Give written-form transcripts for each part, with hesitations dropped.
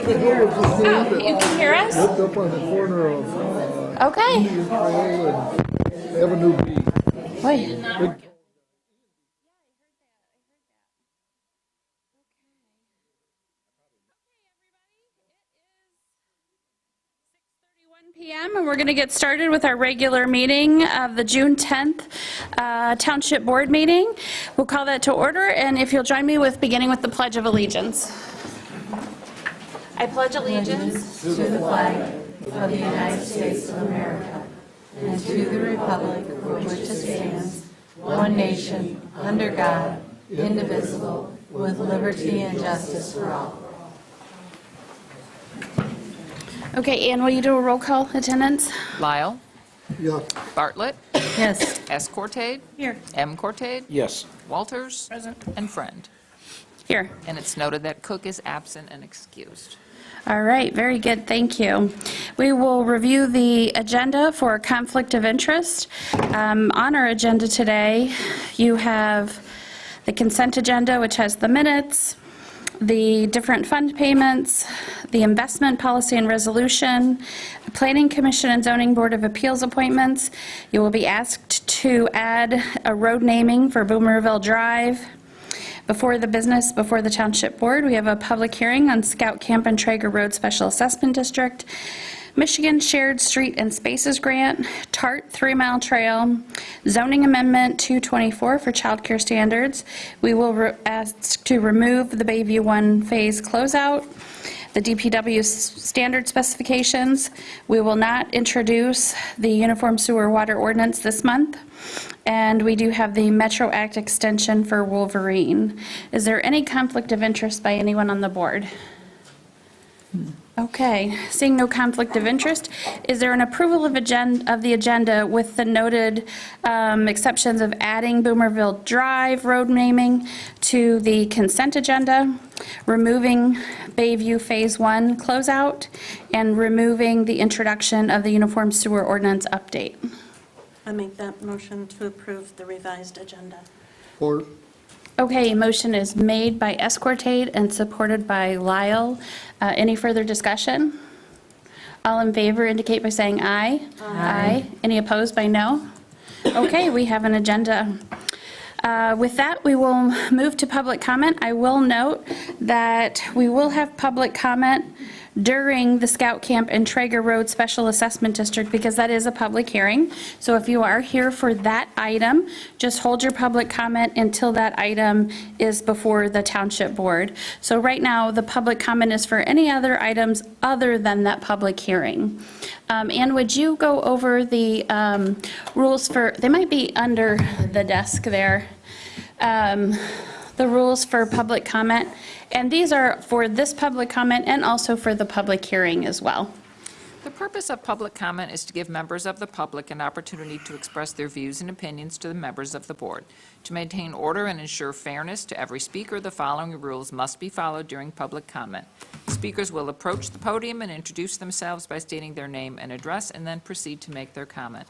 can hear us. Oh, you can hear us? Looked up on the corner of Okay. Indian Trail and Avenue B. Wait. Big- p.m. and we're going to get started with our regular meeting of the June 10th Township Board meeting. We'll call that to order, and if you'll join me with beginning with the Pledge of Allegiance. I pledge allegiance to the flag of the United States of America and to the republic for which it stands, one nation, under God, indivisible, with liberty and justice for all. Okay, Ann, will you do a roll call attendance? Lyle, Yeah, Bartlett, Yes. S. Cortade, Here. M. Cortade, yes. Walters, and Friend. Here. And it's noted that Cook is absent and excused. All right, very good, thank you. We will review the agenda for conflict of interest. On our agenda today, you have the consent agenda, which has the minutes, the different fund payments, the investment policy and resolution, the Planning Commission and Zoning Board of Appeals appointments. You will be asked to add a road naming for Boomerville Drive. Before the Township Board, we have a public hearing on Scout Camp and Traeger Road Special Assessment District, Michigan Shared Street and Spaces Grant, TART 3 Mile Trail, Zoning Amendment 224 for childcare standards. We will ask to remove the Bayview 1 phase closeout, the DPW standard specifications. We will not introduce the Uniform Sewer Water Ordinance this month. And we do have the Metro Act extension for Wolverine. Is there any conflict of interest by anyone on the board? Okay, seeing no conflict of interest, is there an approval of the agenda with the noted exceptions of adding Boomerville Drive road naming to the consent agenda, removing Bayview Phase 1 closeout, and removing the introduction of the Uniform Sewer Ordinance update? I make that motion to approve the revised agenda. Or, Okay, motion is made by S. Cortade and supported by Lyle. Any further discussion? All in favor indicate by saying aye. Aye. Any opposed by no? Okay, we have an agenda. With that, we will move to public comment. I will note that we will have public comment during the Scout Camp and Traeger Road Special Assessment District because that is a public hearing. So if you are here for that item, just hold your public comment until that item is before the Township Board. So right now, the public comment is for any other items other than that public hearing. Ann, would you go over the rules for, they might be under the desk there, the rules for public comment. And these are for this public comment and also for the public hearing as well. The purpose of public comment is to give members of the public an opportunity to express their views and opinions to the members of the board. To maintain order and ensure fairness to every speaker, the following rules must be followed during public comment. Speakers will approach the podium and introduce themselves by stating their name and address and then proceed to make their comment.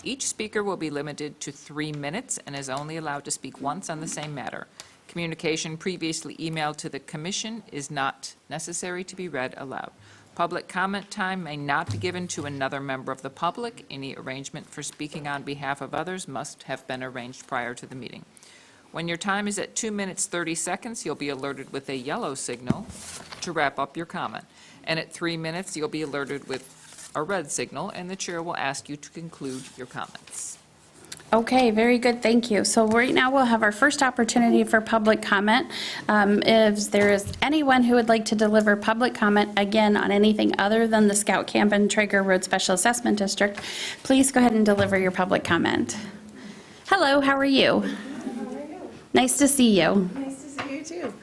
Each speaker will be limited to 3 minutes and is only allowed to speak once on the same matter. Communication previously emailed to the commission is not necessary to be read aloud. Public comment time may not be given to another member of the public. Any arrangement for speaking on behalf of others must have been arranged prior to the meeting. When your time is at 2 minutes 30 seconds, you'll be alerted with a yellow signal to wrap up your comment. And at 3 minutes, you'll be alerted with a red signal, and the chair will ask you to conclude your comments. Okay, very good, thank you. So right now we'll have our first opportunity for public comment. If there is anyone who would like to deliver public comment, again, on anything other than the Scout Camp and Traeger Road Special Assessment District, please go ahead and deliver your public comment. Hello, how are you? How are you? Nice to see you. Nice to see you too.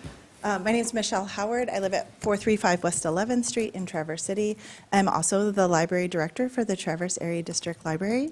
My name is Michelle Howard. I live at 435 West 11th Street in Traverse City. I'm also the library director for the Traverse Area District Library.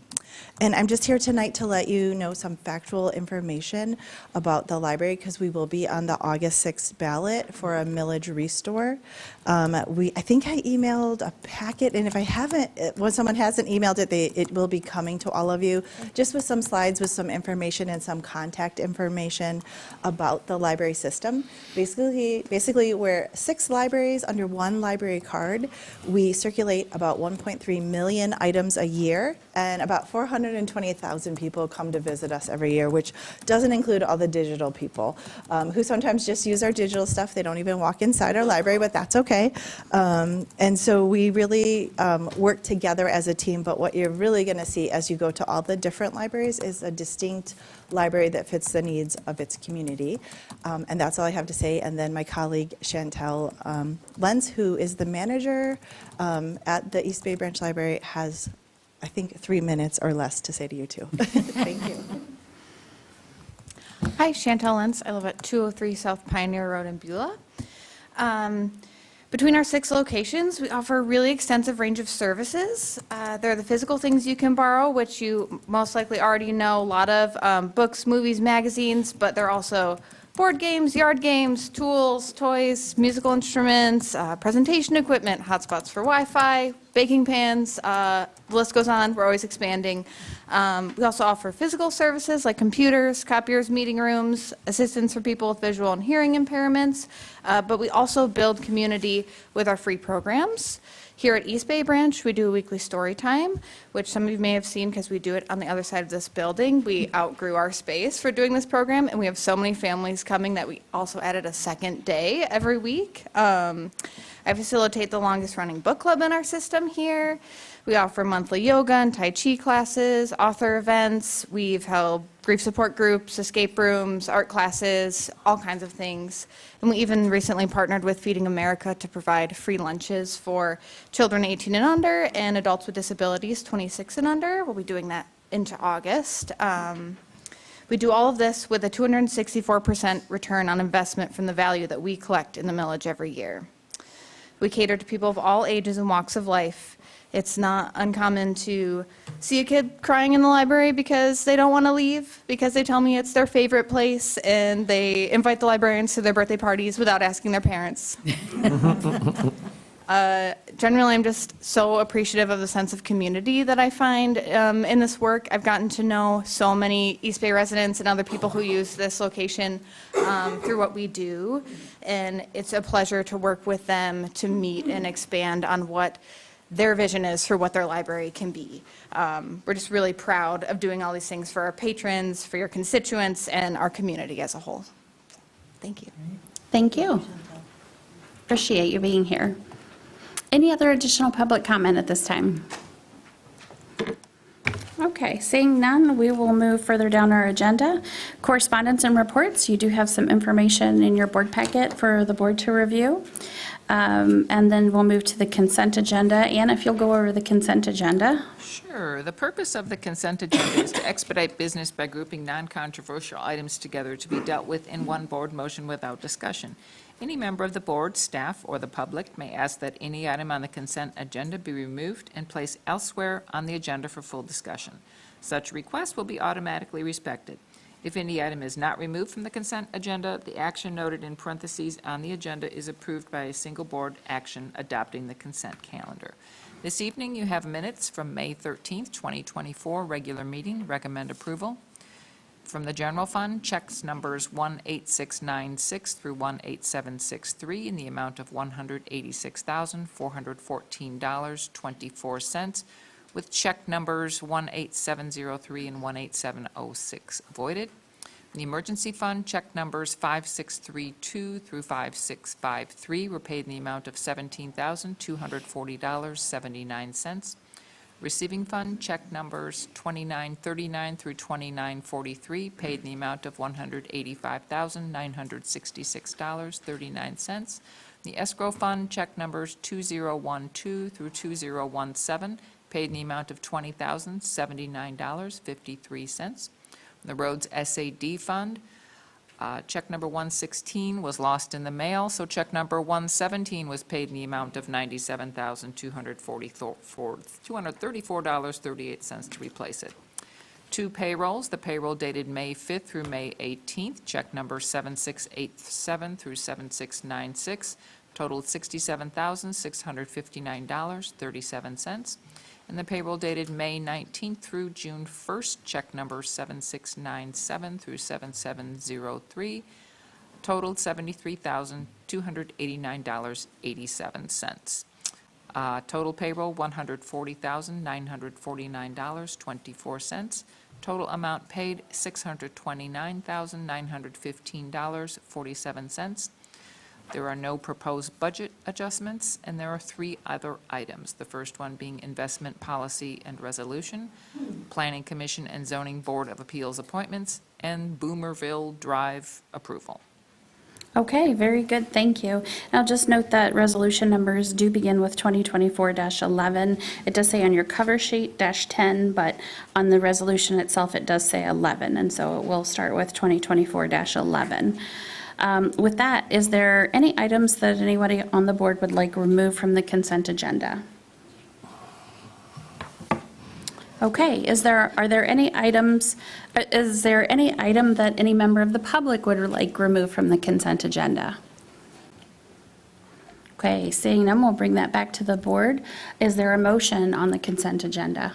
And I'm just here tonight to let you know some factual information about the library because we will be on the August 6th ballot for a millage restore. I think I emailed a packet, and if I haven't, when someone hasn't emailed it, it will be coming to all of you, just with some slides with some information and some contact information about the library system. Basically, Basically, we're 6 libraries under one library card. We circulate about 1.3 million items a year, and about 420,000 people come to visit us every year, which doesn't include all the digital people who sometimes just use our digital stuff. They don't even walk inside our library, but that's okay. And so we really work together as a team, but what you're really going to see as you go to all the different libraries is a distinct library that fits the needs of its community. And that's all I have to say. And then my colleague Chantel Lenz, who is the manager at the East Bay Branch Library, has, I think, 3 minutes or less to say to you too. Thank you. Hi, Chantel Lenz. I live at 203 South Pioneer Road in Beulah. Between our 6 locations, we offer a really extensive range of services. There are the physical things you can borrow, which you most likely already know, a lot of books, movies, magazines, but there are also board games, yard games, tools, toys, musical instruments, presentation equipment, hotspots for Wi-Fi, baking pans, the list goes on. We're always expanding. We also offer physical services like computers, copiers, meeting rooms, assistance for people with visual and hearing impairments, but we also build community with our free programs. Here at East Bay Branch, we do a weekly story time, which some of you may have seen because we do it on the other side of this building. We outgrew our space for doing this program, and we have so many families coming that we also added a second day every week. I facilitate the longest running book club in our system here. We offer monthly yoga and Tai Chi classes, author events. We've held grief support groups, escape rooms, art classes, all kinds of things. And we even recently partnered with Feeding America to provide free lunches for children 18 and under and adults with disabilities 26 and under. We'll be doing that into August. We do all of this with a 264% return on investment from the value that we collect in the millage every year. We cater to people of all ages and walks of life. It's not uncommon to see a kid crying in the library because they don't want to leave, because they tell me it's their favorite place, and they invite the librarians to their birthday parties without asking their parents. Generally, I'm just so appreciative of the sense of community that I find in this work. I've gotten to know so many East Bay residents and other people who use this location through what we do, and it's a pleasure to work with them to meet and expand on what their vision is for what their library can be. We're just really proud of doing all these things for our patrons, for your constituents, and our community as a whole. Thank you. Thank you. Appreciate you being here. Any other additional public comment at this time? Okay, seeing none, we will move further down our agenda. Correspondence and reports. You do have some information in your board packet for the board to review. And then we'll move to the consent agenda. Ann, if you'll go over the consent agenda. Sure. The purpose of the consent agenda is to expedite business by grouping non-controversial items together to be dealt with in one board motion without discussion. Any member of the board, staff, or the public may ask that any item on the consent agenda be removed and placed elsewhere on the agenda for full discussion. Such requests will be automatically respected. If any item is not removed from the consent agenda, the action noted in parentheses on the agenda is approved by a single board action adopting the consent calendar. This evening, you have minutes from May 13th, 2024, regular meeting. Recommend approval. From the general fund, checks numbers 18696 through 18763 in the amount of $186,414.24, with check numbers 18703 and 18706 voided. In the emergency fund, check numbers 5632 through 5653 were paid in the amount of $17,240.79. Receiving fund, check numbers 2939 through 2943, paid in the amount of $185,966.39. The escrow fund, check numbers 2012 through 2017, paid in the amount of $20,079.53. The roads SAD fund, check number 116 was lost in the mail, so check number 117 was paid in the amount of $97,234.38 to replace it. 2 payrolls, the payroll dated May 5th through May 18th, check number 7687 through 7696, totaled $67,659.37. And the payroll dated May 19th through June 1st, check number 7697 through 7703, totaled $73,289.87. Total payroll, $140,949.24. Total amount paid, $629,915.47. There are no proposed budget adjustments, and there are 3 other items. The first one being investment policy and resolution, Planning Commission and Zoning Board of Appeals appointments, and Boomerville Drive approval. Okay, very good, thank you. Now, just note that resolution numbers do begin with 2024-11. It does say on your cover sheet -10, but on the resolution itself, it does say 11, and so it will start with 2024-11. With that, is there any items that anybody on the board would like removed from the consent agenda? Okay, are there any items, is there any item that any member of the public would like removed from the consent agenda? Okay, seeing none, we'll bring that back to the board. Is there a motion on the consent agenda?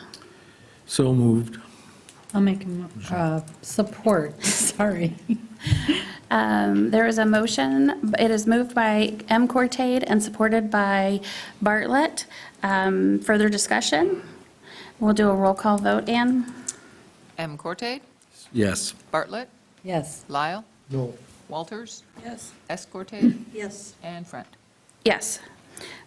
So moved. I'll make support, sorry. There is a motion. It is moved by M. Cortade and supported by Bartlett. Further discussion? We'll do a roll call vote. Ann? M. Cortade? Yes. Bartlett? Yes. Lyle? No. Walters? Yes. S. Cortade? Yes. And Friend. Yes.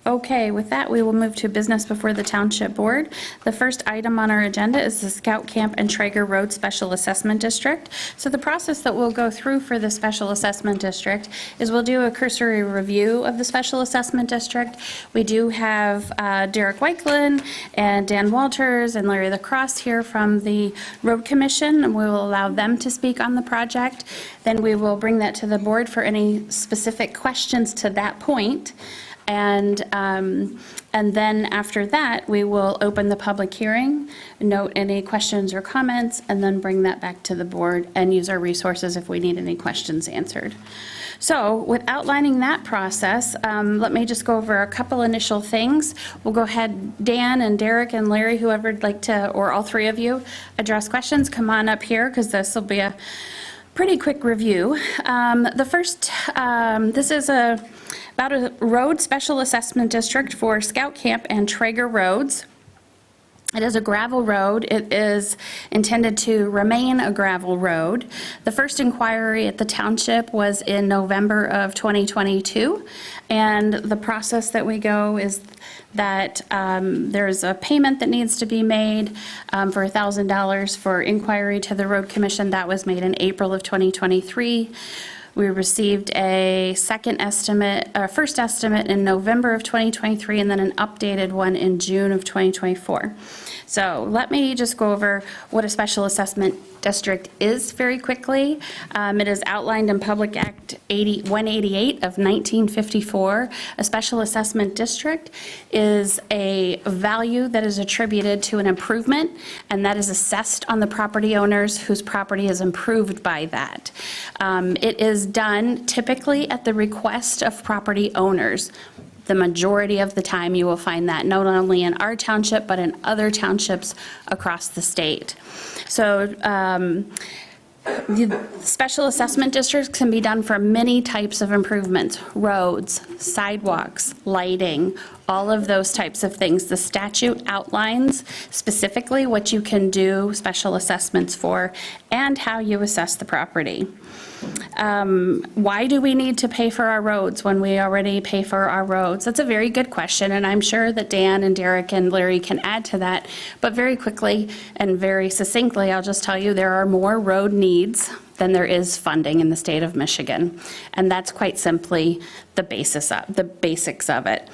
Okay, with that, we will move to business before the Township Board. The first item on our agenda is the Scout Camp and Traeger Road Special Assessment District. So the process that we'll go through for the Special Assessment District is we'll do a cursory review of the Special Assessment District. We do have Derek Weichland and Dan Walters and Larry Lacrosse here from the Road Commission, and we will allow them to speak on the project. Then we will bring that to the board for any specific questions to that point. And then after that, we will open the public hearing, note any questions or comments, and then bring that back to the board and use our resources if we need any questions answered. So with outlining that process, let me just go over a couple initial things. We'll go ahead, Dan and Derek and Larry, whoever would like to, or all 3 of you, address questions, come on up here because this will be a pretty quick review. The first, this is about a road special assessment district for Scout Camp and Traeger roads. It is a gravel road. It is intended to remain a gravel road. The first inquiry at the township was in November of 2022, and the process that we go is that there's a payment that needs to be made for $1,000 for inquiry to the Road Commission. That was made in April of 2023. We received a first estimate in November of 2023, and then an updated one in June of 2024. So let me just go over what a special assessment district is very quickly. It is outlined in Public Act 188 of 1954. A special assessment district is a value that is attributed to an improvement, and that is assessed on the property owners whose property is improved by that. It is done typically at the request of property owners. The majority of the time you will find that not only in our township, but in other townships across the state. So the special assessment districts can be done for many types of improvements: roads, sidewalks, lighting, all of those types of things. The statute outlines specifically what you can do special assessments for and how you assess the property. Why do we need to pay for our roads when we already pay for our roads? That's a very good question, and I'm sure that Dan and Derek and Larry can add to that. But very quickly and very succinctly, I'll just tell you there are more road needs than there is funding in the state of Michigan. And that's quite simply the basics of it.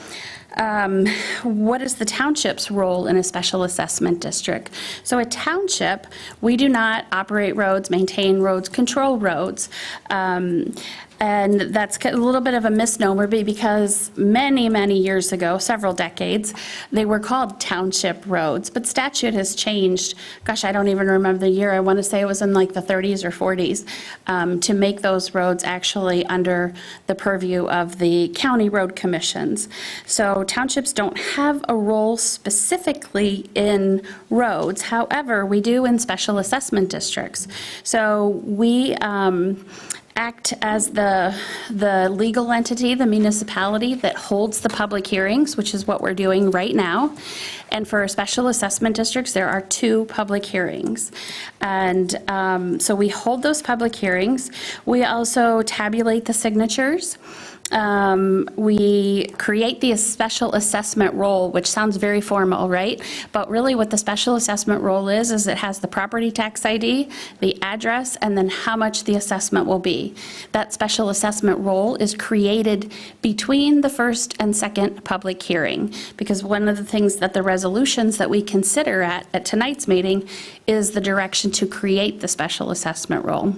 What is the township's role in a special assessment district? So a township, we do not operate roads, maintain roads, control roads. And that's a little bit of a misnomer because many, many years ago, several decades, they were called township roads, but statute has changed. Gosh, I don't even remember the year. I want to say it was in like the 30s or 40s to make those roads actually under the purview of the county road commissions. So townships don't have a role specifically in roads. However, we do in special assessment districts. So we act as the legal entity, the municipality that holds the public hearings, which is what we're doing right now. And for special assessment districts, there are 2 public hearings. And so we hold those public hearings. We also tabulate the signatures. We create the special assessment roll, which sounds very formal, right? But really what the special assessment roll is it has the property tax ID, the address, and then how much the assessment will be. That special assessment roll is created between the first and second public hearing, because one of the things that the resolutions that we consider at tonight's meeting is the direction to create the special assessment roll.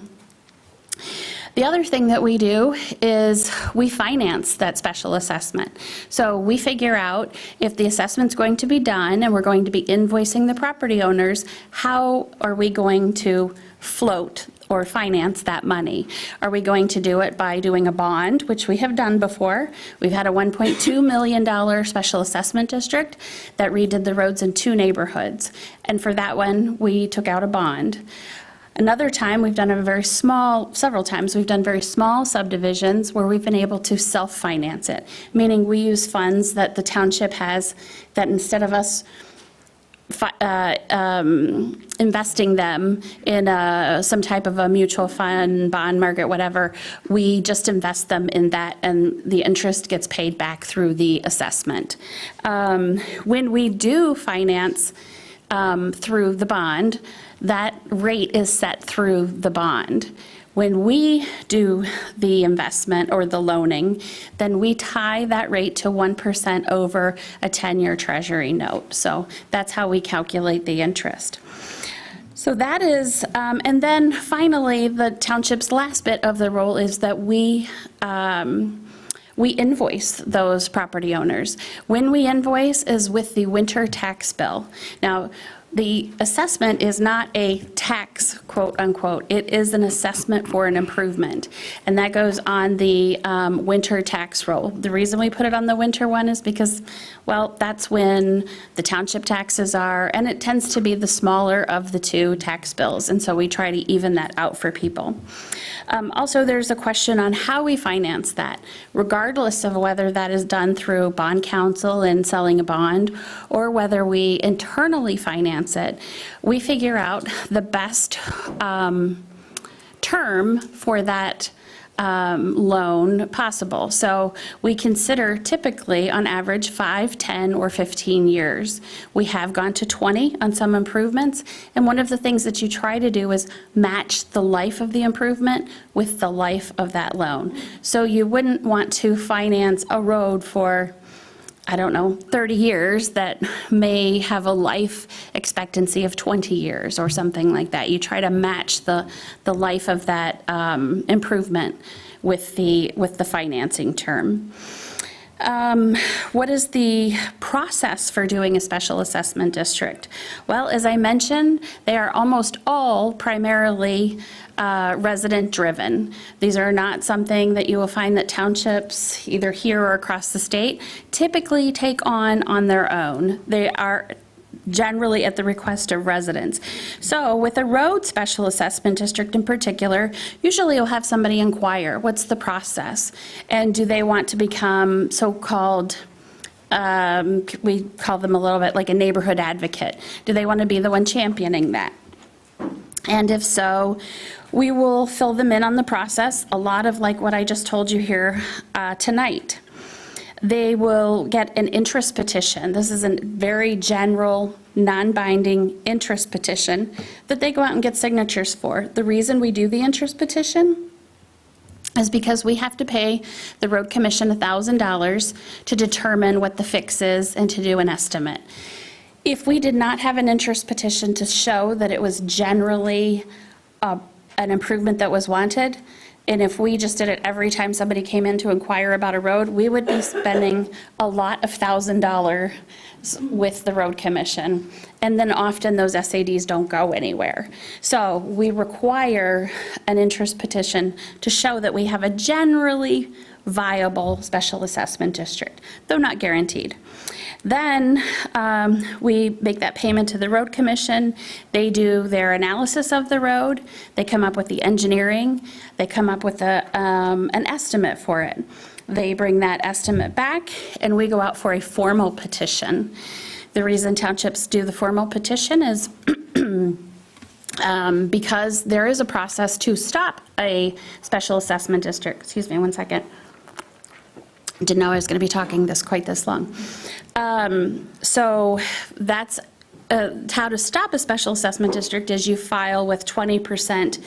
The other thing that we do is we finance that special assessment. So we figure out if the assessment's going to be done and we're going to be invoicing the property owners, how are we going to float or finance that money? Are we going to do it by doing a bond, which we have done before? We've had a $1.2 million special assessment district that redid the roads in 2 neighborhoods. And for that one, we took out a bond. Another time, we've done several times, we've done very small subdivisions where we've been able to self-finance it, meaning we use funds that the township has that instead of us investing them in some type of a mutual fund, bond market, whatever, we just invest them in that and the interest gets paid back through the assessment. When we do finance through the bond, that rate is set through the bond. When we do the investment or the loaning, then we tie that rate to 1% over a 10-year treasury note. So that's how we calculate the interest. So that is, and then finally, the township's last bit of the role is that we invoice those property owners. When we invoice is with the winter tax bill. Now, the assessment is not a tax, quote unquote. It is an assessment for an improvement. And that goes on the winter tax roll. The reason we put it on the winter one is because, well, that's when the township taxes are, and it tends to be the smaller of the 2 tax bills. And so we try to even that out for people. Also, there's a question on how we finance that, regardless of whether that is done through bond counsel and selling a bond, or whether we internally finance it. We figure out the best term for that loan possible. So we consider typically on average 5, 10, or 15 years. We have gone to 20 on some improvements, and one of the things that you try to do is match the life of the improvement with the life of that loan. So you wouldn't want to finance a road for, I don't know, 30 years that may have a life expectancy of 20 years or something like that. You try to match the life of that improvement with the financing term. What is the process for doing a special assessment district? Well, as I mentioned, they are almost all primarily resident-driven. These are not something that you will find that townships, either here or across the state, typically take on their own. They are generally at the request of residents. So with a road special assessment district in particular, usually you'll have somebody inquire, what's the process? And do they want to become so-called, we call them a little bit like a neighborhood advocate? Do they want to be the one championing that? And if so, we will fill them in on the process, a lot of like what I just told you here tonight. They will get an interest petition. This is a very general, non-binding interest petition that they go out and get signatures for. The reason we do the interest petition is because we have to pay the road commission $1,000 to determine what the fix is and to do an estimate. If we did not have an interest petition to show that it was generally an improvement that was wanted, and if we just did it every time somebody came in to inquire about a road, we would be spending a lot of $1,000 with the road commission. and then often those SADs don't go anywhere. So we require an interest petition to show that we have a generally viable special assessment district, though not guaranteed. Then we make that payment to the road commission. They do their analysis of the road. They come up with the engineering. They come up with an estimate for it. They bring that estimate back, and we go out for a formal petition. The reason townships do the formal petition is because there is a process to stop a special assessment district. Excuse me one second. Didn't know I was going to be talking quite this long. So that's how to stop a special assessment district is you file with 20%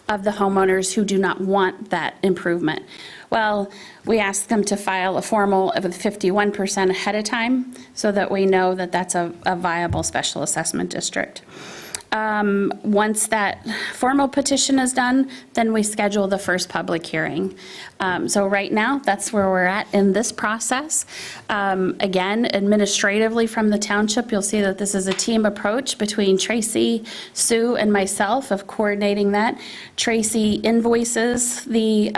of the homeowners who do not want that improvement. Well, we ask them to file a formal with 51% ahead of time so that we know that that's a viable special assessment district. Once that formal petition is done, then we schedule the first public hearing. So right now, that's where we're at in this process. Again, administratively from the township, you'll see that this is a team approach between Tracy, Sue, and myself of coordinating that. Tracy invoices the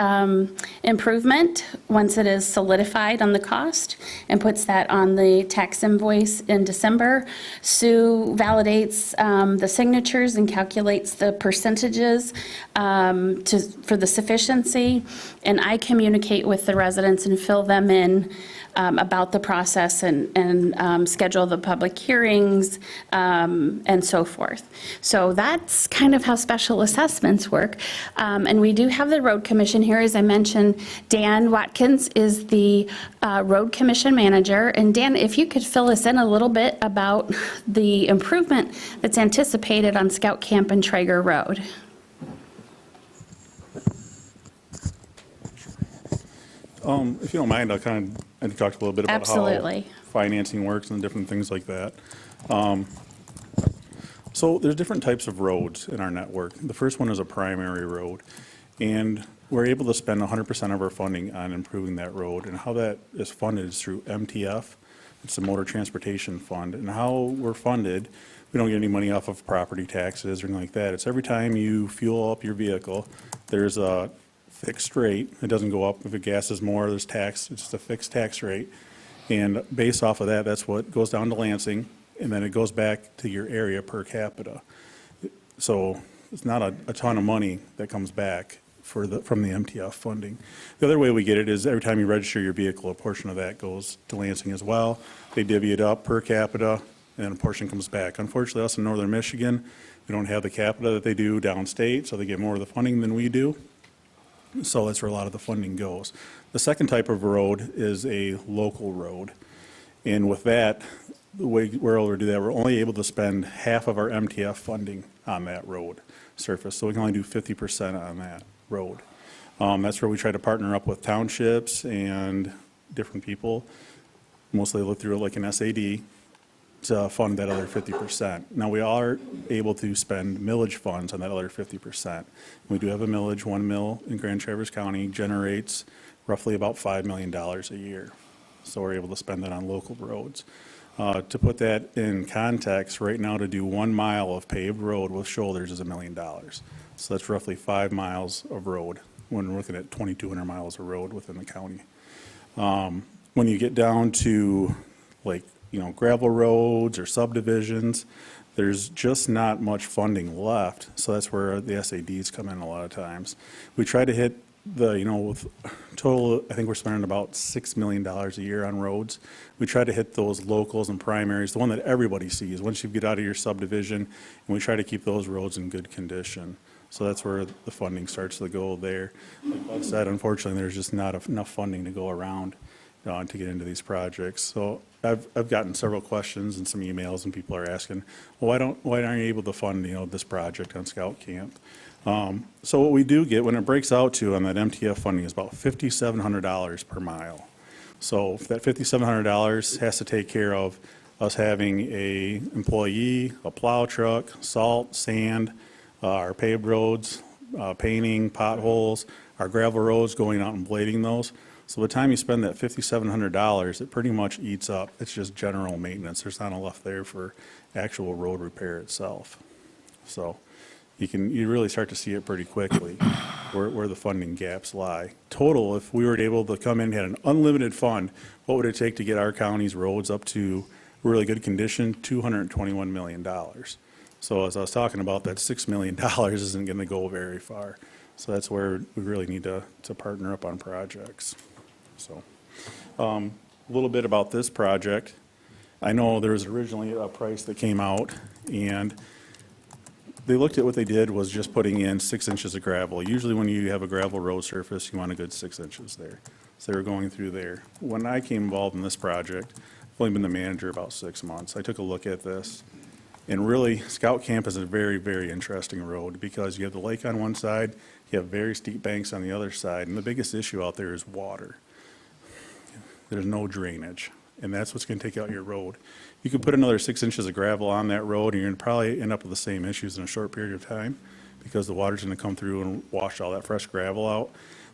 improvement once it is solidified on the cost and puts that on the tax invoice in December. Sue validates the signatures and calculates the percentages for the sufficiency, and I communicate with the residents and fill them in about the process and schedule the public hearings and so forth. So that's kind of how special assessments work. And we do have the road commission here. As I mentioned, Dan Watkins is the road commission manager. And Dan, if you could fill us in a little bit about the improvement that's anticipated on Scout Camp and Traeger Road. If you don't mind, I talked a little bit about Absolutely. how financing works and different things like that. So there's different types of roads in our network. The first one is a primary road, and we're able to spend 100% of our funding on improving that road. And how that is funded is through MTF. It's the Motor Transportation Fund. And how we're funded, we don't get any money off of property taxes or anything like that. It's every time you fuel up your vehicle, there's a fixed rate. It doesn't go up. If the gas is more, there's tax. It's just a fixed tax rate. And based off of that, that's what goes down to Lansing, and then it goes back to your area per capita. So it's not a ton of money that comes back from the MTF funding. The other way we get it is every time you register your vehicle, a portion of that goes to Lansing as well. They divvy it up per capita, and a portion comes back. Unfortunately, us in northern Michigan, we don't have the capita that they do downstate, so they get more of the funding than we do. So that's where a lot of the funding goes. The second type of road is a local road. And with that, the way we're able to do that, we're only able to spend half of our MTF funding on that road surface. So we can only do 50% on that road. That's where we try to partner up with townships and different people. Mostly look through it like an SAD to fund that other 50%. Now, we are able to spend millage funds on that other 50%. We do have a millage. 1 mill in Grand Traverse County generates roughly about $5 million a year. So we're able to spend that on local roads. To put that in context, right now to do 1 mile of paved road with shoulders is $1 million. So that's roughly 5 miles of road when we're looking at 2,200 miles of road within the county. When you get down to gravel roads or subdivisions, there's just not much funding left. So that's where the SADs come in a lot of times. We try to hit with total, I think we're spending about $6 million a year on roads. We try to hit those locals and primaries, the one that everybody sees once you get out of your subdivision, and we try to keep those roads in good condition. So that's where the funding starts to go there. Like I said, unfortunately, there's just not enough funding to go around to get into these projects. So I've gotten several questions and some emails, and people are asking, well, why aren't you able to fund this project on Scout Camp? So what we do get when it breaks out to on that MTF funding is about $5,700 per mile. So that $5,700 has to take care of us having a employee, a plow truck, salt, sand, our paved roads, painting, potholes, our gravel roads, going out and blading those. So by the time you spend that $5,700, it pretty much eats up. It's just general maintenance. There's not enough there for actual road repair itself. So you really start to see it pretty quickly where the funding gaps lie. Total, if we were able to come in and had an unlimited fund, what would it take to get our county's roads up to really good condition? $221 million. So as I was talking about, that $6 million isn't going to go very far. So that's where we really need to partner up on projects. So a little bit about this project. I know there was originally a price that came out, and they looked at what they did was just putting in 6 inches of gravel. Usually when you have a gravel road surface, you want a good 6 inches there. So they were going through there. When I came involved in this project, I've only been the manager about 6 months. I took a look at this. And really, Scout Camp is a very, very interesting road because you have the lake on one side, you have very steep banks on the other side, and the biggest issue out there is water. There's no drainage, and that's what's going to take out your road. You can put another 6 inches of gravel on that road, and you're going to probably end up with the same issues in a short period of time because the water's going to come through and wash all that fresh gravel out.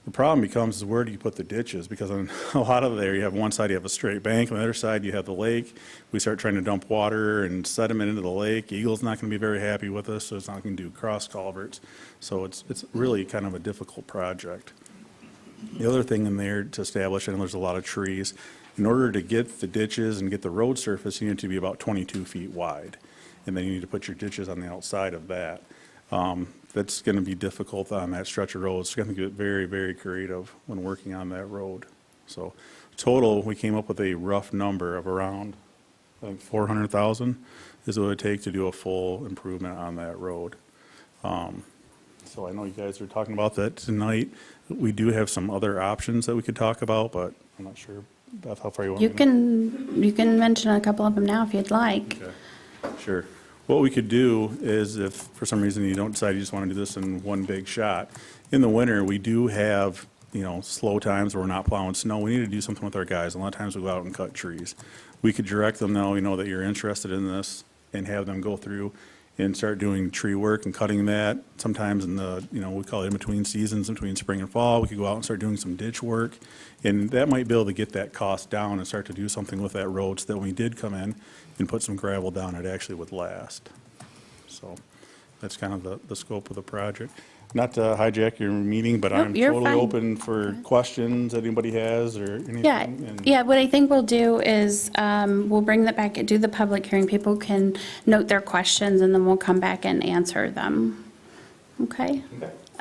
The problem becomes is where do you put the ditches? Because on a lot of there, you have one side you have a straight bank, on the other side you have the lake. We start trying to dump water and sediment into the lake. Eagle's not going to be very happy with us, so it's not going to do cross culverts. So it's really kind of a difficult project. The other thing in there to establish, and there's a lot of trees, in order to get the ditches and get the road surface, you need to be about 22 feet wide. And then you need to put your ditches on the outside of that. That's going to be difficult on that stretch of road. It's going to get very, very creative when working on that road. So total, we came up with a rough number of around, I think, $400,000 is what it would take to do a full improvement on that road. So I know you guys are talking about that tonight. We do have some other options that we could talk about, but I'm not sure, Beth, how far you want me to. You can mention a couple of them now if you'd like. Okay, sure. What we could do is if for some reason you don't decide you just want to do this in one big shot, in the winter, we do have, slow times where we're not plowing snow. We need to do something with our guys. A lot of times we go out and cut trees. We could direct them now, that you're interested in this and have them go through and start doing tree work and cutting that. Sometimes in the, we call it in between seasons, in between spring and fall, we could go out and start doing some ditch work. And that might be able to get that cost down and start to do something with that road so that when we did come in and put some gravel down, it actually would last. So that's kind of the scope of the project. Not to hijack your meeting, but Nope, I'm you're totally fine. open for questions that anybody has or anything. Yeah, and- yeah, what I think we'll do is, we'll bring that back, do the public hearing, people can note their questions, and then we'll come back and answer them. Okay?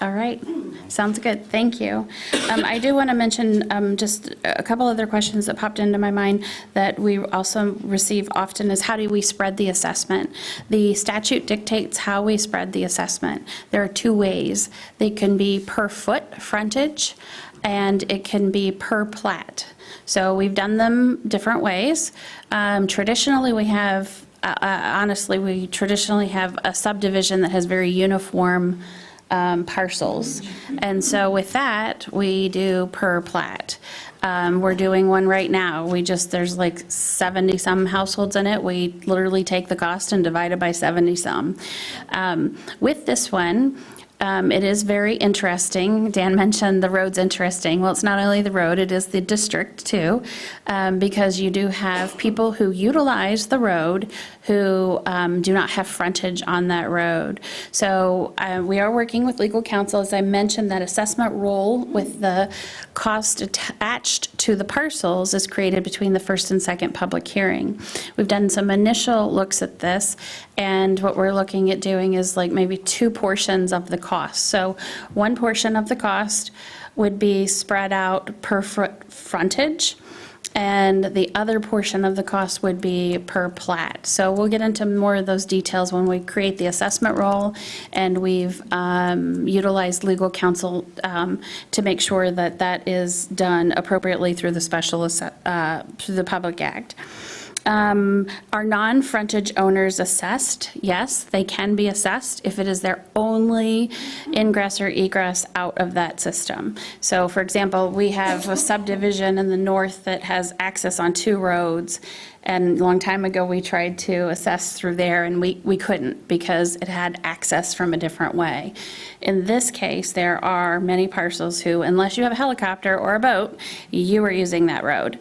All right, sounds good, thank you. I do want to mention just a couple other questions that popped into my mind that we also receive often is how do we spread the assessment? The statute dictates how we spread the assessment. There are two ways. They can be per foot frontage, and it can be per plat. So we've done them different ways. Traditionally, we have, honestly, we traditionally have a subdivision that has very uniform parcels. And so with that, we do per plat. We're doing one right now. There's like 70-some households in it. We literally take the cost and divide it by 70-some. With this one, it is very interesting. Dan mentioned the road's interesting. Well, it's not only the road, it is the district too, because you do have people who utilize the road who do not have frontage on that road. So we are working with legal counsel. As I mentioned, that assessment roll with the cost attached to the parcels is created between the first and second public hearing. We've done some initial looks at this, and what we're looking at doing is like maybe two portions of the cost. So one portion of the cost would be spread out per frontage, and the other portion of the cost would be per plat. So we'll get into more of those details when we create the assessment roll, and we've utilized legal counsel to make sure that that is done appropriately through the through the Public Act. Are non-frontage owners assessed? Yes, they can be assessed if it is their only ingress or egress out of that system. So for example, we have a subdivision in the north that has access on 2 roads, and a long time ago, we tried to assess through there, and we couldn't because it had access from a different way. In this case, there are many parcels who, unless you have a helicopter or a boat, you are using that road.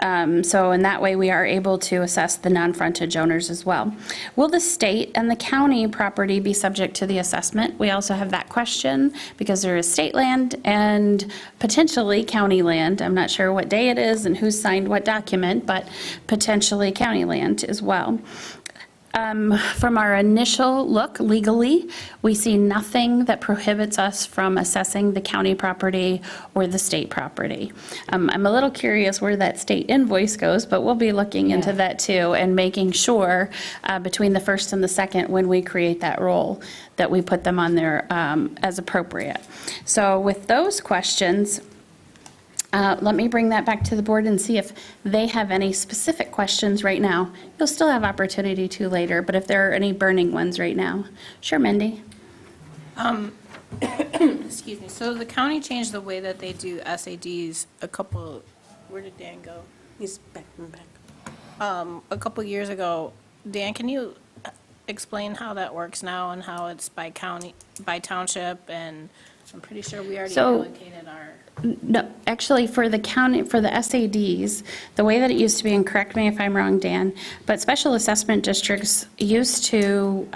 So in that way, we are able to assess the non-frontage owners as well. Will the state and the county property be subject to the assessment? We also have that question because there is state land and potentially county land. I'm not sure what day it is and who's signed what document, but potentially county land as well. From our initial look legally, we see nothing that prohibits us from assessing the county property or the state property. I'm a little curious where that state invoice goes, but we'll be looking into that too and making sure between the first and the second when we create that role that we put them on there as appropriate. So with those questions, let me bring that back to the board and see if they have any specific questions right now. You'll still have opportunity to later, but if there are any burning ones right now. Sure, Mindy. Excuse me. So the county changed the way that they do SADs where did Dan go? He's back and back. A couple years ago. Dan, can you explain how that works now and how it's by county, by township? And I'm pretty sure we already allocated our. No, actually, for the county, for the SADs, the way that it used to be, and correct me if I'm wrong, Dan, but special assessment districts used to,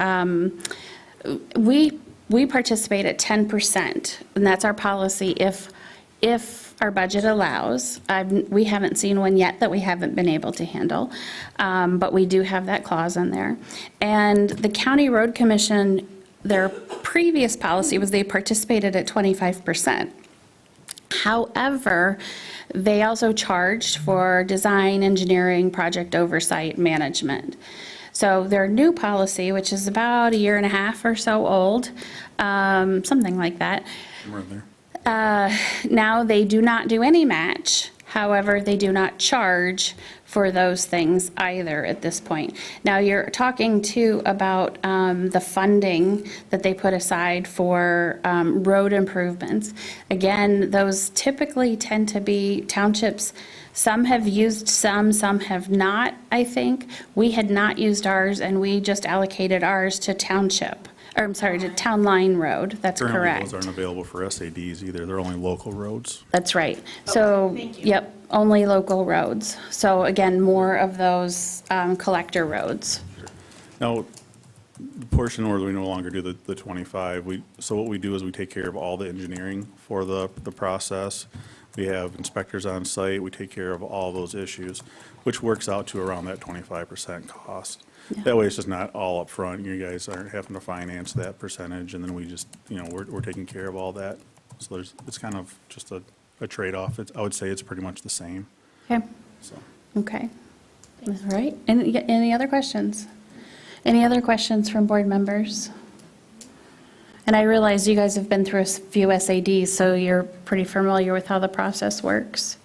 we participate at 10%, and that's our policy if our budget allows. We haven't seen one yet that we haven't been able to handle, but we do have that clause in there. And the County Road Commission, their previous policy was they participated at 25%. However, they also charged for design, engineering, project oversight, management. So their new policy, which is about 1.5 years or so old, something like that. Somewhere there. Now they do not do any match. However, they do not charge for those things either at this point. Now, you're talking too about the funding that they put aside for road improvements. Again, those typically tend to be townships. Some have used some have not, I think. We had not used ours, and we just allocated ours to township. Or, I'm sorry, to Town Line Road. That's Currently, correct. those aren't available for SADs either. They're only local roads. That's right. So, thank you. yep, only local roads. So again, more of those collector roads. Now, the portion where we no longer do the 25, so what we do is we take care of all the engineering for the process. We have inspectors on site. We take care of all those issues, which works out to around that 25% cost. Yeah. That way, it's just not all up front. You guys aren't having to finance that percentage, and then we just, we're taking care of all that. So it's kind of just a trade-off. I would say it's pretty much the same, Okay, so. okay. All right. Any other questions? Any other questions from board members? And I realize you guys have been through a few SADs, so you're pretty familiar with how the process works.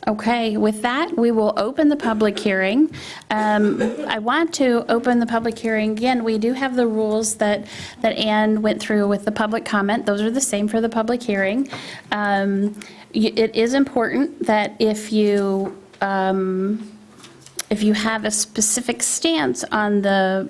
Okay, with that, we will open the public hearing. I want to open the public hearing. Again, we do have the rules that Ann went through with the public comment. Those are the same for the public hearing. It is important that if you have a specific stance on the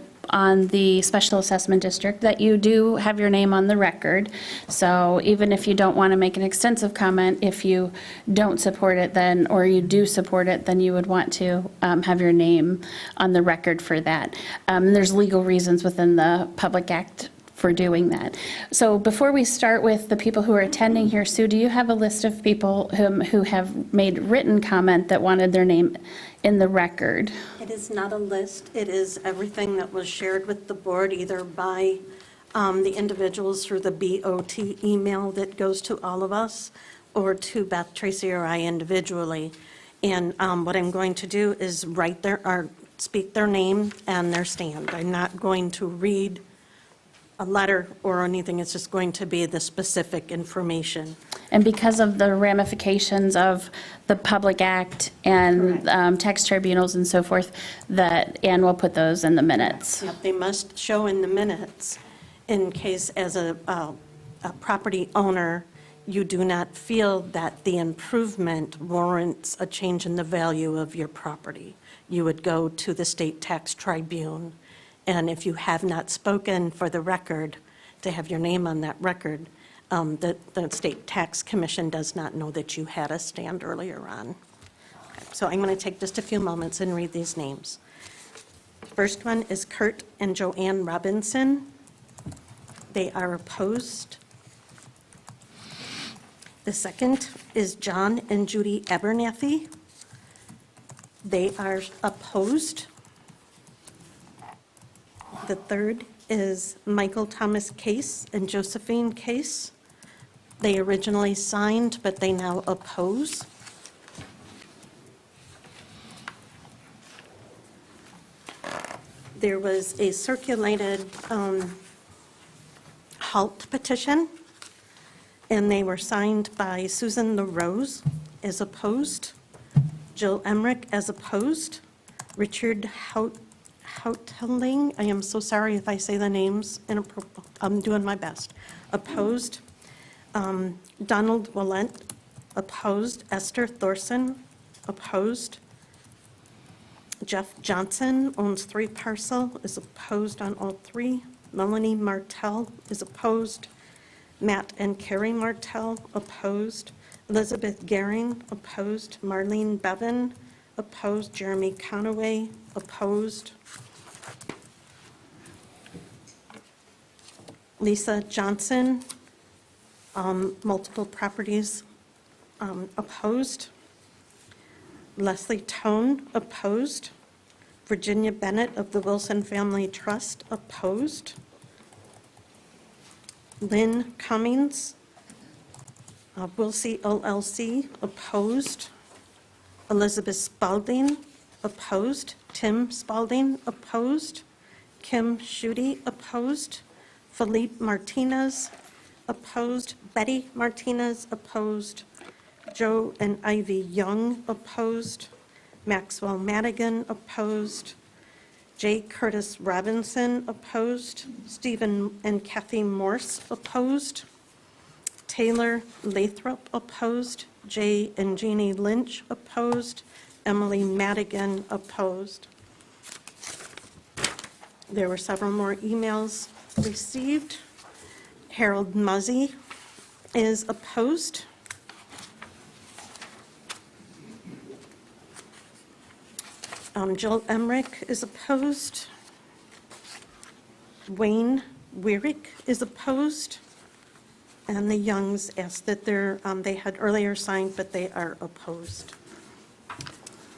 special assessment district, that you do have your name on the record. So even if you don't want to make an extensive comment, if you don't support it then, or you do support it, then you would want to have your name on the record for that. There's legal reasons within the Public Act for doing that. So before we start with the people who are attending here, Sue, do you have a list of people who have made written comment that wanted their name in the record? It is not a list. It is everything that was shared with the board, either by the individuals through the BOT email that goes to all of us, or to Beth, Tracy, or I individually. And what I'm going to do is speak their name and their stand. I'm not going to read a letter or anything. It's just going to be the specific information. And because of the ramifications of the Public Act and tax tribunals and so forth, that Ann will put those in the minutes. Yep, they must show in the minutes in case as a property owner, you do not feel that the improvement warrants a change in the value of your property. You would go to the state tax tribunal, and if you have not spoken for the record, to have your name on that record, the state tax commission does not know that you had a stand earlier on. So I'm going to take just a few moments and read these names. First one is Kurt and Joanne Robinson. They are opposed. The second is John and Judy Abernathy. They are opposed. The third is Michael Thomas Case and Josephine Case. They originally signed, but they now oppose. There was a circulated halt petition, and they were signed by Susan LaRose as opposed, Jill Emmerich as opposed, Richard Houtling, I am so sorry if I say the names inappropriate, I'm doing my best, opposed, Donald Willent, opposed, Esther Thorson, opposed, Jeff Johnson owns 3 parcel, is opposed on all 3. Melanie Martell is opposed. Matt and Carrie Martell, opposed. Elizabeth Gehring, opposed. Marlene Bevan, opposed. Jeremy Conaway, opposed. Lisa Johnson, multiple properties, opposed. Leslie Tone, opposed. Virginia Bennett of the Wilson Family Trust, opposed. Lynn Cummings, Wilsey LLC, opposed. Elizabeth Spalding, opposed. Tim Spalding, opposed. Kim Schutte, opposed. Philippe Martinez, opposed. Betty Martinez, opposed. Joe and Ivy Young, opposed. Maxwell Madigan, opposed. J. Curtis Robinson, opposed. Stephen and Kathy Morse, opposed. Taylor Lathrop, opposed. Jay and Jeannie Lynch, opposed. Emily Madigan, opposed. There were several more emails received. Harold Muzzy is opposed. Jill Emmerich is opposed. Wayne Weirick is opposed. And the Youngs asked that they had earlier signed, but they are opposed.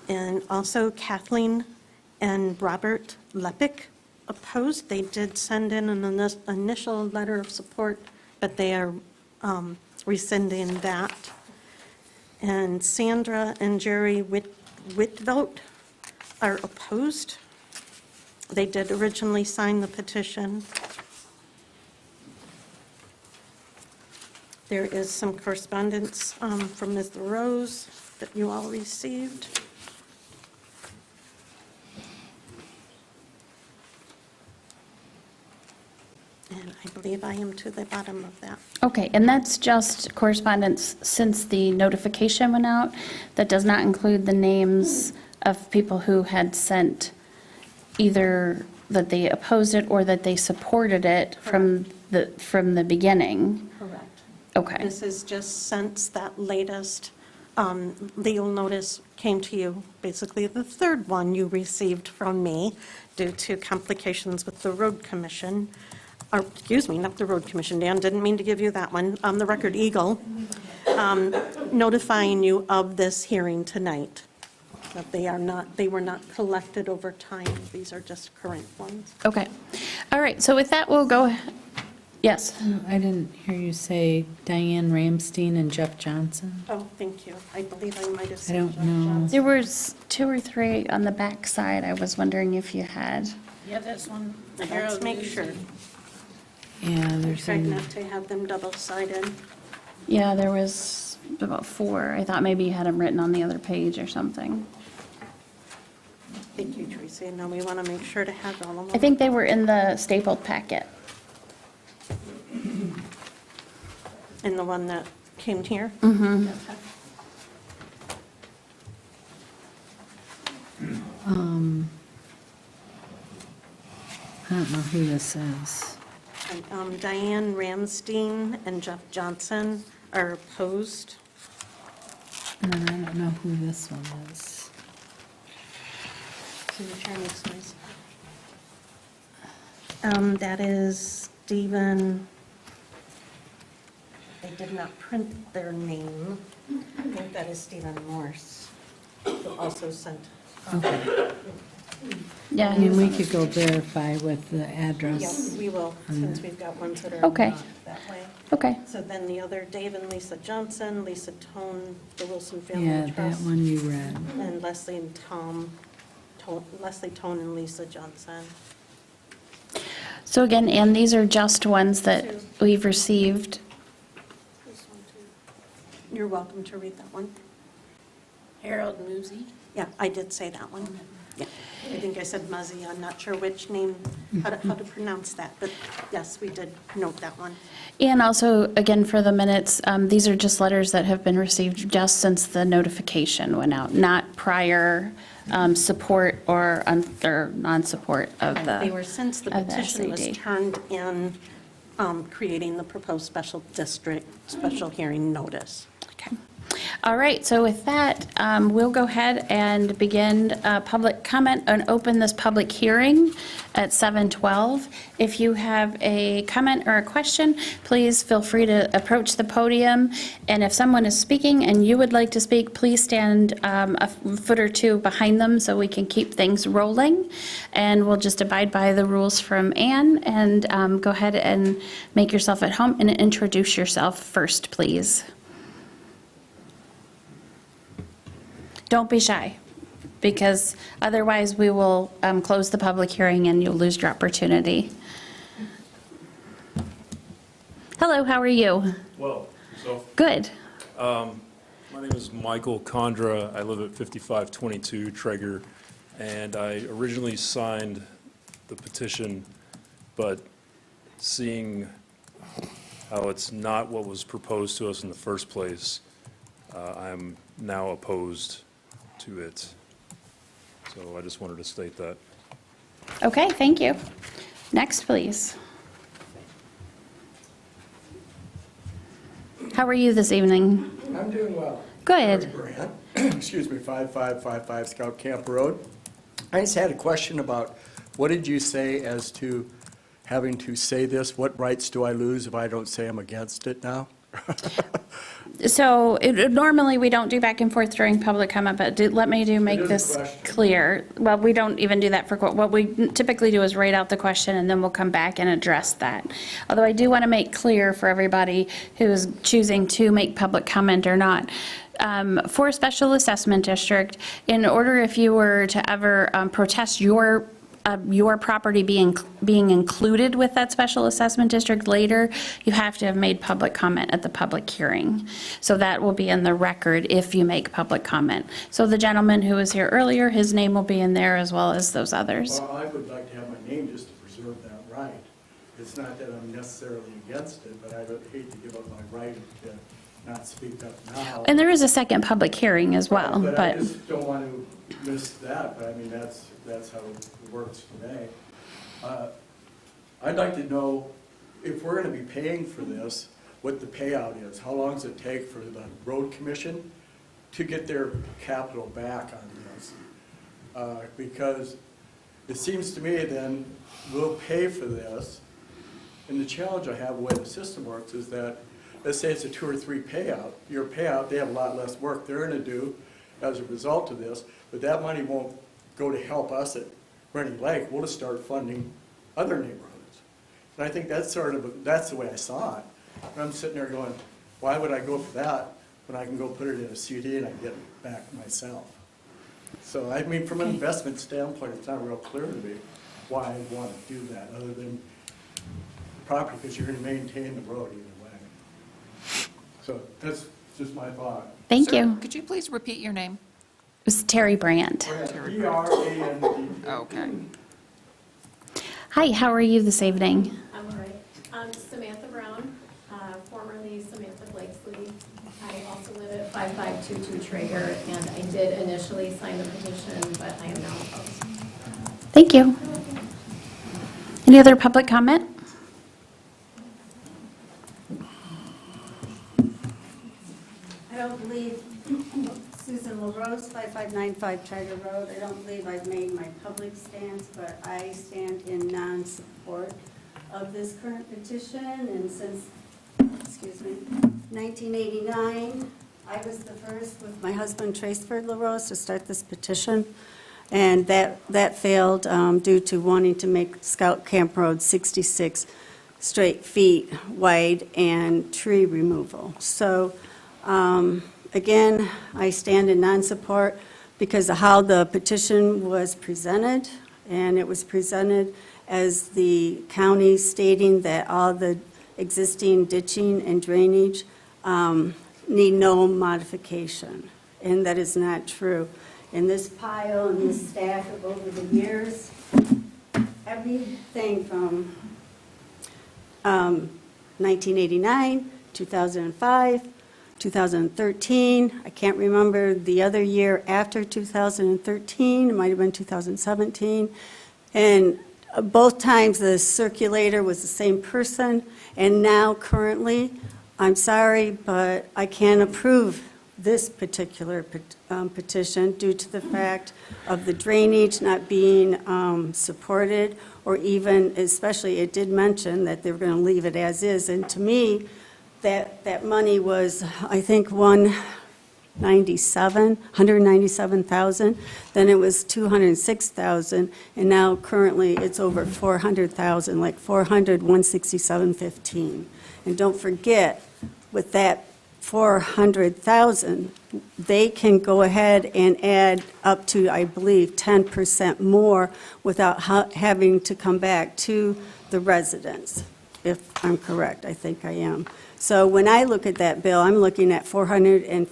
And also Kathleen and Robert Lepick opposed. They did send in an initial letter of support, but they are rescinding that. And Sandra and Jerry Whitvote are opposed. They did originally sign the petition. There is some correspondence from Ms. Rose that you all received. And I believe I am to the bottom of that. Okay, and that's just correspondence since the notification went out? That does not include the names of people who had sent either that they opposed it or that they supported it from the beginning? Correct. Okay. This is just since that latest legal notice came to you, basically the third one you received from me due to complications with the road commission. Or, excuse me, not the road commission, Dan, didn't mean to give you that one. The Record Eagle, notifying you of this hearing tonight. But they were not collected over time. These are just current ones. Okay. All right, so with that, we'll go, yes. I didn't hear you say Diane Ramstein and Jeff Johnson. Oh, thank you. I believe I might have said don't Jeff know. Johnson. There was 2 or 3 on the back side. I was wondering if you had. Yeah, this one. Let's make sure. Yeah, there's Tried some, not to have them double-sided. Yeah, there was about 4. I thought maybe you had them written on the other page or something. Thank you, Tracy. Now we want to make sure to have all of them. I think they were in the stapled packet. In the one that came here? I don't know who this is. And, Diane Ramstein and Jeff Johnson are opposed. And I don't know who this one is. Can you try and make noise? That is Stephen. They did not print their name. I think that is Stephen Morse, who also sent. Yeah, And we could go verify with the Yeah, address. we will, since we've got ones that are Okay. not that way. okay. So then the other, Dave and Lisa Johnson, Lisa Tone, the Wilson Yeah, Family that Trust, one you read. and Leslie and Leslie Tone and Lisa Johnson. So again, and these are just ones that we've received. This one too. You're welcome to read that one. Harold Musi. Yeah, I did say that one. Yeah, I think I said Muzzy. I'm not sure which name, how to pronounce that, but yes, we did note that one. And also, again, for the minutes, these are just letters that have been received just since the notification went out, not prior support or non-support of the. They were since the of the petition was SAD. turned in, creating the proposed special district, special hearing notice. Okay. All right, so with that, we'll go ahead and begin public comment and open this public hearing at 7:12. If you have a comment or a question, please feel free to approach the podium. And if someone is speaking and you would like to speak, please stand a foot or two behind them so we can keep things rolling. And we'll just abide by the rules from Ann and go ahead and make yourself at home and introduce yourself first, please. Don't be shy, because otherwise we will close the public hearing and you'll lose your opportunity. Hello, how are you? Well, so, Good. my name is Michael Condra. I live at 5522 Traeger, and I originally signed the petition, but seeing how it's not what was proposed to us in the first place, I'm now opposed to it. So I just wanted to state that. Okay, thank you. Next, please. How are you this evening? I'm doing well. Good. Grant, excuse me, 5555 Scout Camp Road. I just had a question about, what did you say as to having to say this? What rights do I lose if I don't say I'm against it now? So normally we don't do back and forth during public comment, but let me make is a this question. clear. Well, we don't even do that for, what we typically do is write out the question and then we'll come back and address that. Although I do want to make clear for everybody who is choosing to make public comment or not. For a special assessment district, in order if you were to ever protest your property being included with that special assessment district later, you have to have made public comment at the public hearing. So that will be in the record if you make public comment. So the gentleman who was here earlier, his name will be in there as well as those others. Well, I would like to have my name just to preserve that right. It's not that I'm necessarily against it, but I would hate to give up my right to not speak up now. And there is a second public hearing as well, But I but, just don't want to miss that, but I mean, that's how it works today. I'd like to know, if we're gonna be paying for this, what the payout is. How long does it take for the road commission to get their capital back on this? Because it seems to me then, we'll pay for this, and the challenge I have with the way the system works is that, let's say it's a 2 or 3 payout, your payout, they have a lot less work they're gonna do as a result of this, but that money won't go to help us at Running Lake. We'll just start funding other neighborhoods. And I think that's that's the way I saw it. And I'm sitting there going, why would I go for that when I can go put it in a CD and I get it back myself? So, I mean, from an investment standpoint, it's not real clear to me why I'd want to do that, other than property, because you're going to maintain the road either way. So that's just my thought. Thank Sir, you. Could you please repeat your name? It was Terry Brandt. B-R-A-N-D. Okay. Hi, how are you this evening? I'm all right. I'm Samantha Brown, formerly Samantha Blakesley. I also live at 5522 Traeger, and I did initially sign the petition, but I am now opposed. Thank you. Any other public comment? I don't believe, Susan LaRose, 5595 Traeger Road, I don't believe I've made my public stance, but I stand in non-support of this current petition, and since, 1989, I was the first with my husband Traceford LaRose to start this petition, and that failed due to wanting to make Scout Camp Road 66 straight feet wide and tree removal. So, again, I stand in non-support because of how the petition was presented, and it was presented as the county stating that all the existing ditching and drainage need no modification, and that is not true. In this pile and this stack of over the years, everything from 1989, 2005, 2013, I can't remember the other year after 2013, it might have been 2017, and both times the circulator was the same person, and now currently, I'm sorry, but I can't approve this particular petition due to the fact of the drainage not being supported, or even, especially, it did mention that they were going to leave it as is, and to me, that money was, I think, 197,000, then it was 206,000, and now currently it's over 400,000, like 167.15. And don't forget, with that 400,000, they can go ahead and add up to, I believe, 10% more without having to come back to the residents, if I'm correct. I think I am. So when I look at that bill, I'm looking at $440,000 and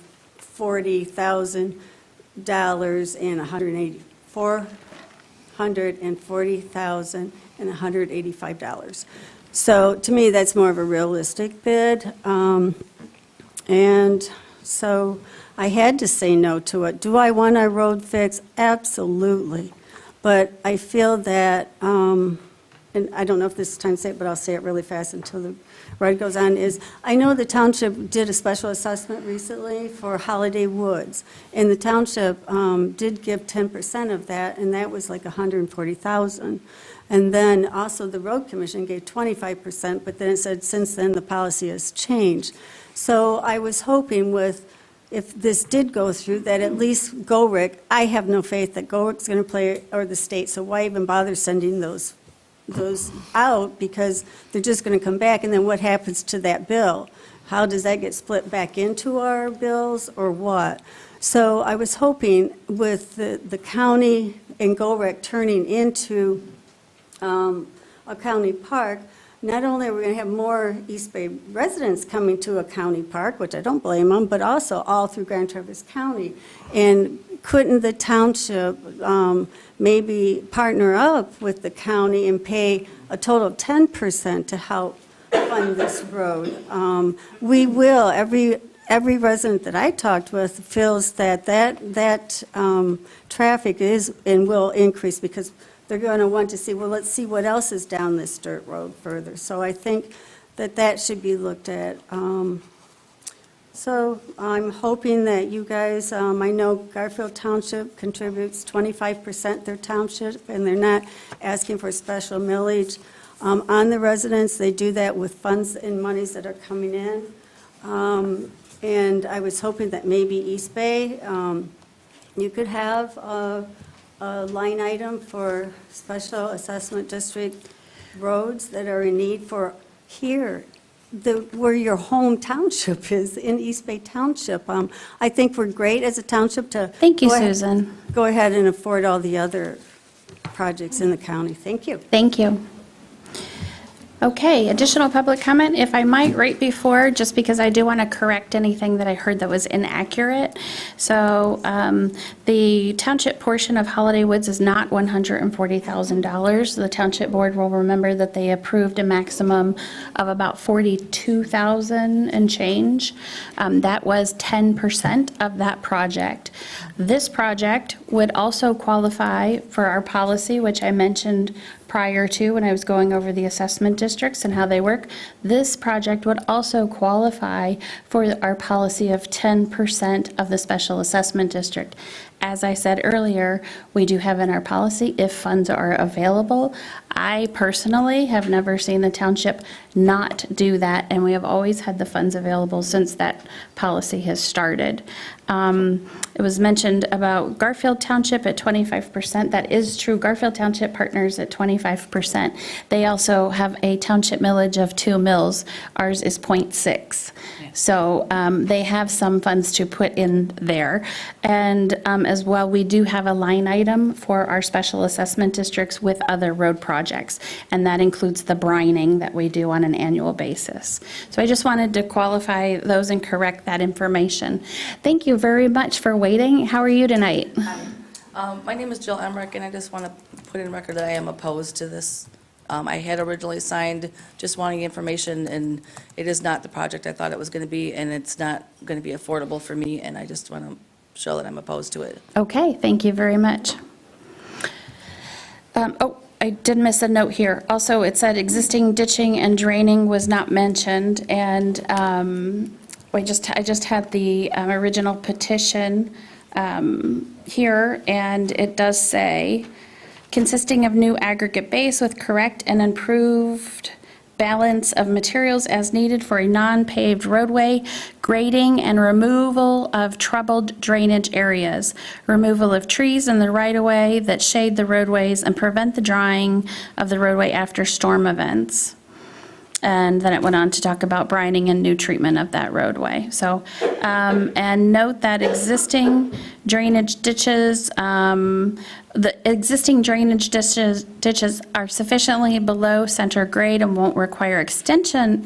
$440,185. So to me, that's more of a realistic bid. And so I had to say no to it. Do I want our road fixed? Absolutely. But I feel that, and I don't know if this is time to say it, but I'll say it really fast until the ride goes on, is I know the township did a special assessment recently for Holiday Woods, and the township did give 10% of that, and that was like $140,000. And then also the road commission gave 25%, but then it said since then the policy has changed. So I was hoping if this did go through, that at least GORIC, I have no faith that GORIC's going to play, or the state, so why even bother sending those out, because they're just going to come back, and then what happens to that bill? How does that get split back into our bills, or what? So I was hoping with the county and GORIC turning into a county park, not only are we going to have more East Bay residents coming to a county park, which I don't blame them, but also all through Grand Traverse County. And couldn't the township maybe partner up with the county and pay a total of 10% to help fund this road? We will. Every resident that I talked with feels that traffic is and will increase, because they're going to want to see, well, let's see what else is down this dirt road further. So I think that should be looked at. So I'm hoping that you guys, I know Garfield Township contributes 25% their township, and they're not asking for special millage on the residents. They do that with funds and monies that are coming in. And I was hoping that maybe East Bay, you could have a line item for special assessment district roads that are in need for here, where your home township is, in East Bay Township. I think we're great as a township to. Thank you, Susan. Go ahead and afford all the other projects in the county. Thank you. Thank you. Okay, additional public comment, if I might, right before, just because I do want to correct anything that I heard that was inaccurate. So the township portion of Holiday Woods is not $140,000. The township board will remember that they approved a maximum of about $42,000 and change. That was 10% of that project. This project would also qualify for our policy, which I mentioned prior to when I was going over the assessment districts and how they work. This project would also qualify for our policy of 10% of the special assessment district. As I said earlier, we do have in our policy if funds are available. I personally have never seen the township not do that, and we have always had the funds available since that policy has started. It was mentioned about Garfield Township at 25%. That is true. Garfield Township partners at 25%. They also have a township millage of 2 mills. Ours is 0.6. So they have some funds to put in there. And as well, we do have a line item for our special assessment districts with other road projects, and that includes the brining that we do on an annual basis. So I just wanted to qualify those and correct that information. Thank you very much for waiting. How are you tonight? My name is Jill Emmerich, and I just want to put in record that I am opposed to this. I had originally signed just wanting information, and it is not the project I thought it was going to be, and it's not going to be affordable for me, and I just want to show that I'm opposed to it. Okay, thank you very much. I did miss a note here. Also, it said existing ditching and draining was not mentioned, and I just had the original petition here, and it does say, consisting of new aggregate base with correct and improved balance of materials as needed for a non-paved roadway, grading and removal of troubled drainage areas, removal of trees in the right-of-way that shade the roadways and prevent the drying of the roadway after storm events. And then it went on to talk about brining and new treatment of that roadway. So, and note that existing drainage ditches, the existing drainage ditches are sufficiently below center grade and won't require extensive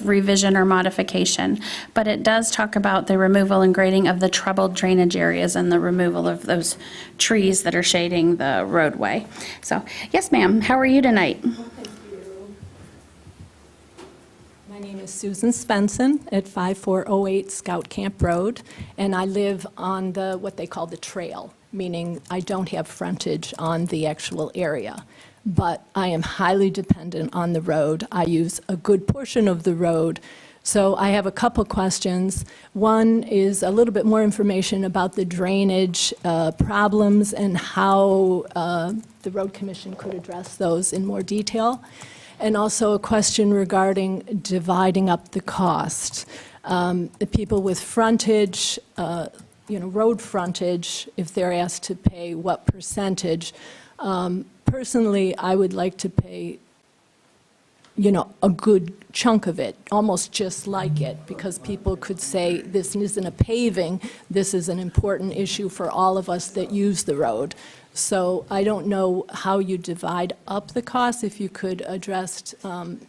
revision or modification. But it does talk about the removal and grading of the troubled drainage areas and the removal of those trees that are shading the roadway. So, yes, ma'am. How are you tonight? My name is Susan Svensson at 5408 Scout Camp Road, and I live on what they call the trail, meaning I don't have frontage on the actual area, but I am highly dependent on the road. I use a good portion of the road. So I have a couple questions. One is a little bit more information about the drainage problems and how the Road Commission could address those in more detail. And also a question regarding dividing up the cost. The people with frontage, road frontage, if they're asked to pay what percentage. Personally, I would like to pay, a good chunk of it, almost just like it, because people could say, this isn't a paving, this is an important issue for all of us that use the road. So I don't know how you divide up the costs, if you could address,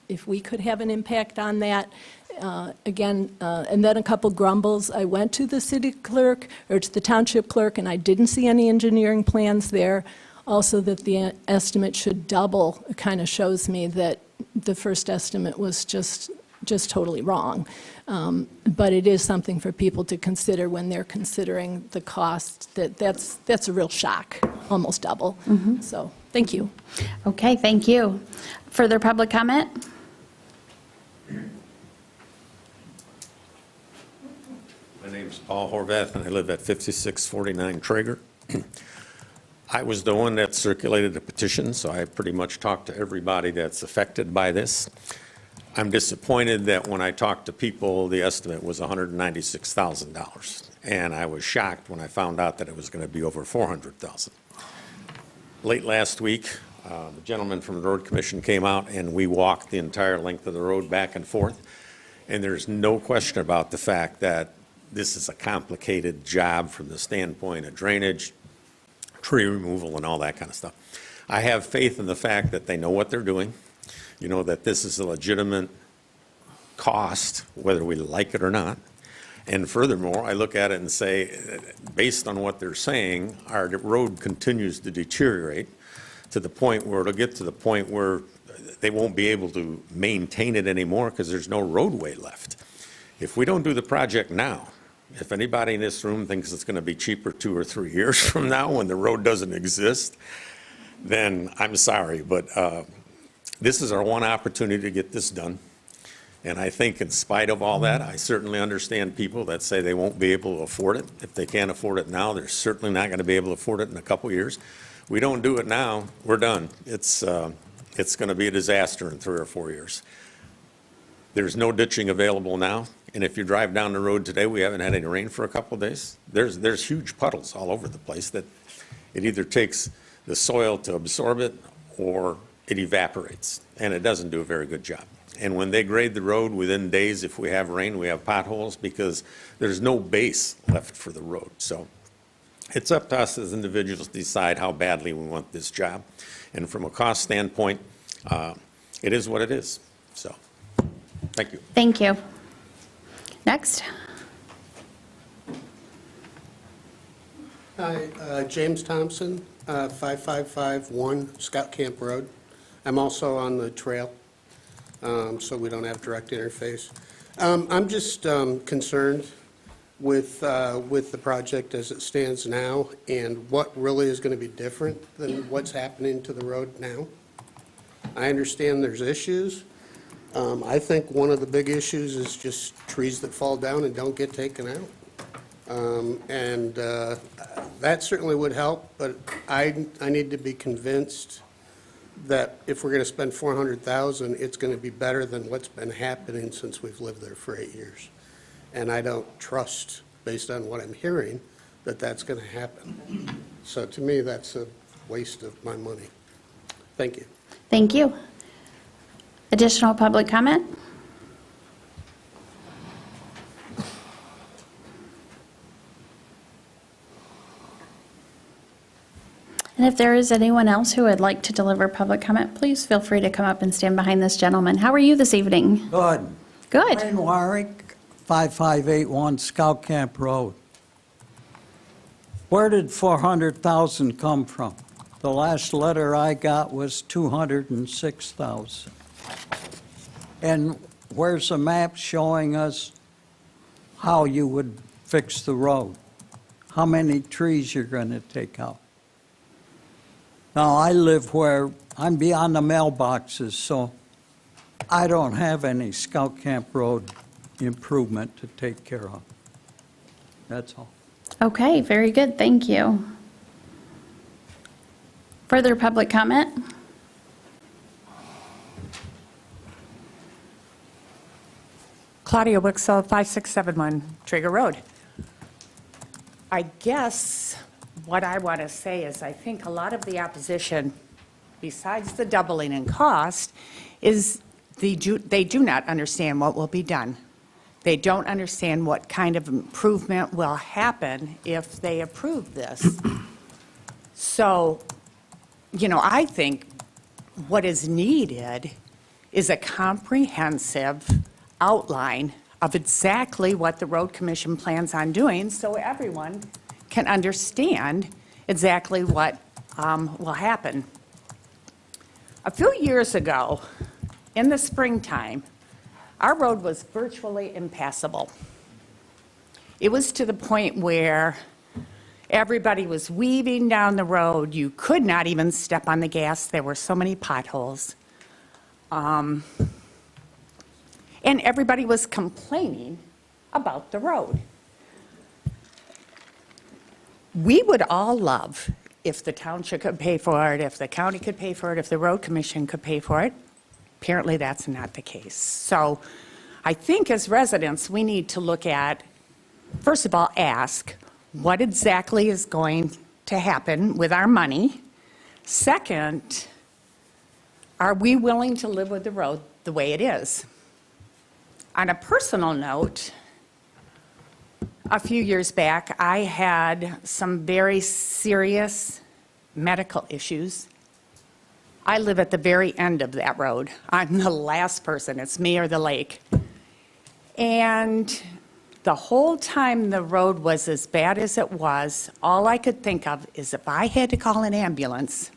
if we could have an impact on that. And then a couple grumbles. I went to the city clerk, or to the township clerk, and I didn't see any engineering plans there. Also, that the estimate should double, it kind of shows me that the first estimate was just totally wrong. But it is something for people to consider when they're considering the cost. That's a real shock, almost double. Mm-hmm. So, thank you. Okay, thank you. Further public comment? My name's Paul Horvath, and I live at 5649 Traeger. I was the one that circulated the petition, so I pretty much talked to everybody that's affected by this. I'm disappointed that when I talked to people, the estimate was $196,000, and I was shocked when I found out that it was going to be over $400,000. Late last week, the gentleman from the Road Commission came out, and we walked the entire length of the road back and forth, and there's no question about the fact that this is a complicated job from the standpoint of drainage, tree removal, and all that kind of stuff. I have faith in the fact that they know what they're doing. that this is a legitimate cost, whether we like it or not. And furthermore, I look at it and say, based on what they're saying, our road continues to deteriorate to the point where it'll get to the point where they won't be able to maintain it anymore because there's no roadway left. If we don't do the project now, if anybody in this room thinks it's going to be cheaper 2 or 3 years from now when the road doesn't exist, then I'm sorry, but this is our one opportunity to get this done. And I think in spite of all that, I certainly understand people that say they won't be able to afford it. If they can't afford it now, they're certainly not going to be able to afford it in a couple years. We don't do it now, we're done. It's going to be a disaster in 3 or 4 years. There's no ditching available now. And if you drive down the road today, we haven't had any rain for a couple of days. There's huge puddles all over the place that it either takes the soil to absorb it or it evaporates. And it doesn't do a very good job. And when they grade the road within days, if we have rain, we have potholes because there's no base left for the road. So it's up to us as individuals to decide how badly we want this job. And from a cost standpoint, it is what it is. So, thank you. Thank you. Next. Hi, James Thompson, 5551 Scout Camp Road. I'm also on the trail, so we don't have direct interface. I'm just concerned with the project as it stands now and what really is going to be different than what's happening to the road now. I understand there's issues. I think one of the big issues is just trees that fall down and don't get taken out. That certainly would help, but I need to be convinced that if we're going to spend $400,000, it's going to be better than what's been happening since we've lived there for 8 years. And I don't trust, based on what I'm hearing, that that's going to happen. So to me, that's a waste of my money. Thank you. Thank you. Additional public comment? And if there is anyone else who would like to deliver public comment, please feel free to come up and stand behind this gentleman. How are you this evening? Good. Good. Wayne Warwick, 5581 Scout Camp Road. Where did 400,000 come from? The last letter I got was 206,000. And where's a map showing us how you would fix the road? How many trees you're going to take out? Now, I live where I'm beyond the mailboxes, so I don't have any Scout Camp Road improvement to take care of. That's all. Okay, very good. Thank you. Further public comment? Claudia Wixel, 5671 Traeger Road. I guess what I want to say is I think a lot of the opposition, besides the doubling in cost, is they do not understand what will be done. They don't understand what kind of improvement will happen if they approve this. So, I think what is needed is a comprehensive outline of exactly what the Road Commission plans on doing so everyone can understand exactly what will happen. A few years ago, in the springtime, our road was virtually impassable. It was to the point where everybody was weaving down the road. You could not even step on the gas. There were so many potholes. And everybody was complaining about the road. We would all love if the township could pay for it, if the county could pay for it, if the road commission could pay for it. Apparently, that's not the case. So I think as residents, we need to look at, first of all, ask what exactly is going to happen with our money. Second, are we willing to live with the road the way it is? On a personal note, a few years back, I had some very serious medical issues, I live at the very end of that road. I'm the last person. It's me or the lake. And the whole time the road was as bad as it was, all I could think of is if I had to call an ambulance,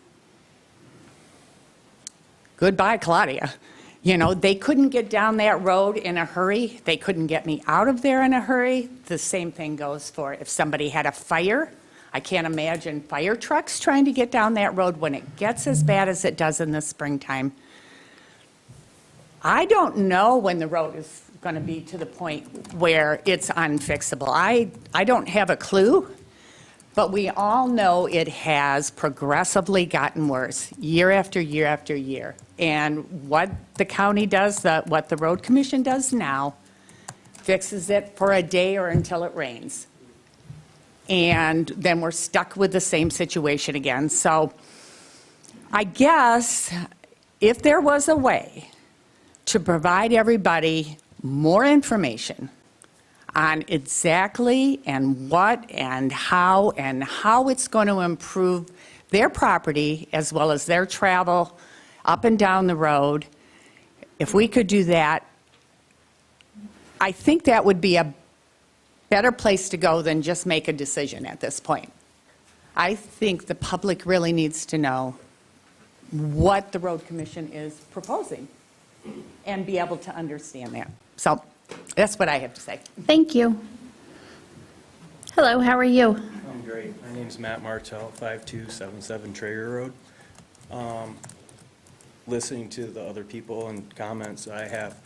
goodbye, Claudia. You know, they couldn't get down that road in a hurry. They couldn't get me out of there in a hurry. The same thing goes for if somebody had a fire. I can't imagine fire trucks trying to get down that road when it gets as bad as it does in the springtime. I don't know when the road is going to be to the point where it's unfixable. I don't have a clue, but we all know it has progressively gotten worse year after year after year. And what the county does, what the road commission does now, fixes it for a day or until it rains. And then we're stuck with the same situation again. So I guess if there was a way to provide everybody more information on exactly and what and how it's going to improve their property as well as their travel up and down the road, if we could do that, I think that would be a better place to go than just make a decision at this point. I think the public really needs to know what the road commission is proposing and be able to understand that. So that's what I have to say. Thank you. Hello, how are you? I'm great. My name's Matt Martell, 5277 Traeger Road. Listening to the other people and comments, I have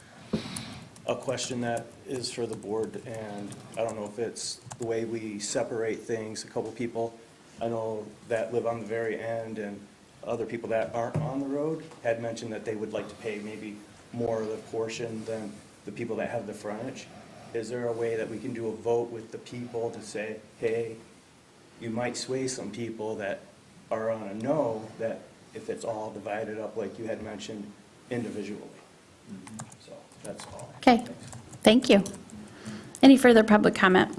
a question that is for the board, and I don't know if it's the way we separate things. A couple people I know that live on the very end and other people that aren't on the road had mentioned that they would like to pay maybe more of the portion than the people that have the frontage. Is there a way that we can do a vote with the people to say, hey, you might sway some people that are on a no, that if it's all divided up like you had mentioned individually? So that's all. Okay, thank you. Any further public comment?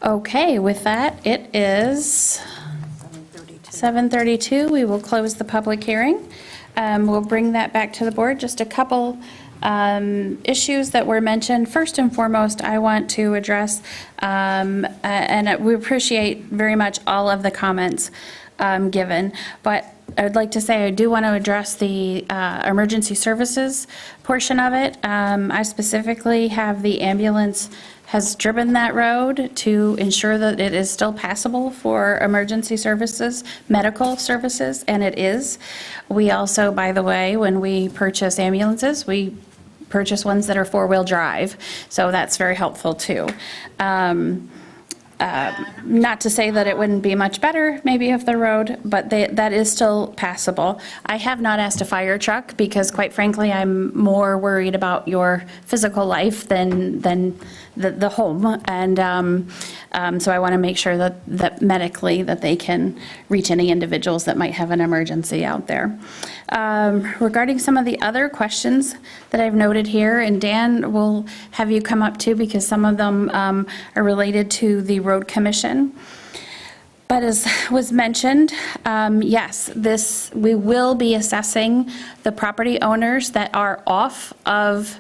Okay, with that, it is 7:32. We will close the public hearing. We'll bring that back to the board. Just a couple issues that were mentioned. First and foremost, I want to address, and we appreciate very much all of the comments given, but I would like to say I do want to address the emergency services portion of it. I specifically have the ambulance has driven that road to ensure that it is still passable for emergency services, medical services, and it is. We also, by the way, when we purchase ambulances, we purchase ones that are four-wheel drive, so that's very helpful too. Not to say that it wouldn't be much better maybe if the road, but that is still passable. I have not asked a fire truck because quite frankly I'm more worried about your physical life than the home, and so I want to make sure that medically that they can reach any individuals that might have an emergency out there. Regarding some of the other questions that I've noted here, and Dan will have you come up too because some of them are related to the road commission. But as was mentioned, yes, we will be assessing the property owners that are off of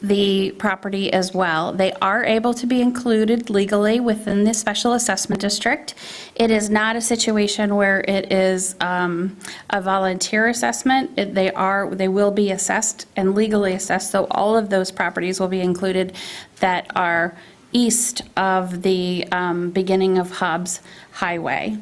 the property as well. They are able to be included legally within the special assessment district. It is not a situation where it is a volunteer assessment. They will be assessed and legally assessed, so all of those properties will be included that are east of the beginning of Hobbs Highway.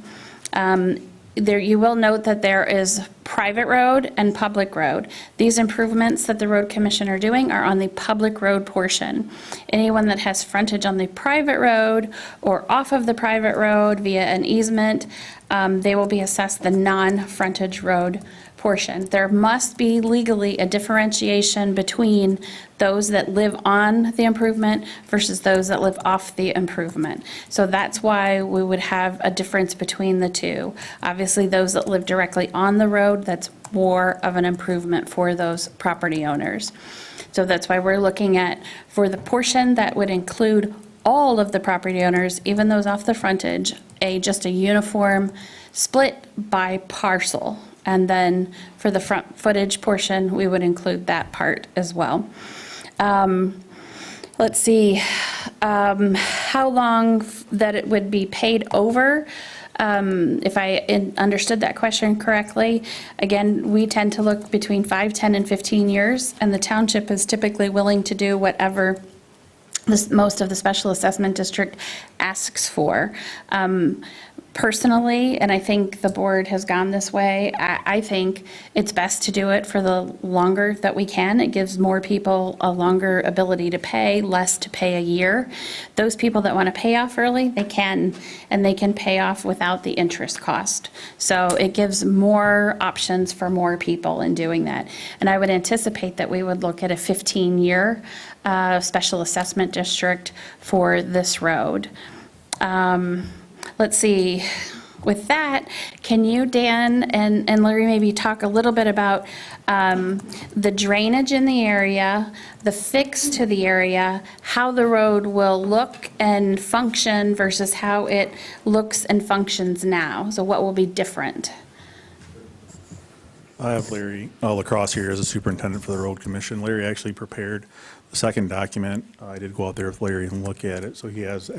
You will note that there is private road and public road. These improvements that the road commission are doing are on the public road portion. Anyone that has frontage on the private road or off of the private road via an easement, they will be assessed the non-frontage road portion. There must be legally a differentiation between those that live on the improvement versus those that live off the improvement. So that's why we would have a difference between the two. Obviously, those that live directly on the road, that's more of an improvement for those property owners. So that's why we're looking at, for the portion that would include all of the property owners, even those off the frontage, just a uniform split by parcel. And then for the front footage portion, we would include that part as well. Let's see, how long that it would be paid over. If I understood that question correctly, again, we tend to look between 5, 10, and 15 years, and the township is typically willing to do whatever most of the special assessment district asks for. Personally, and I think the board has gone this way, I think it's best to do it for the longer that we can. It gives more people a longer ability to pay, less to pay a year. Those people that want to pay off early, they can, and they can pay off without the interest cost. So it gives more options for more people in doing that. And I would anticipate that we would look at a 15-year special assessment district for this road. Let's see, with that, can you, Dan and Larry, maybe talk a little bit about the drainage in the area, the fix to the area, how the road will look and function versus how it looks and functions now? So what will be different? I have Larry LaCrosse here as a superintendent for the road commission. Larry actually prepared the second document. I did go out there with Larry and look at it, so he has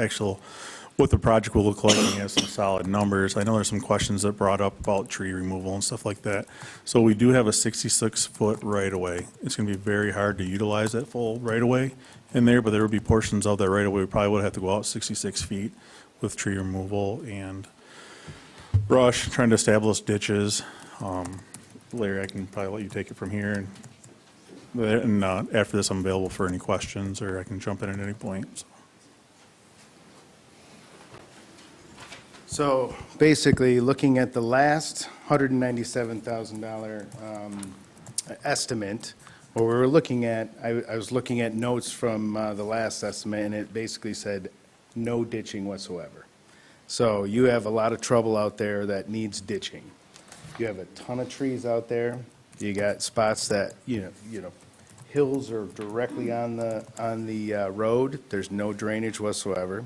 what the project will look like, and he has some solid numbers. I know there's some questions that brought up about tree removal and stuff like that. So we do have a 66-foot right-of-way. It's going to be very hard to utilize that full right-of-way in there, but there would be portions of that right-of-way we probably would have to go out 66 feet with tree removal and brush, trying to establish ditches. Larry, I can probably let you take it from here. And after this, I'm available for any questions, or I can jump in at any point. So. So basically, looking at the last $197,000 estimate, what we were looking at, I was looking at notes from the last estimate, and it basically said no ditching whatsoever. So you have a lot of trouble out there that needs ditching. You have a ton of trees out there. You got spots that, hills are directly on the road. There's no drainage whatsoever.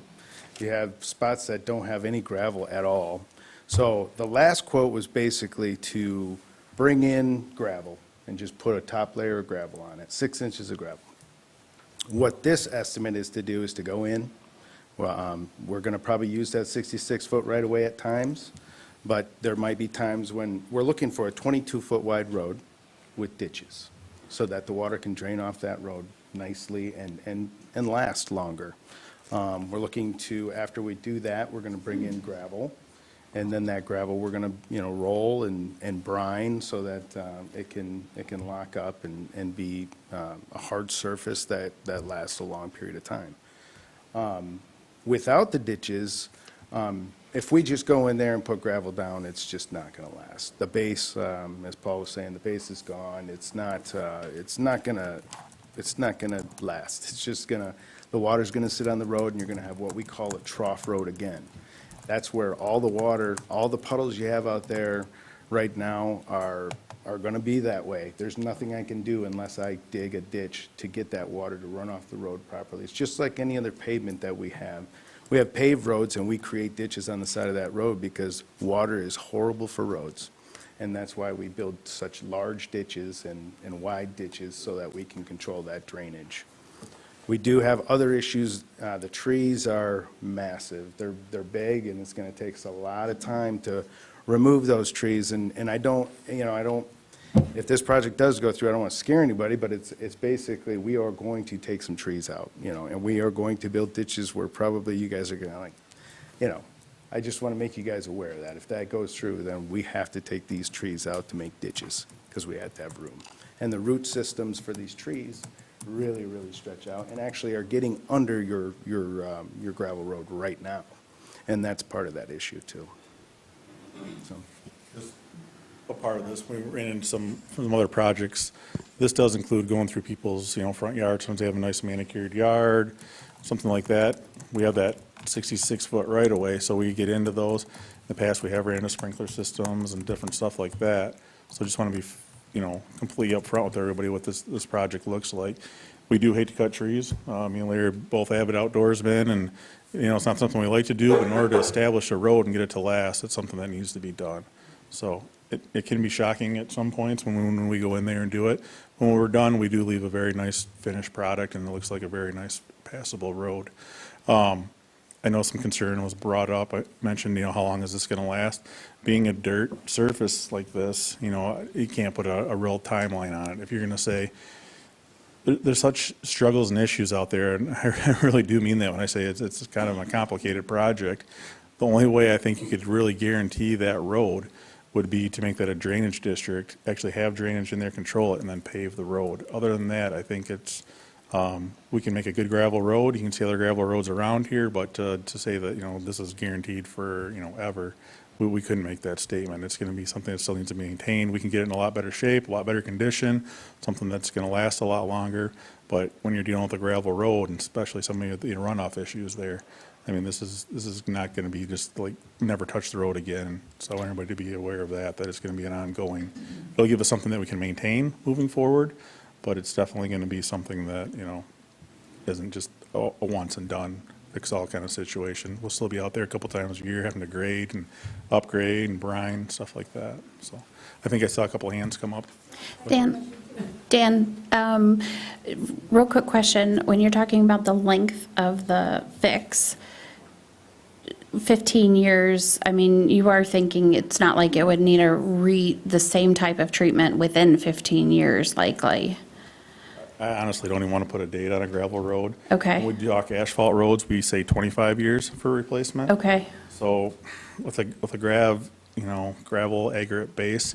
You have spots that don't have any gravel at all. So the last quote was basically to bring in gravel and just put a top layer of gravel on it, 6 inches of gravel. What this estimate is to do is to go in. Well, we're going to probably use that 66-foot right away at times, but there might be times when we're looking for a 22-foot wide road with ditches so that the water can drain off that road nicely and last longer. We're looking to, after we do that, we're going to bring in gravel, and then that gravel we're going to, roll and brine so that it can lock up and be a hard surface that lasts a long period of time. Without the ditches, if we just go in there and put gravel down, it's just not going to last. The base, as Paul was saying, the base is gone. It's not going to last. It's just going to. The water's going to sit on the road, and you're going to have what we call a trough road again. That's where all the water, all the puddles you have out there right now are going to be that way. There's nothing I can do unless I dig a ditch to get that water to run off the road properly. It's just like any other pavement that we have. We have paved roads, and we create ditches on the side of that road because water is horrible for roads. And that's why we build such large ditches and wide ditches so that we can control that drainage. We do have other issues. The trees are massive. They're big, and it's going to take us a lot of time to remove those trees. And I don't, if this project does go through, I don't want to scare anybody, but it's basically we are going to take some trees out, and we are going to build ditches where probably you guys are going to I just want to make you guys aware of that. If that goes through, then we have to take these trees out to make ditches because we have to have room. And the root systems for these trees really, really stretch out and actually are getting under your gravel road right now. And that's part of that issue too. So. Just a part of this, we ran into some other projects. This does include going through people's, front yards, once they have a nice manicured yard, something like that. We have that 66-foot right of way, so we get into those. In the past, we have ran into sprinkler systems and different stuff like that. So just want to be, completely upfront with everybody what this project looks like. We do hate to cut trees. Me and Larry are both avid outdoorsmen, and, it's not something we like to do, but in order to establish a road and get it to last, it's something that needs to be done. So it can be shocking at some points when we go in there and do it. When we're done, we do leave a very nice finished product, and it looks like a very nice passable road. I know some concern was brought up. I mentioned, how long is this going to last? Being a dirt surface like this, you can't put a real timeline on it. If you're going to say, there's such struggles and issues out there, and I really do mean that when I say it's kind of a complicated project. The only way I think you could really guarantee that road would be to make that a drainage district, actually have drainage in there, control it, and then pave the road. Other than that, I think it's, we can make a good gravel road. You can see other gravel roads around here, but to say that, this is guaranteed for, ever, we couldn't make that statement. It's going to be something that still needs to be maintained. We can get it in a lot better shape, a lot better condition, something that's going to last a lot longer. But when you're dealing with a gravel road, and especially some of the runoff issues there, I mean, this is not going to be just like never touch the road again. So I want everybody to be aware of that it's going to be an ongoing. It'll give us something that we can maintain moving forward, but it's definitely going to be something that, isn't just a once and done, fix all kind of situation. We'll still be out there a couple times a year having to grade and upgrade and brine, stuff like that. So I think I saw a couple hands come up. Dan, real quick question. When you're talking about the length of the fix, 15 years, I mean, you are thinking it's not like it would need the same type of treatment within 15 years, likely. I honestly don't even want to put a date on a gravel road. Okay. When we talk asphalt roads, we say 25 years for replacement. Okay. So with a gravel aggregate base,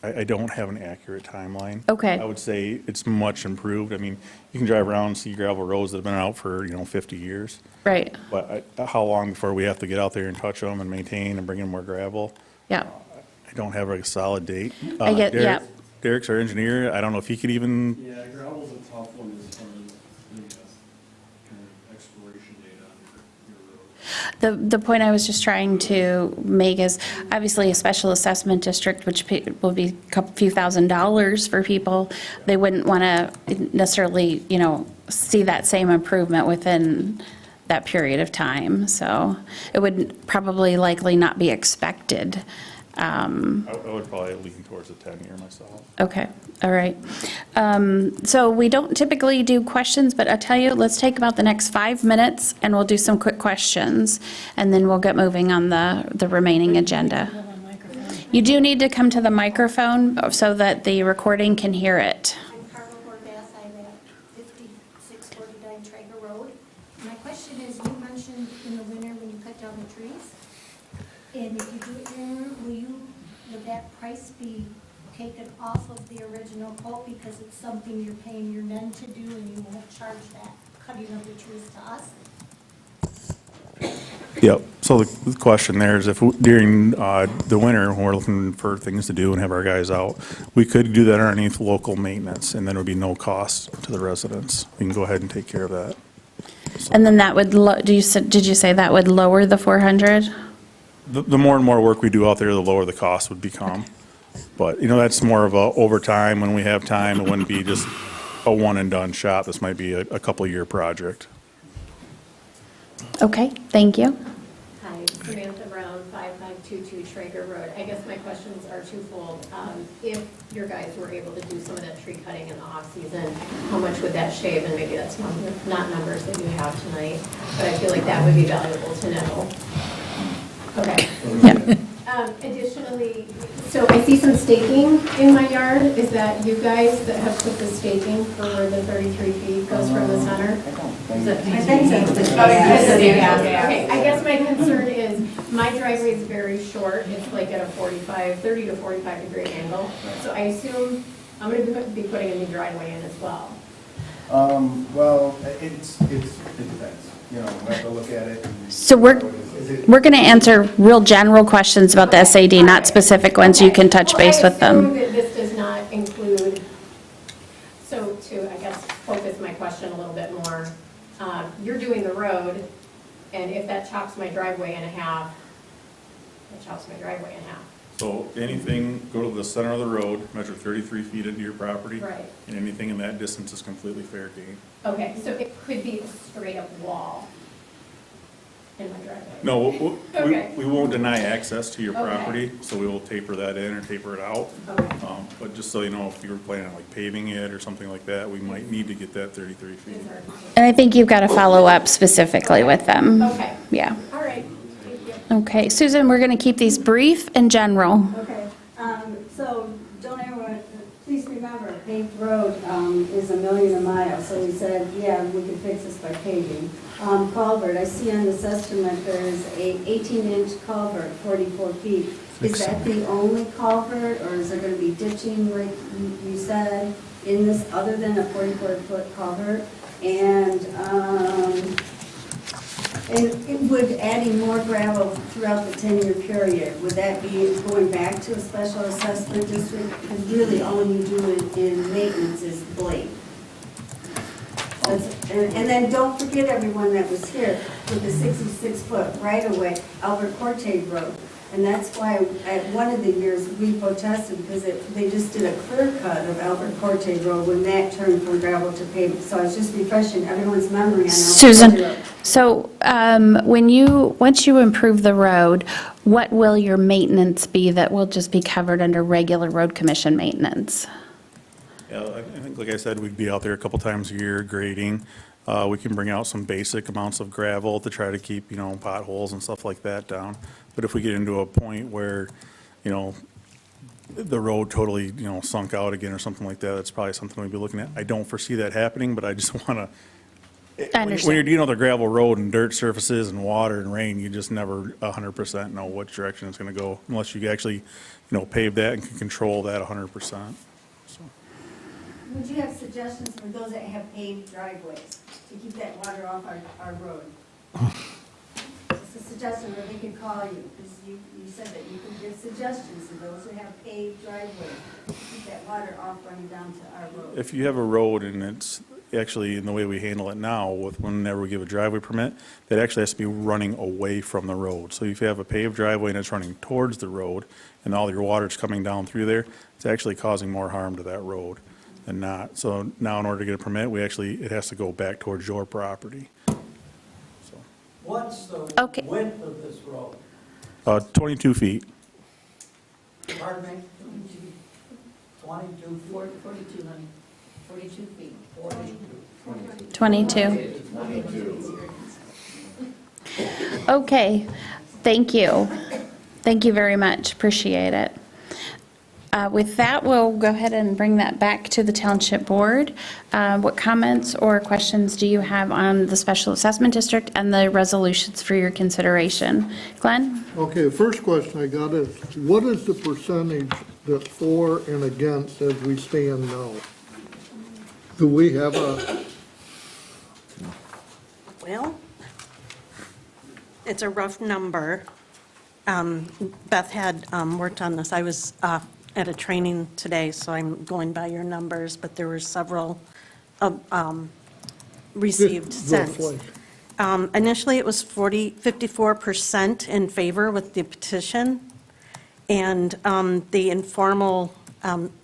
I don't have an accurate timeline. Okay. I would say it's much improved. I mean, you can drive around and see gravel roads that have been out for, 50 years. Right. But how long before we have to get out there and touch them and maintain and bring in more gravel? Yeah. I don't have a solid date. I get, yeah. Derek's our engineer. I don't know if he could even, Yeah, gravel's a tough one as far as the kind of expiration date on your road. The point I was just trying to make is, obviously, a special assessment district, which will be a few $1,000s for people, they wouldn't want to necessarily, see that same improvement within that period of time. So it would probably likely not be expected. I would probably lean towards a 10-year myself. Okay, all right. So we don't typically do questions, but I'll tell you, let's take about the next 5 minutes, and we'll do some quick questions, and then we'll get moving on the remaining agenda. You do need to come to the microphone so that the recording can hear it. I'm Carla Horvath, I'm at 5649 Traeger Road. My question is, you mentioned in the winter when you cut down the trees, and if you do it will that price be taken off of the original quote because it's something you're paying your men to do and you won't charge that cutting of the trees to us? Yep. So the question there is if during the winter, when we're looking for things to do and have our guys out, we could do that underneath local maintenance, and then it would be no cost to the residents. We can go ahead and take care of that. And then that would, did you say that would lower the 400? The more and more work we do out there, the lower the cost would become. But, that's more of a overtime. When we have time, it wouldn't be just a one-and-done shot. This might be a couple-year project. Okay, thank you. Hi, Samantha Brown, 5522 Traeger Road. I guess my questions are twofold. If your guys were able to do some of that tree cutting in the off-season, how much would that shave? And maybe that's not numbers that you have tonight, but I feel like that would be valuable to know. Okay. Yeah. Additionally, so I see some staking in my yard. Is that you guys that have put the staking for where the 33 feet goes from the center? I think so. Okay, I guess my concern is my driveway is very short. It's like at a 30 to 45 degree angle. So I assume I'm going to be putting a new driveway in as well. Well, it depends. We have to look at it. So we're going to answer real general questions about the SAD, not specific ones. You can touch base with I assume them. that this does not include, so to, I guess, focus my question a little bit more, you're doing the road, and if that chops my driveway in half, it chops my driveway in half. So anything, go to the center of the road, measure 33 feet into your property. Right. And anything in that distance is completely fair game. Okay, so it could be a straight up wall in my driveway? No, Okay. we won't deny access to your Okay. property, so we will taper that in or taper it out. Okay. But just so you know, if you were planning on like paving it or something like that, we might need to get that 33 feet. And I think you've got to follow up specifically with them. Okay. Yeah. All right, thank you. Okay, Susan, we're going to keep these brief and general. Okay, so don't ever, please remember, paved road is $1 million a mile, so we said, yeah, we could fix this by paving. Culvert, I see on this estimate, there's a 18-inch culvert, 44 feet. Is that the only culvert, or is there going to be ditching, like you said, in this, other than a 44-foot culvert? And it would adding more gravel throughout the 10-year period, would that be going back to a special assessment district? Because really, all you do in maintenance is blade. And then don't forget everyone that was here with the 66-foot right-of-way, Albert Corte Road. And that's why at one of the years, we protested because they just did a clear cut of Albert Corte Road when that turned from gravel to pavement. So I was just refreshing everyone's memory on Albert Corte Susan, Road. so once you improve the road, what will your maintenance be that will just be covered under regular road commission maintenance? Yeah, I think, like I said, we'd be out there a couple times a year grading. We can bring out some basic amounts of gravel to try to keep, potholes and stuff like that down. But if we get into a point where, the road totally, sunk out again or something like that, that's probably something we'd be looking at. I don't foresee that happening, but I just want to, I understand. when you're dealing with a gravel road and dirt surfaces and water and rain, you just never 100% know which direction it's going to go unless you actually, pave that and can control that 100%. Would you have suggestions for those that have paved driveways to keep that water off our road? It's a suggestion that they could call you, because you said that you could give suggestions to those who have paved driveways to keep that water off running down to our road. If you have a road and it's actually in the way we handle it now, with whenever we give a driveway permit, that actually has to be running away from the road. So if you have a paved driveway and it's running towards the road and all your water's coming down through there, it's actually causing more harm to that road than not. So now in order to get a permit, it has to go back towards your property. What's the Okay. width of this road? 22 feet. Pardon me? 22 feet? 42, honey. 42 feet. 22. Okay, thank you. Thank you very much, appreciate it. With that, we'll go ahead and bring that back to the Township Board. What comments or questions do you have on the Special Assessment District and the resolutions for your consideration? Glenn? Okay, the first question I got is, what is the percentage that's for and against as we stand now? Do we have a, Well, it's a rough number. Beth had worked on this. I was at a training today, so I'm going by your numbers, but there were several received Just since. roughly. Initially, it was 54% in favor with the petition, and the informal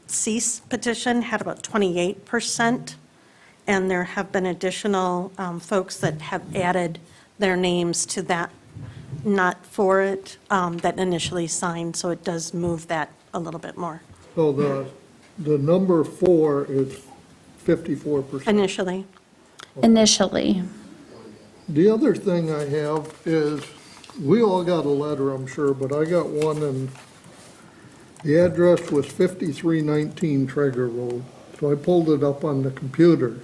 cease petition had about 28%, and there have been additional folks that have added their names to that, not for it, that initially signed, so it does move that a little bit more. so the number 4 is 54%? Initially. Initially. The other thing I have is, we all got a letter, I'm sure, but I got one, and the address was 5319 Traeger Road. So I pulled it up on the computer.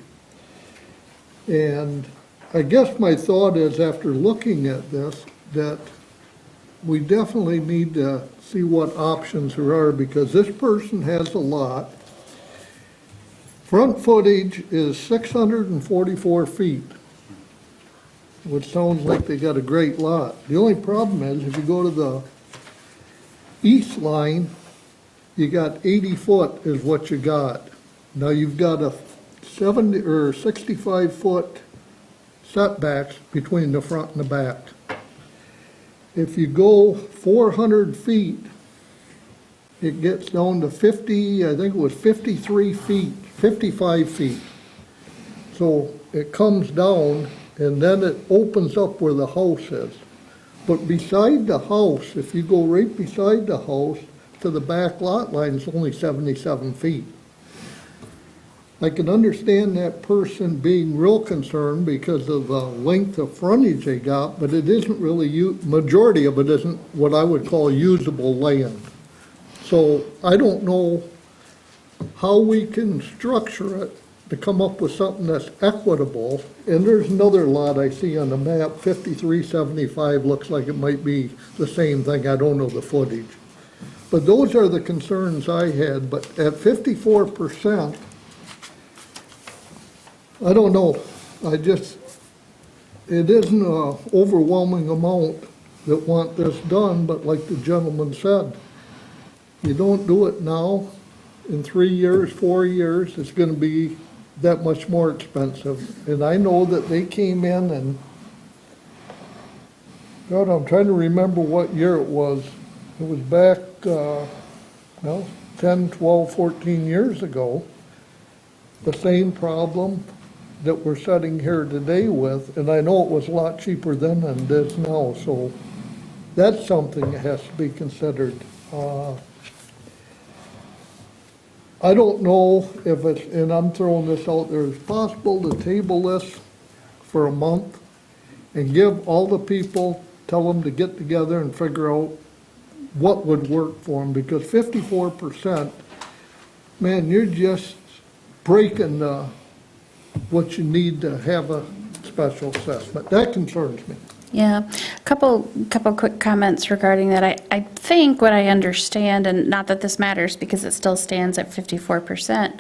And I guess my thought is, after looking at this, that we definitely need to see what options there are, because this person has a lot. Front footage is 644 feet, which sounds like they got a great lot. The only problem is, if you go to the east line, you got 80 foot is what you got. Now you've got a 70 or 65 foot setbacks between the front and the back. If you go 400 feet it gets down to 50, I think it was 53 feet, 55 feet. So it comes down, and then it opens up where the house is. But beside the house, if you go right beside the house to the back lot line, it's only 77 feet. I can understand that person being real concerned because of the length of frontage they got, but it isn't really, majority of it isn't what I would call usable land. So I don't know how we can structure it to come up with something that's equitable. And there's another lot I see on the map, 5375, looks like it might be the same thing, I don't know the footage. But those are the concerns I had, but at 54%, I don't know, it isn't an overwhelming amount that want this done, but like the gentleman said, you don't do it now, in 3 years, 4 years, it's gonna be that much more expensive. And I know that they came in and, God, I'm trying to remember what year it was. It was back, 10, 12, 14 years ago. The same problem that we're sitting here today with, and I know it was a lot cheaper then than it is now, so that's something that has to be considered. I don't know if it's, and I'm throwing this out there, it's possible to table this for a month and give all the people, tell them to get together and figure out what would work for them, because 54%, man, you're just breaking what you need to have a special assessment. That concerns me. Yeah, couple quick comments regarding that. I think what I understand, and not that this matters because it still stands at 54%,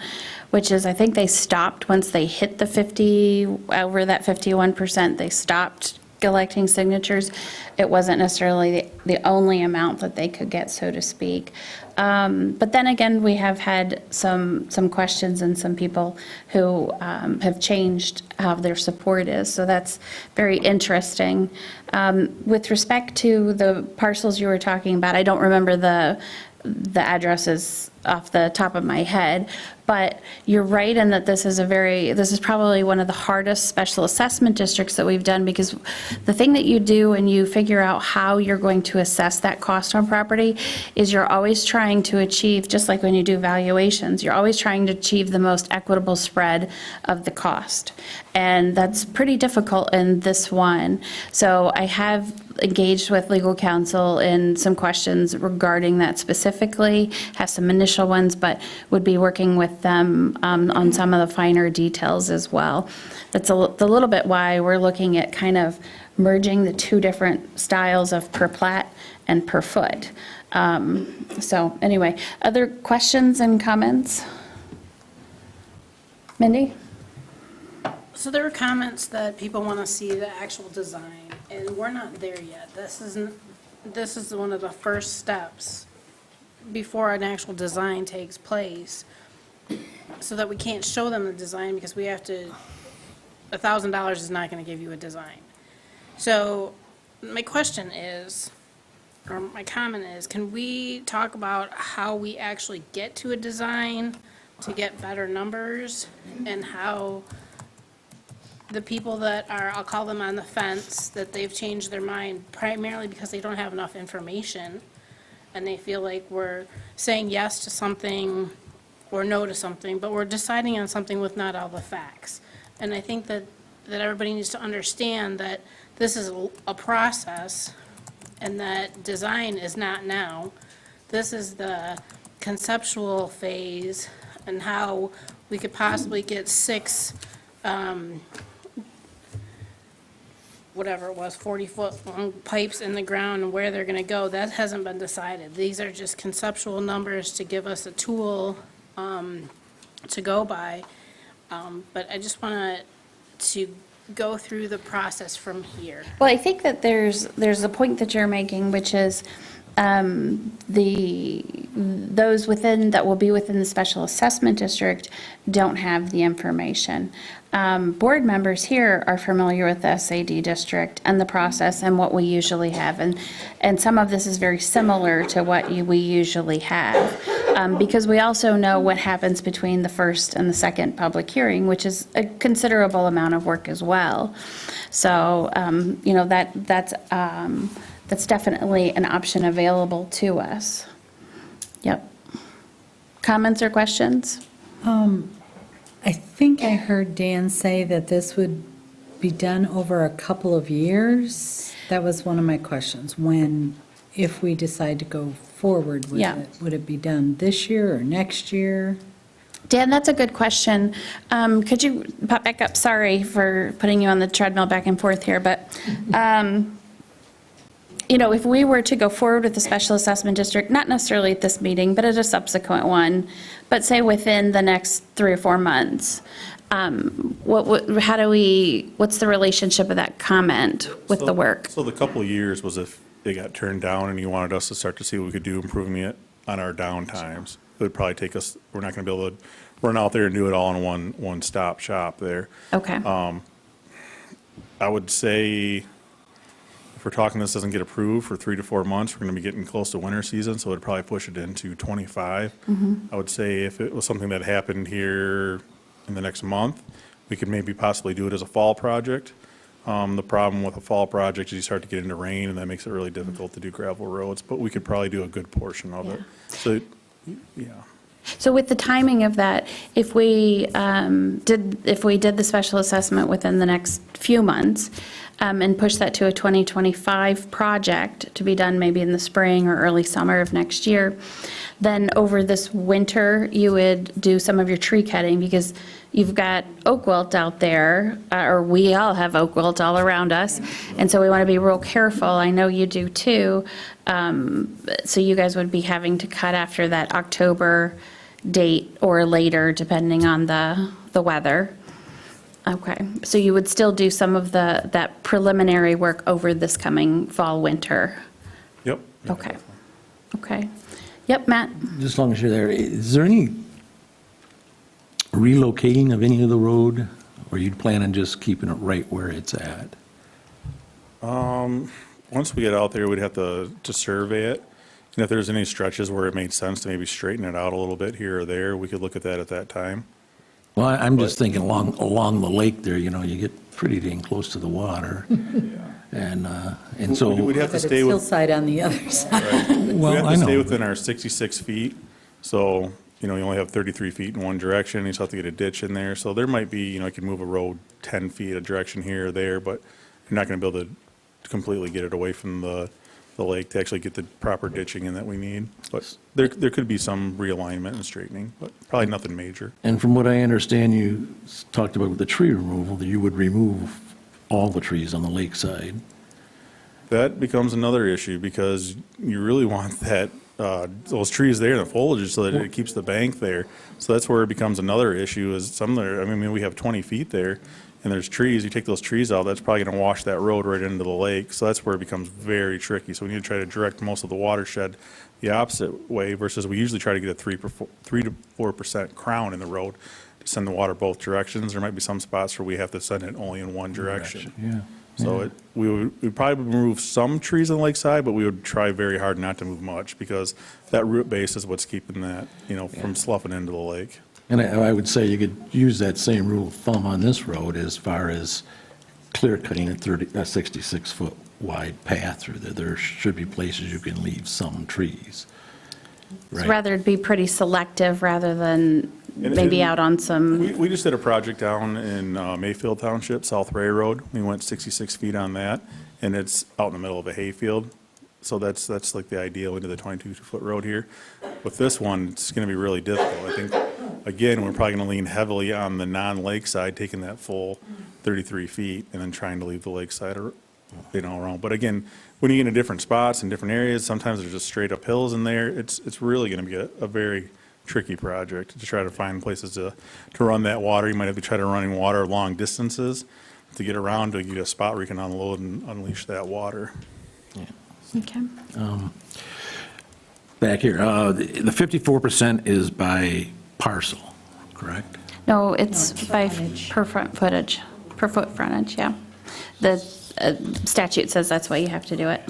which is I think they stopped once they hit the 50, over that 51%, they stopped collecting signatures. It wasn't necessarily the only amount that they could get, so to speak. But then again, we have had some questions and some people who have changed how their support is. So that's very interesting. With respect to the parcels you were talking about, I don't remember the addresses off the top of my head, but you're right in that this is probably one of the hardest special assessment districts that we've done, because the thing that you do and you figure out how you're going to assess that cost on property is you're always trying to achieve, just like when you do valuations, you're always trying to achieve the most equitable spread of the cost. And that's pretty difficult in this one. So I have engaged with legal counsel in some questions regarding that specifically, have some initial ones, but would be working with them on some of the finer details as well. That's the little bit why we're looking at kind of merging the two different styles of per plat and per foot. So anyway, other questions and comments? Mindy? So there are comments that people want to see the actual design, and we're not there yet. This is one of the first steps before an actual design takes place, so that we can't show them the design because we have to, $1,000 is not going to give you a design. So my question is, or my comment is, can we talk about how we actually get to a design to get better numbers, and how the people that are, I'll call them on the fence, that they've changed their mind primarily because they don't have enough information, and they feel like we're saying yes to something or no to something, but we're deciding on something with not all the facts. And I think that everybody needs to understand that this is a process, and that design is not now. This is the conceptual phase, and how we could possibly get 6 whatever it was, 40-foot long pipes in the ground, and where they're going to go, that hasn't been decided. These are just conceptual numbers to give us a tool to go by. But I just want to go through the process from here. Well, I think that there's a point that you're making, which is those that will be within the special assessment district don't have the information. Board members here are familiar with the SAD district and the process and what we usually have. And some of this is very similar to what we usually have. Because we also know what happens between the first and the second public hearing, which is a considerable amount of work as well. So, that's definitely an option available to us. Yep. Comments or questions? I think I heard Dan say that this would be done over a couple of years. That was one of my questions. If we decide to go forward with Yeah. it, would it be done this year or next year? Dan, that's a good question. Could you pop back up? Sorry for putting you on the treadmill back and forth here, but, if we were to go forward with the special assessment district, not necessarily at this meeting, but at a subsequent one, but say within the next 3 or 4 months, what's the relationship of that comment with the work? So the couple of years was if it got turned down and you wanted us to start to see what we could do improving it on our down times. It would probably take us, we're not going to be able to run out there and do it all in one stop shop there. Okay. I would say if we're talking this doesn't get approved for 3 to 4 months, we're going to be getting close to winter season, so it'd probably push it into 25. I would say if it was something that happened here in the next month, we could maybe possibly do it as a fall project. The problem with a fall project is you start to get into rain, and that makes it really difficult to do gravel roads, but we could probably do a good portion of it. So, yeah. So with the timing of that, if we did the special assessment within the next few months and push that to a 2025 project to be done maybe in the spring or early summer of next year, then over this winter, you would do some of your tree cutting because you've got oak wilt out there, or we all have oak wilt all around us, and so we want to be real careful. I know you do too. So you guys would be having to cut after that October date or later, depending on the weather. Okay, so you would still do some of that preliminary work over this coming fall, winter? Yep. Okay. Okay. Yep, Matt? Just as long as you're there, is there any relocating of any of the road, or you'd plan on just keeping it right where it's at? Once we get out there, we'd have to survey it. And if there's any stretches where it made sense to maybe straighten it out a little bit here or there, we could look at that at that time. Well, I'm just thinking along the lake there, you get pretty dang close to the water. And so. We'd have to But stay it's with. hillside on the other side. Well, We have I to know, stay but- within our 66 feet, so, you only have 33 feet in one direction, you still have to get a ditch in there, so there might be, you could move a road 10 feet a direction here or there, but you're not gonna be able to completely get it away from the lake to actually get the proper ditching in that we need. But there could be some realignment and straightening, but probably nothing major. And from what I understand, you talked about with the tree removal, that you would remove all the trees on the lakeside. That becomes another issue because you really want those trees there, the foliage, so that it keeps the bank there. So that's where it becomes another issue is we have 20 feet there and there's trees, you take those trees out, that's probably gonna wash that road right into the lake. So that's where it becomes very tricky. So we need to try to direct most of the watershed the opposite way versus we usually try to get a 3 to 4% crown in the road to send the water both directions. There might be some spots where we have to send it only in one direction. Yeah. So we'd probably remove some trees on the lakeside, but we would try very hard not to move much because that root base is what's keeping that, from sloughing into the lake. And I would say you could use that same rule of thumb on this road as far as clear cutting a 66-foot wide path through there. There should be places you can leave some trees. So rather it'd be pretty selective rather than maybe out on some. We just did a project down in Mayfield Township, South Ray Road. We went 66 feet on that, and it's out in the middle of a hayfield. So that's like the ideal into the 22-foot road here. With this one, it's going to be really difficult. I think, again, we're probably going to lean heavily on the non-lake side, taking that full 33 feet, and then trying to leave the lake side around. But again, when you get into different spots and different areas, sometimes there's just straight up hills in there. It's really going to be a very tricky project to try to find places to run that water. You might have to try to running water long distances to get around to get a spot where you can unload and unleash that water. Okay. Back here, the 54% is by parcel, correct? No, it's by per front footage, per foot frontage, yeah. The statute says that's why you have to do it.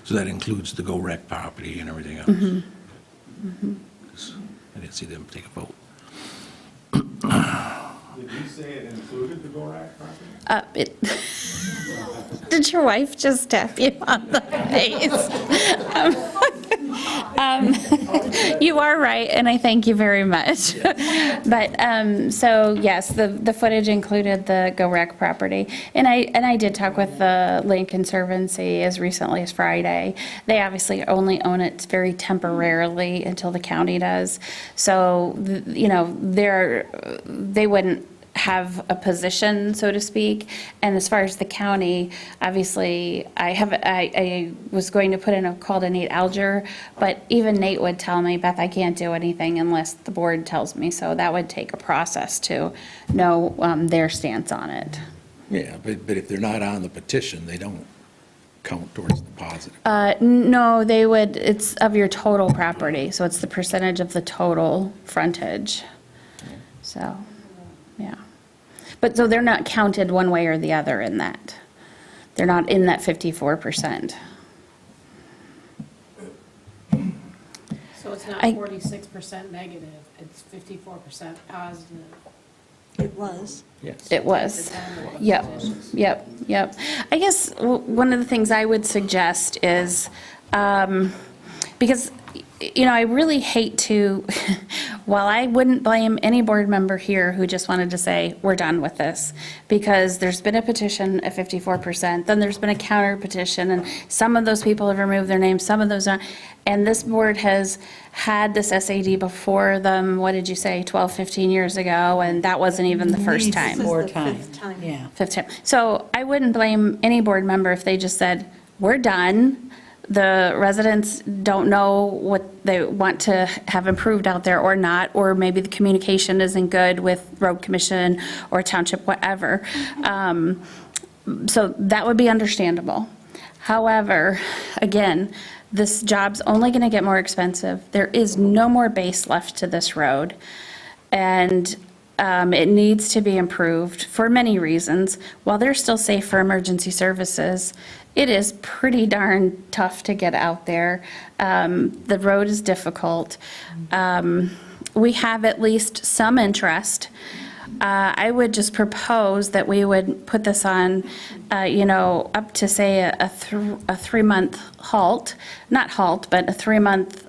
So that includes the GO-REC property and everything else? Mhm. Mhm. I didn't see them take a vote. Did you say it included the GO-REC property? Did your wife just tap you on the face? You are right, and I thank you very much. But, so, yes, the footage included the GO-REC property. And I did talk with the Land Conservancy as recently as Friday. They obviously only own it very temporarily until the county does. So, you know, they wouldn't have a position, so to speak. And as far as the county, obviously, I was going to put in a call to Nate Alger, but even Nate would tell me, Beth, I can't do anything unless the board tells me. So that would take a process to know their stance on it. Yeah, but if they're not on the petition, they don't count towards the positive. No, they would, it's of your total property, so it's the percentage of the total frontage. So, yeah. But so they're not counted one way or the other in that. They're not in that 54%. So it's not I- 46% negative, it's 54% positive. It was. Yes. It was. Yep, yep, yep. I guess one of the things I would suggest is, because, you know, I really hate to, while I wouldn't blame any board member here who just wanted to say, we're done with this, because there's been a petition at 54%, then there's been a counter petition, and some of those people have removed their names, some of those aren't. And this board has had this SAD before them, what did you say, 12, 15 years ago, and that wasn't even the first time. Four This is the times. fifth time. Yeah. Fifth time. So I wouldn't blame any board member if they just said, we're done. The residents don't know what they want to have improved out there or not, or maybe the communication isn't good with road commission or township, whatever. So that would be understandable. However, again, this job's only going to get more expensive. There is no more base left to this road. And it needs to be improved for many reasons. While they're still safe for emergency services, it is pretty darn tough to get out there. The road is difficult. We have at least some interest. I would just propose that we would put this on, you know, up to say a 3-month halt, not halt, but a 3-month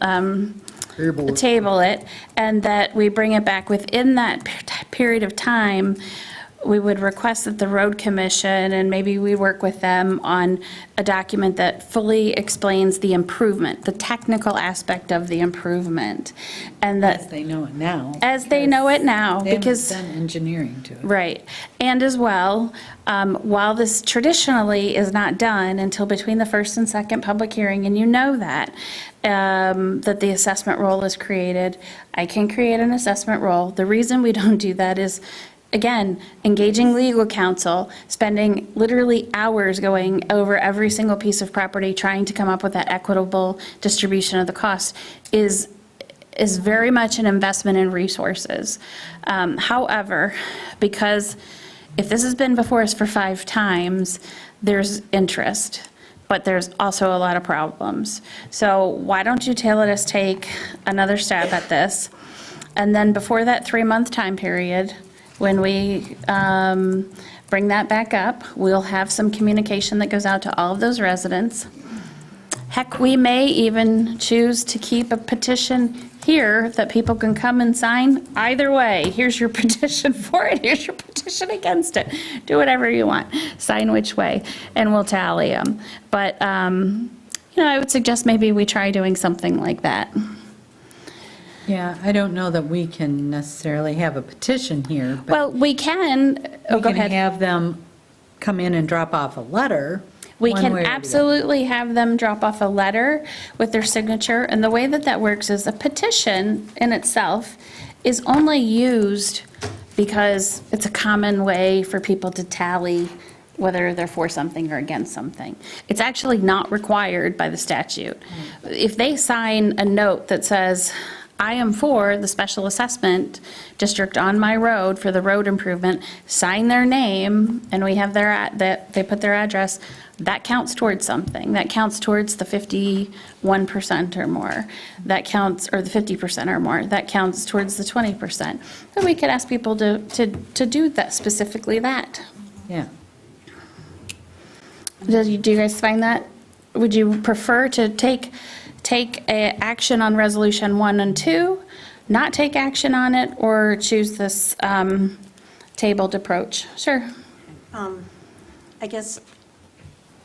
table it, and that we bring it back within that period of time. We would request that the road commission, and maybe we work with them on a document that fully explains the improvement, the technical aspect of the improvement. And that. As they know it now. As they know it now, because. They haven't done engineering to it. Right. And as well, while this traditionally is not done until between the first and second public hearing, and you know that, that the assessment roll is created, I can create an assessment roll. The reason we don't do that is, again, engaging legal counsel, spending literally hours going over every single piece of property, trying to come up with that equitable distribution of the cost is very much an investment in resources. However, because if this has been before us for 5 times, there's interest, but there's also a lot of problems. So why don't you let us take another stab at this? And then before that 3-month time period, when we bring that back up, we'll have some communication that goes out to all of those residents. Heck, we may even choose to keep a petition here that people can come and sign. Either way, here's your petition for it, here's your petition against it. Do whatever you want, sign which way, and we'll tally them. But, you know, I would suggest maybe we try doing something like that. Yeah, I don't know that we can necessarily have a petition here, but Well, we can, oh, go we can ahead. have them come in and drop off a letter. We one can way or the other. absolutely have them drop off a letter with their signature, and the way that that works is a petition in itself is only used because it's a common way for people to tally whether they're for something or against something. It's actually not required by the statute. If they sign a note that says, I am for the special assessment district on my road for the road improvement, sign their name, and we have that they put their address, that counts towards something. That counts towards the 51% or more. That counts, or the 50% or more. That counts towards the 20%. So we could ask people to do that, specifically that. Yeah. Do you guys find that? Would you prefer to take action on resolution 1 and 2, not take action on it, or choose this tabled approach? Sure. I guess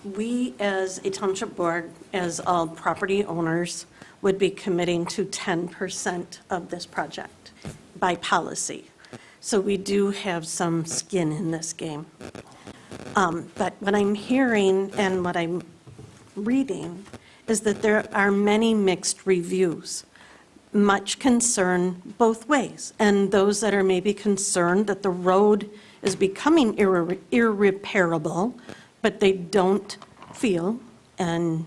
we, as a township board, as all property owners, would be committing to 10% of this project by policy. So we do have some skin in this game. But what I'm hearing and what I'm reading is that there are many mixed reviews, much concern both ways. And those that are maybe concerned that the road is becoming irreparable, but they don't feel, and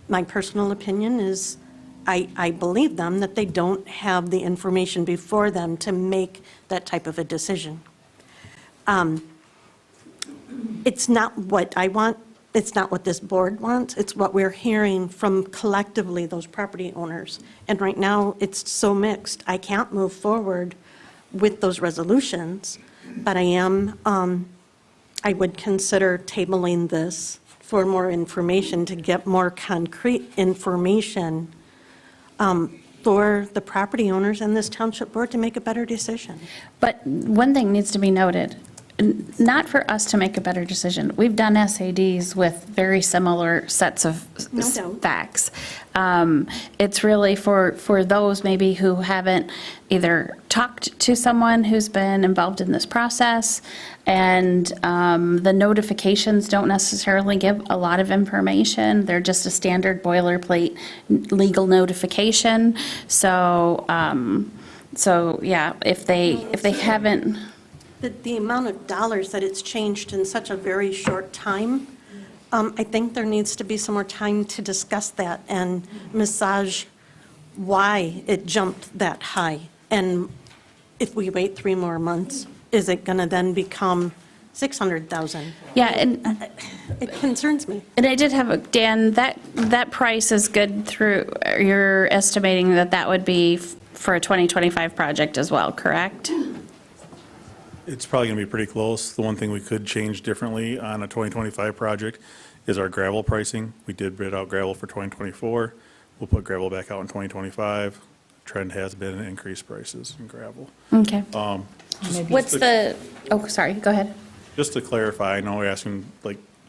my personal opinion is, I believe them, that they don't have the information before them to make that type of a decision. It's not what I want, it's not what this board wants, it's what we're hearing from collectively those property owners. And right now, it's so mixed, I can't move forward with those resolutions, but I would consider tabling this for more information, to get more concrete information for the property owners and this township board to make a better decision. But one thing needs to be noted, not for us to make a better decision. We've done SADs with very similar sets of No doubt. facts. It's really for those maybe who haven't either talked to someone who's been involved in this process, and the notifications don't necessarily give a lot of information. They're just a standard boilerplate legal notification. So, yeah, if they haven't. The amount of dollars that it's changed in such a very short time, I think there needs to be some more time to discuss that and massage why it jumped that high. And if we wait 3 more months, is it going to then become 600,000? Yeah, and it concerns me. And I did have Dan, that price is good through, you're estimating that would be for a 2025 project as well, correct? It's probably going to be pretty close. The one thing we could change differently on a 2025 project is our gravel pricing. We did bid out gravel for 2024. We'll put gravel back out in 2025. Trend has been increased prices in gravel. Okay. What's sorry, go ahead. Just to clarify, I know we're asking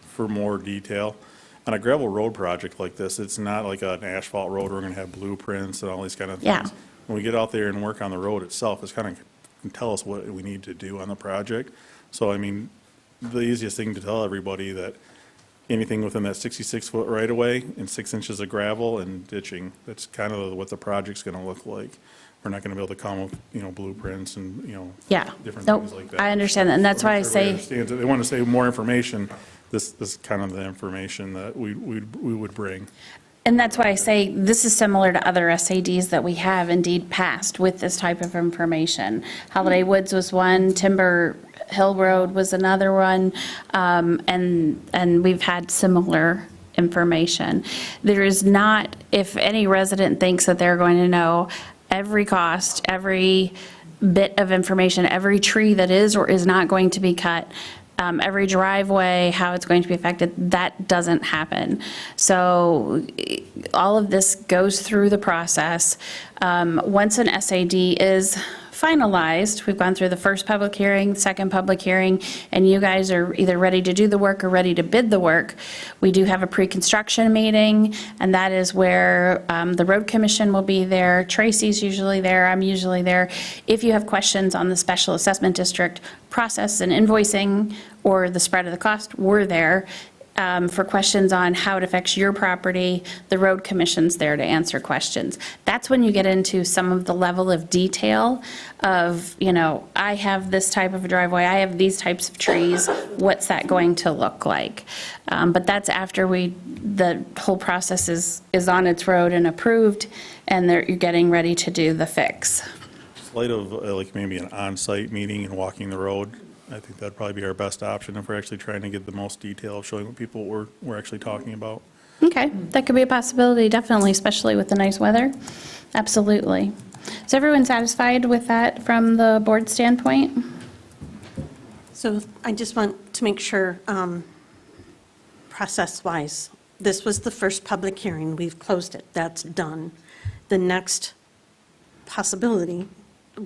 for more detail. On a gravel road project like this, it's not like an asphalt road. We're going to have blueprints and all these kind of things. Yeah. When we get out there and work on the road itself, it's kind of can tell us what we need to do on the project. So, I mean, the easiest thing to tell everybody that anything within that 66-foot right-of-way and 6 inches of gravel and ditching, that's kind of what the project's going to look like. We're not going to be able to come with, blueprints and, Yeah. different Nope, things like that. I understand that, and that's why I Everybody say, understands it. They want to say more information. This is kind of the information that we would bring. and that's why I say this is similar to other SADs that we have indeed passed with this type of information. Holiday Woods was one, Timber Hill Road was another one, and we've had similar information. There is not, if any resident thinks that they're going to know every cost, every bit of information, every tree that is or is not going to be cut, every driveway, how it's going to be affected, that doesn't happen. So all of this goes through the process. Once an SAD is finalized, we've gone through the first public hearing, second public hearing, and you guys are either ready to do the work or ready to bid the work. We do have a pre-construction meeting, and that is where the road commission will be there. Tracy's usually there, I'm usually there. If you have questions on the special assessment district process and invoicing or the spread of the cost, we're there. for questions on how it affects your property, the road commission's there to answer questions. That's when you get into some of the level of detail of, I have this type of driveway, I have these types of trees, what's that going to look like? But that's after the whole process is on its road and approved, and you're getting ready to do the fix. In light of like maybe an on-site meeting and walking the road, I think that'd probably be our best option if we're actually trying to get the most detail of showing what people we're actually talking about. Okay, that could be a possibility, definitely, especially with the nice weather. Absolutely. Is everyone satisfied with that from the board standpoint? So I just want to make sure, process-wise, this was the first public hearing. We've closed it. That's done. The next possibility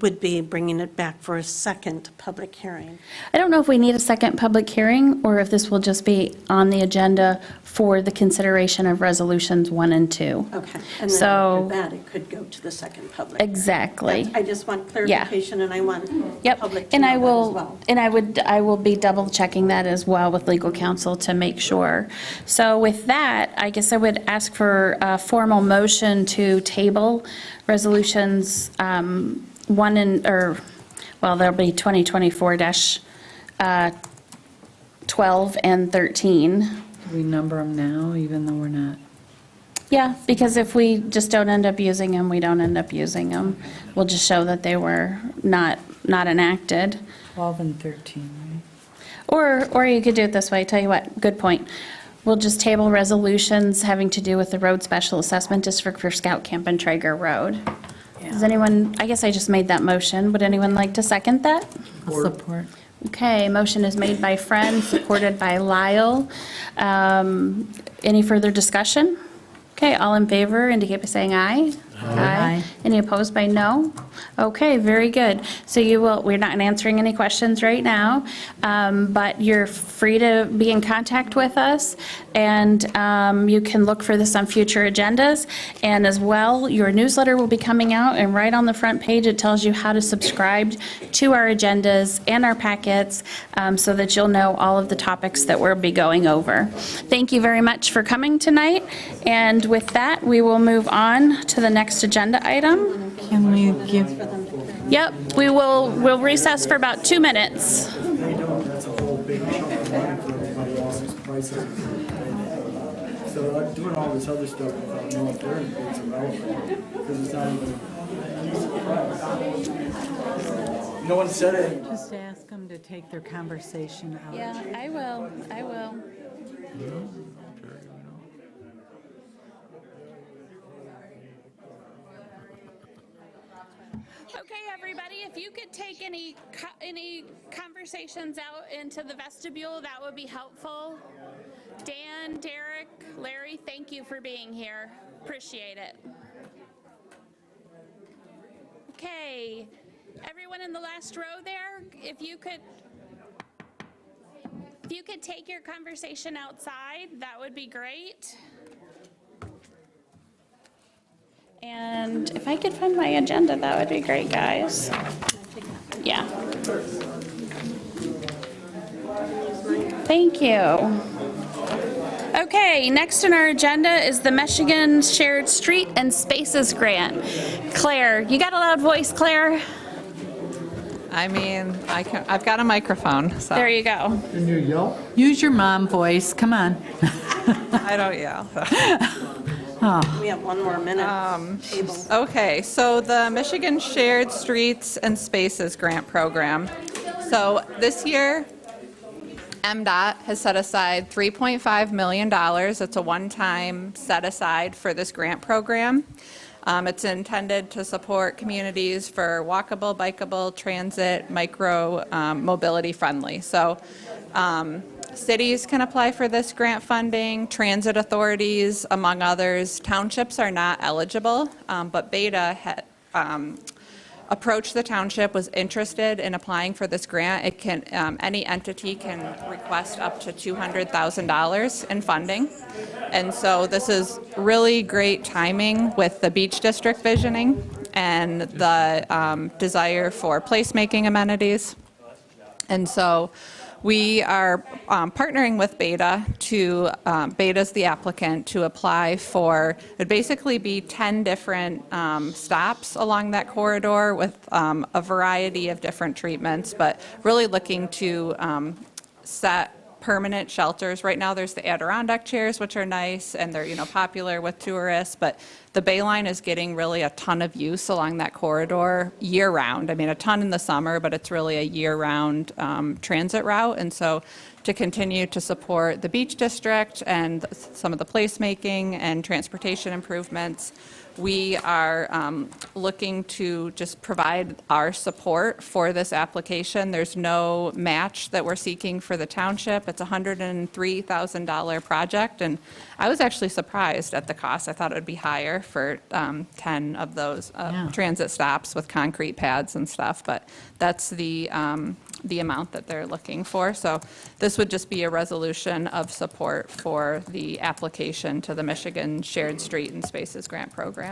would be bringing it back for a second public hearing. I don't know if we need a second public hearing, or if this will just be on the agenda for the consideration of resolutions 1 and 2. Okay. And then So, after that, it could go to the second public. exactly. I just want clarification, and I want Yep, public to and know I that as will, well. and I will be double checking that as well with legal counsel to make sure. So with that, I guess I would ask for a formal motion to table resolutions 1 and, there'll be 2024-12 and 13. Do we number them now, even though we're not? Yeah, because if we just don't end up using them, we don't end up using them. We'll just show that they were not enacted. 12 and 13, right? Or you could do it this way, tell you what, good point. We'll just table resolutions having to do with the road special assessment district for Scout Camp and Traeger Road. Does anyone, I guess I just made that motion, would anyone like to second that? I'll support. Okay, motion is made by Friend, supported by Lyle. Any further discussion? Okay, all in favor indicate by saying aye. Aye. Any opposed by no? Okay, very good. So we're not answering any questions right now, but you're free to be in contact with us, and you can look for this on future agendas. And as well, your newsletter will be coming out, and right on the front page, it tells you how to subscribe to our agendas and our packets, so that you'll know all of the topics that we'll be going over. Thank you very much for coming tonight, and with that, we will move on to the next agenda item. Can we give, Yep, we'll recess for about 2 minutes. That's a whole big plan for everybody else's prices. So doing all this other stuff without knowing their bids irrelevant, because it's not even a decent price. No one said it. just ask them to take their conversation out. Yeah, I will. Okay, everybody, if you could take any conversations out into the vestibule, that would be helpful. Dan, Derek, Larry, thank you for being here. Appreciate it. Okay, everyone in the last row there, if you could take your conversation outside, that would be great. And if I could find my agenda, that would be great, guys. Yeah. Thank you. Okay, next on our agenda is the Michigan Shared Street and Spaces Grant. Claire, you got a loud voice, Claire? I mean, I've got a microphone, so. There you go. Can you yell? Use your mom voice, come on. I don't yell. We have one more minute. Table. Okay, so the Michigan Shared Streets and Spaces Grant Program. So this year, MDOT has set aside $3.5 million. It's a one-time set aside for this grant program. It's intended to support communities for walkable, bikeable, transit, micro, mobility friendly. So cities can apply for this grant funding, transit authorities, among others. Townships are not eligible, but Beta had approached the township, was interested in applying for this grant. It can, any entity can request up to $200,000 in funding. And so this is really great timing with the beach district visioning and the desire for placemaking amenities. And so We are partnering with Beta to, Beta's the applicant, to apply for, it'd basically be 10 different stops along that corridor with a variety of different treatments, but really looking to set permanent shelters. Right now, there's the Adirondack chairs, which are nice, and they're, popular with tourists, but the Bay Line is getting really a ton of use along that corridor year-round. I mean, a ton in the summer, but it's really a year-round transit route, and so to continue to support the Beach District and some of the placemaking and transportation improvements, we are looking to just provide our support for this application. There's no match that we're seeking for the township. It's a $103,000 project, and I was actually surprised at the cost. I thought it would be higher for 10 of those transit stops with concrete pads and stuff, but that's the amount that they're looking for. So this would just be a resolution of support for the application to the Michigan Shared Street and Spaces Grant Program.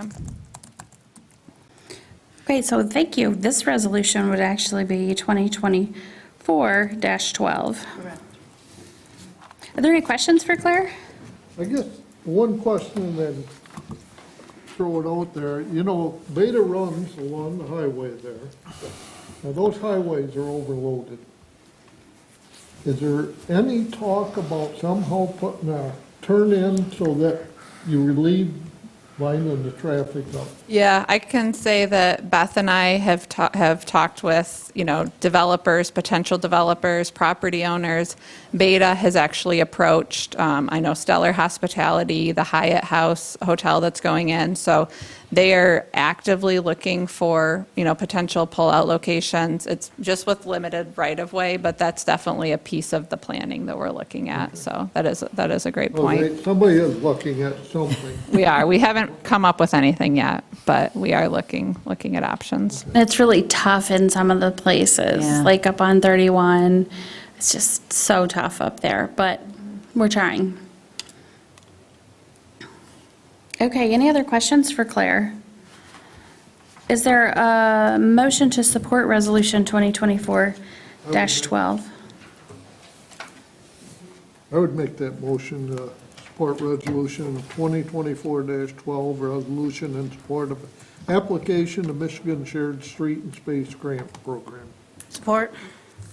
Okay, so thank you. This resolution would actually be 2024-12. Correct. Are there any questions for Claire? I guess one question and then throw it out there. Beta runs along the highway there. Now, those highways are overloaded. Is there any talk about somehow putting a turn in so that you relieve lining the traffic up? Yeah, I can say that Beth and I have talked with, developers, potential developers, property owners. Beta has actually approached, I know Stellar Hospitality, the Hyatt House hotel that's going in. So they are actively looking for, potential pull-out locations. It's just with limited right-of-way, but that's definitely a piece of the planning that we're looking at. So that is a great point. Somebody is looking at something. We are. We haven't come up with anything yet, but we are looking at options. It's really tough in some of the places, like up on 31. It's just so tough up there, but we're trying. Okay, any other questions for Claire? Is there a motion to support Resolution 2024-12? I would make that motion to support resolution 2024-12, resolution in support of application to Michigan Shared Street and Space Grant Program. Support.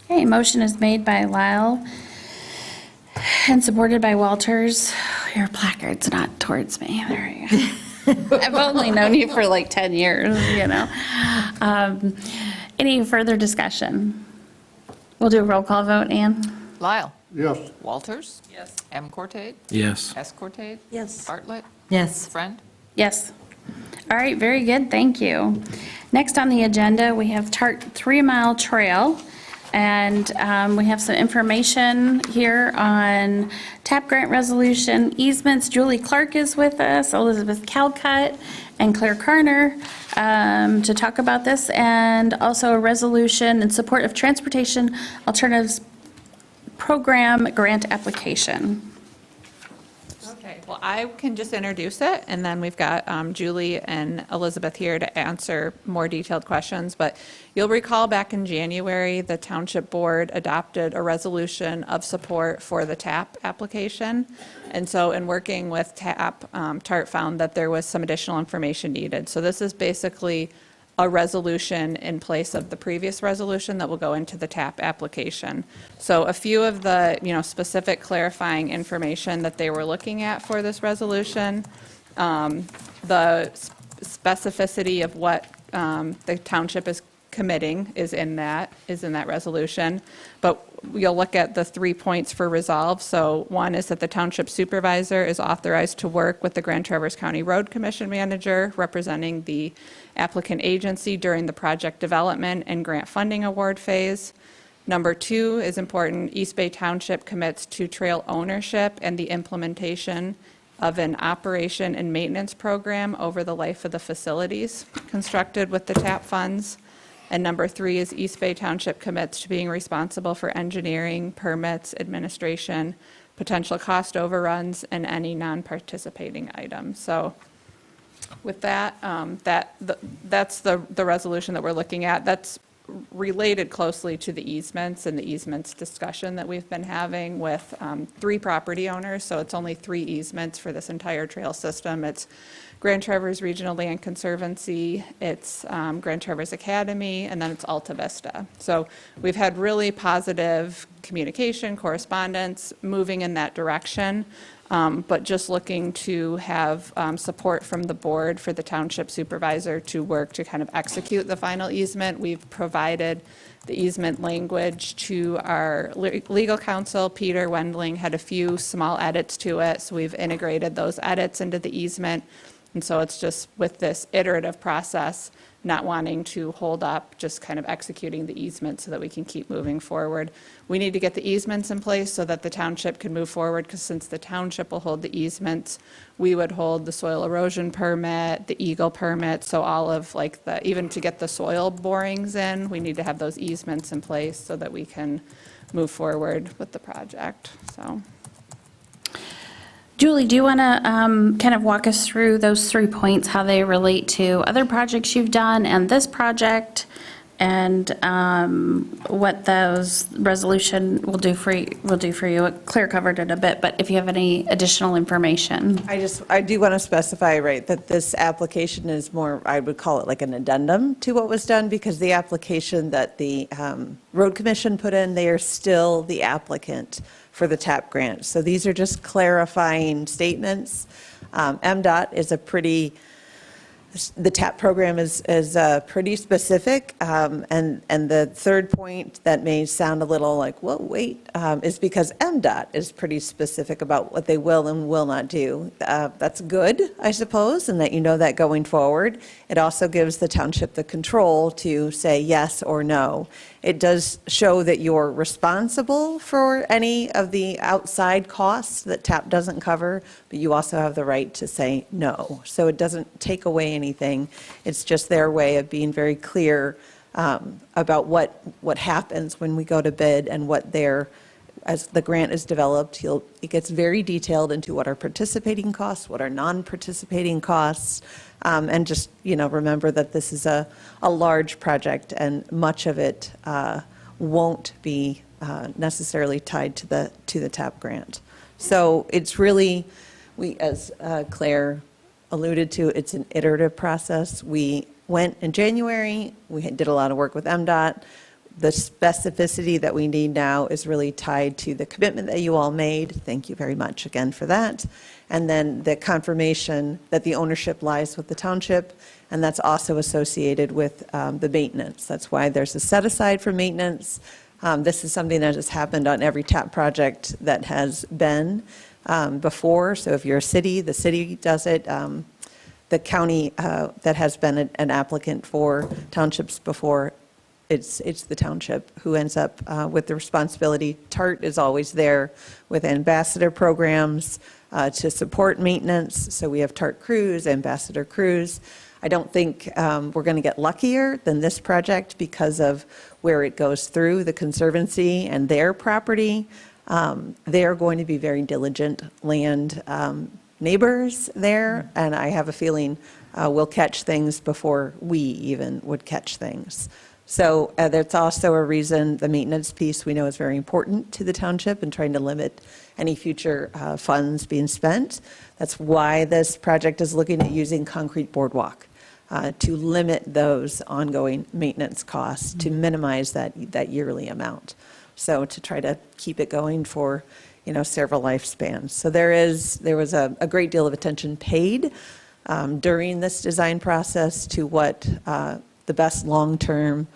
Okay, motion is made by Lyle and supported by Walters. Your placard's not towards me. There you go. I've only known you for like 10 years, Any further discussion? We'll do a roll call vote, Ann. Lyle? Yes. Walters? Yes. M. Cortade? Yes. S. Cortade? Yes. Bartlett? Yes. Friend? Yes. All right, very good, thank you. Next on the agenda, we have TART 3 Mile Trail, and we have some information here on TAP grant resolution easements. Julie Clark is with us, Elizabeth Calcutt, and Claire Carner to talk about this, and also a resolution in support of Transportation Alternatives Program grant application. Okay, well, I can just introduce it, and then we've got Julie and Elizabeth here to answer more detailed questions. But you'll recall back in January, the Township Board adopted a resolution of support for the TAP application. And so in working with TAP, TART found that there was some additional information needed. So this is basically a resolution in place of the previous resolution that will go into the TAP application. So a few of the, specific clarifying information that they were looking at for this resolution, the specificity of what the township is committing is in that resolution. But you'll look at the 3 points for resolve. So one is that the township supervisor is authorized to work with the Grand Traverse County Road Commission manager representing the applicant agency during the project development and grant funding award phase. Number 2 is important. East Bay Township commits to trail ownership and the implementation of an operation and maintenance program over the life of the facilities constructed with the TAP funds. And number 3 is East Bay Township commits to being responsible for engineering, permits, administration, potential cost overruns, and any non-participating items. So with that, that's the resolution that we're looking at. That's related closely to the easements and the easements discussion that we've been having with 3 property owners. So it's only 3 easements for this entire trail system. It's Grand Traverse Regional Land Conservancy, it's Grand Traverse Academy, and then it's Alta Vista. So we've had really positive communication, correspondence, moving in that direction, but just looking to have support from the board for the township supervisor to work to kind of execute the final easement. We've provided the easement language to our legal counsel. Peter Wendling had a few small edits to it, so we've integrated those edits into the easement. And so it's just with this iterative process, not wanting to hold up, just kind of executing the easement so that we can keep moving forward. We need to get the easements in place so that the township can move forward, because since the township will hold the easements, we would hold the soil erosion permit, the Eagle permit, so all of like the, even to get the soil borings in, we need to have those easements in place so that we can move forward with the project, so. Julie, do you want to kind of walk us through those 3 points, how they relate to other projects you've done and this project, and what those resolution will do for you? Claire covered it a bit, but if you have any additional information. I do want to specify, right, that this application is more, I would call it like an addendum to what was done, because the application that the Road Commission put in, they are still the applicant for the TAP grant. So these are just clarifying statements. MDOT is the TAP program is pretty specific, and the third point that may sound a little like, whoa, wait, is because MDOT is pretty specific about what they will and will not do. That's good, I suppose, and that you know that going forward. It also gives the township the control to say yes or no. It does show that you're responsible for any of the outside costs that TAP doesn't cover, but you also have the right to say no. So it doesn't take away anything. It's just their way of being very clear about what happens when we go to bid and what as the grant is developed, it gets very detailed into what are participating costs, what are non-participating costs, and just, remember that this is a large project, and much of it won't be necessarily tied to the TAP grant. So it's really, as Claire alluded to, it's an iterative process. We went in January, we did a lot of work with MDOT. The specificity that we need now is really tied to the commitment that you all made. Thank you very much again for that. And then the confirmation that the ownership lies with the township, and that's also associated with the maintenance. That's why there's a set aside for maintenance. This is something that has happened on every TAP project that has been before. So if you're a city, the city does it. The county that has been an applicant for townships before, it's the township who ends up with the responsibility. TART is always there with ambassador programs to support maintenance. So we have TART crews, ambassador crews. I don't think we're going to get luckier than this project because of where it goes through the conservancy and their property. They're going to be very diligent land neighbors there, and I have a feeling we'll catch things before we even would catch things. So that's also a reason the maintenance piece we know is very important to the township and trying to limit any future funds being spent. That's why this project is looking at using concrete boardwalk to limit those ongoing maintenance costs, to minimize that yearly amount. So to try to keep it going for several lifespans. So there was a great deal of attention paid during this design process to what the best long-term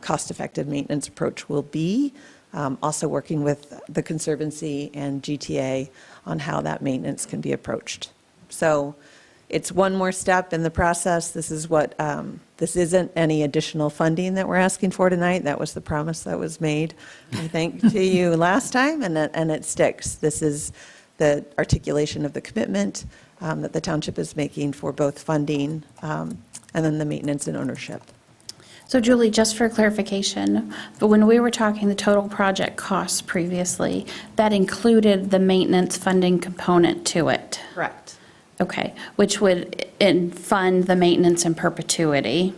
cost-effective maintenance approach will be. Also working with the Conservancy and GTA on how that maintenance can be approached. So it's one more step in the process. This isn't any additional funding that we're asking for tonight. That was the promise that was made, I think, to you last time, and it sticks. This is the articulation of the commitment that the township is making for both funding and then the maintenance and ownership. So Julie, just for clarification, but when we were talking the total project costs previously, that included the maintenance funding component to it? Correct. Okay, which would fund the maintenance in perpetuity?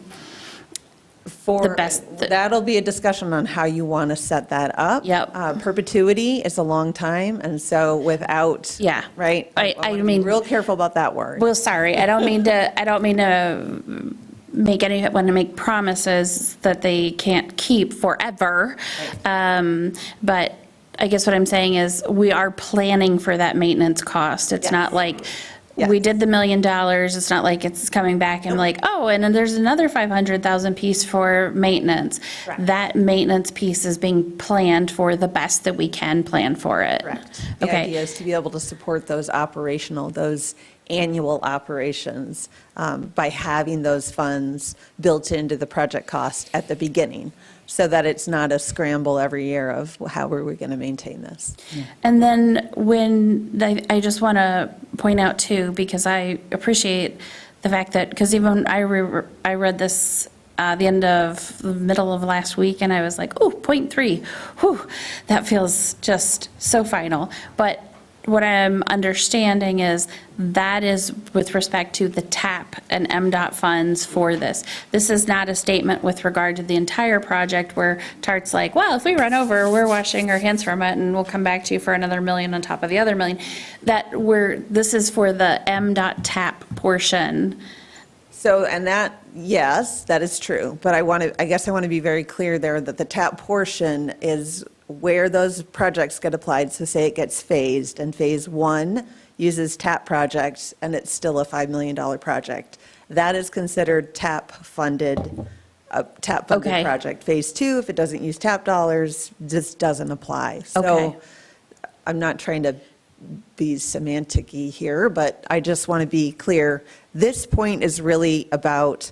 the best. That'll be a discussion on how you want to set that up. Yep. Perpetuity is a long time, and so without. Yeah. Right? I wanna be mean. real careful about that word. Well, sorry, I don't mean to want to make promises that they can't keep forever. But I guess what I'm saying is, we are planning for that maintenance cost. It's not like, we did the $1 million, it's not like it's coming back and like, oh, and then there's another 500,000 piece for maintenance. Correct. That maintenance piece is being planned for the best that we can plan for it. Correct. The Okay. idea is to be able to support those annual operations by having those funds built into the project cost at the beginning, so that it's not a scramble every year of how are we going to maintain this. And then I just want to point out too, because I appreciate the fact that, because even I read this the middle of last week, and I was like, oh, 0.3, whew, that feels just so final. But what I'm understanding is that is with respect to the TAP and MDOT funds for this. This is not a statement with regard to the entire project where TART's like, well, if we run over, we're washing our hands from it and we'll come back to you for another $1 million on top of the other $1 million. This is for the MDOT TAP portion. So, and that, yes, that is true, but I guess I want to be very clear there that the TAP portion is where those projects get applied. So say it gets phased, and phase 1 uses TAP projects, and it's still a $5 million project. That is considered TAP-funded Okay. project. Phase 2, if it doesn't use TAP dollars, just doesn't apply. Okay. So I'm not trying to be semantic-y here, but I just want to be clear. This point is really about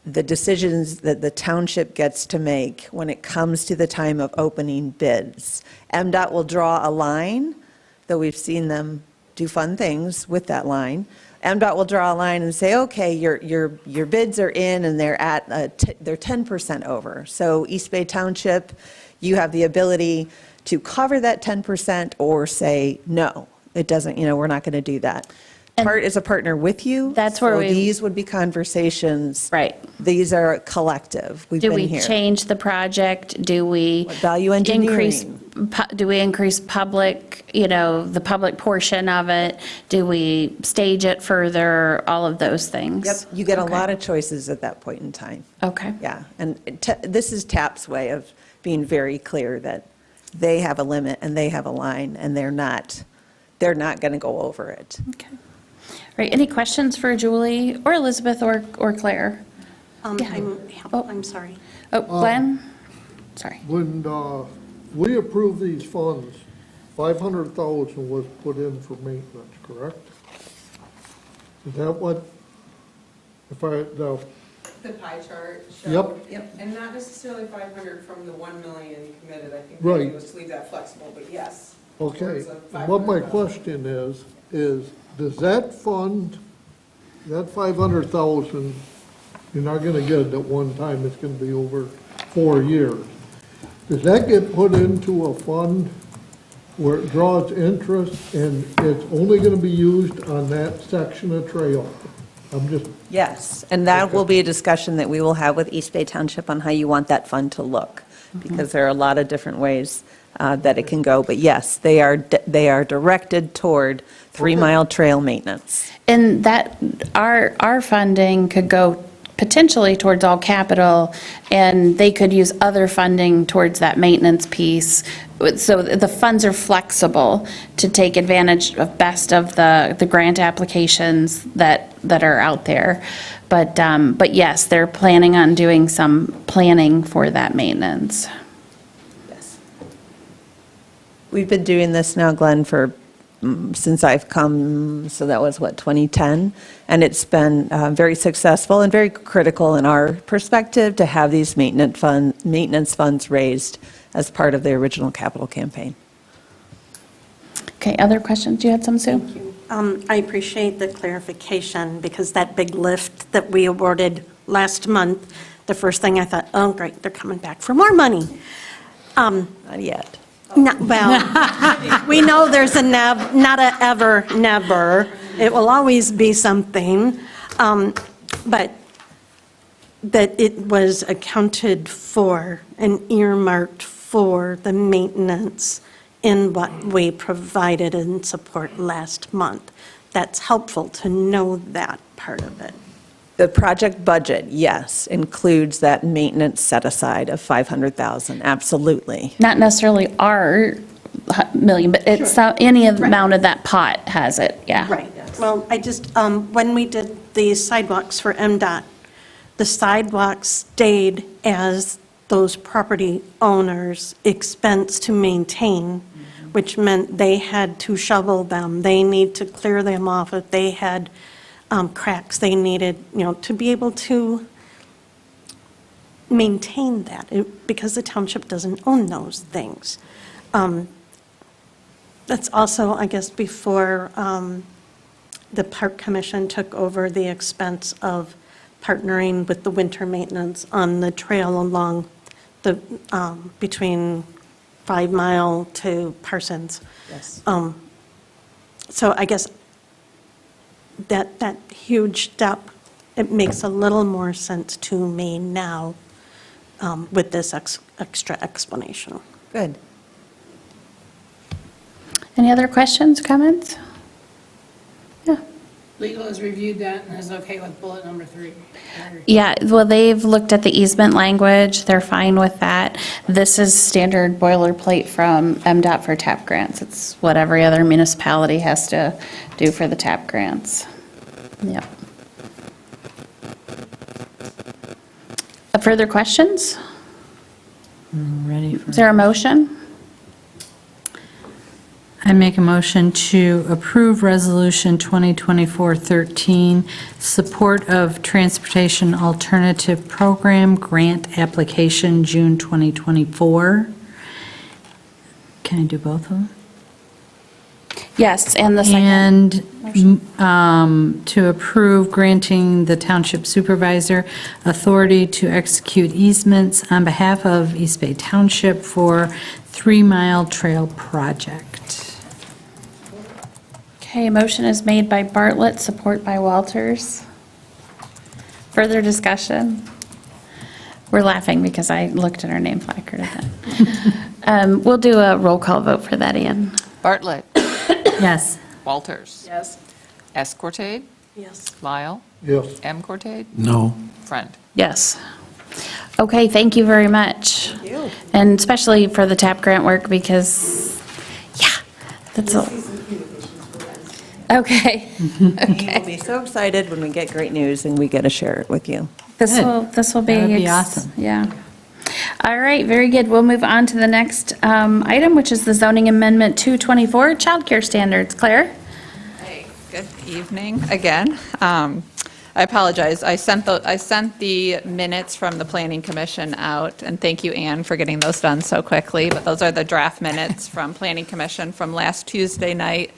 the decisions that the township gets to make when it comes to the time of opening bids. MDOT will draw a line, though we've seen them do fun things with that line. MDOT will draw a line and say, okay, your bids are in and they're at, they're 10% over. So East Bay Township, you have the ability to cover that 10% or say, no, it doesn't, we're not going to do that. TART is a partner with you. That's where so we. These would be conversations. Right. These are collective. We've Do been we here. change the project? Do we Value increase, engineering. do we increase public, the public portion of it? Do we stage it further? All of those things. Yep, you get a Okay. lot of choices at that point in time. Okay. Yeah, and this is TAP's way of being very clear that they have a limit and they have a line, and they're not going to go over it. Okay. Right, any questions for Julie or Elizabeth or Claire? I'm sorry. Oh, Glenn? Sorry. When we approved these funds, 500,000 was put in for maintenance, correct? Is that what, The pie chart Yep. Yep, and not necessarily 500 from the 1 million committed. I think Right. the idea was to leave that flexible, but yes. Okay, towards the what my 500,000. question is does that fund, that 500,000, you're not gonna get it at one time, it's gonna be over 4 years. Does that get put into a fund where it draws interest and it's only gonna be used on that section of trail? I'm just, Yes, and that will be a discussion that we will have with East Bay Township on how you want that fund to look, because there are a lot of different ways that it can go. But yes, they are directed toward 3-mile trail maintenance. And that, our funding could go potentially towards all capital, and they could use other funding towards that maintenance piece. So the funds are flexible to take advantage of best of the grant applications that are out there. But yes, they're planning on doing some planning for that maintenance. Yes. We've been doing this now, Glenn, since I've come, so that was, 2010? And it's been very successful and very critical in our perspective to have these maintenance funds raised as part of the original capital campaign. Okay, other questions? You had some, Sue? I appreciate the clarification, because that big lift that we awarded last month, the first thing I thought, oh, great, they're coming back for more money. Not yet. Well, we know there's not a ever, never. It will always be something. But that it was accounted for and earmarked for the maintenance in what we provided in support last month. That's helpful to know that part of it. The project budget, yes, includes that maintenance set aside of 500,000, absolutely. Not necessarily our million, but it's any amount of that pot has it, yeah. Right. Well, I just, when we did the sidewalks for MDOT, the sidewalks stayed as those property owners' expense to maintain, which meant they had to shovel them. They need to clear them off if they had cracks. They needed, to be able to maintain that because the township doesn't own those things. That's also, I guess, before the Park Commission took over the expense of partnering with the winter maintenance on the trail along the, between 5 Mile to Parsons. Yes. So I guess that huge step, it makes a little more sense to me now with this extra explanation. Good. Any other questions, comments? Legal has reviewed that and is okay with bullet number 3. Yeah, well, they've looked at the easement language, they're fine with that. This is standard boilerplate from MDOT for TAP grants. It's what every other municipality has to do for the TAP grants. Yep. Further questions? Ready for. Is there a motion? I make a motion to approve Resolution 2024-13, support of Transportation Alternative Program Grant Application, June 2024. Can I do both of them? Yes, and the second. And to approve granting the Township Supervisor authority to execute easements on behalf of East Bay Township for 3 Mile Trail Project. Okay, motion is made by Bartlett, support by Walters. Further discussion? We're laughing because I looked at our name placard again. We'll do a roll call vote for that, Ian. Bartlett. Yes. Walters. Yes. S. Cortade. Yes. Lyle. Yes. M. Cortade. No. Friend. Yes. Okay, thank you very much. Thank you. And especially for the TAP grant work because, yeah, that's a. Okay. We'll be so excited when we get great news and we get to share it with you. This will be. That would be awesome. Yeah. All right, very good. We'll move on to the next item, which is the zoning amendment 224, childcare standards. Claire? Hey, good evening again. I apologize. I sent the minutes from the Planning Commission out, and thank you, Ann, for getting those done so quickly. But those are the draft minutes from Planning Commission from last Tuesday night.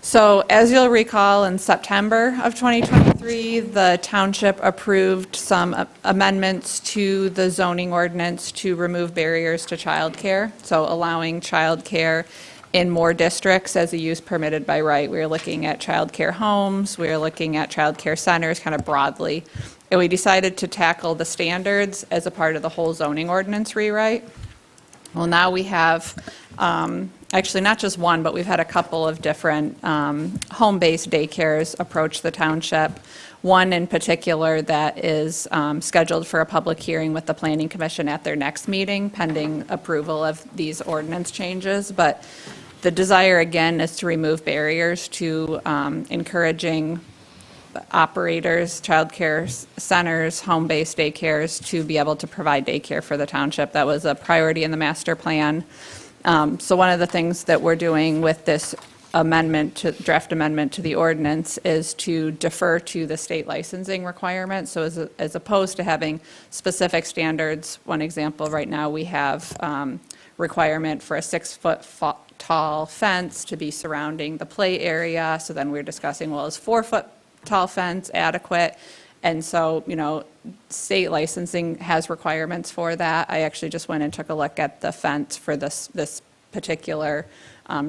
So as you'll recall, in September of 2023, the township approved some amendments to the zoning ordinance to remove barriers to childcare, so allowing childcare in more districts as a use permitted by right. We were looking at childcare homes, we were looking at childcare centers kind of broadly, and we decided to tackle the standards as a part of the whole zoning ordinance rewrite. Well, now we have actually not just one, but we've had a couple of different home-based daycares approach the township. One in particular that is scheduled for a public hearing with the Planning Commission at their next meeting, pending approval of these ordinance changes. But the desire, again, is to remove barriers to encouraging operators, childcare centers, home-based daycares to be able to provide daycare for the township. That was a priority in the master plan. So one of the things that we're doing with this draft amendment to the ordinance is to defer to the state licensing requirements. So as opposed to having specific standards, one example right now, we have requirement for a 6-foot tall fence to be surrounding the play area. So then we're discussing, well, is 4-foot tall fence adequate? And so, state licensing has requirements for that. I actually just went and took a look at the fence for this particular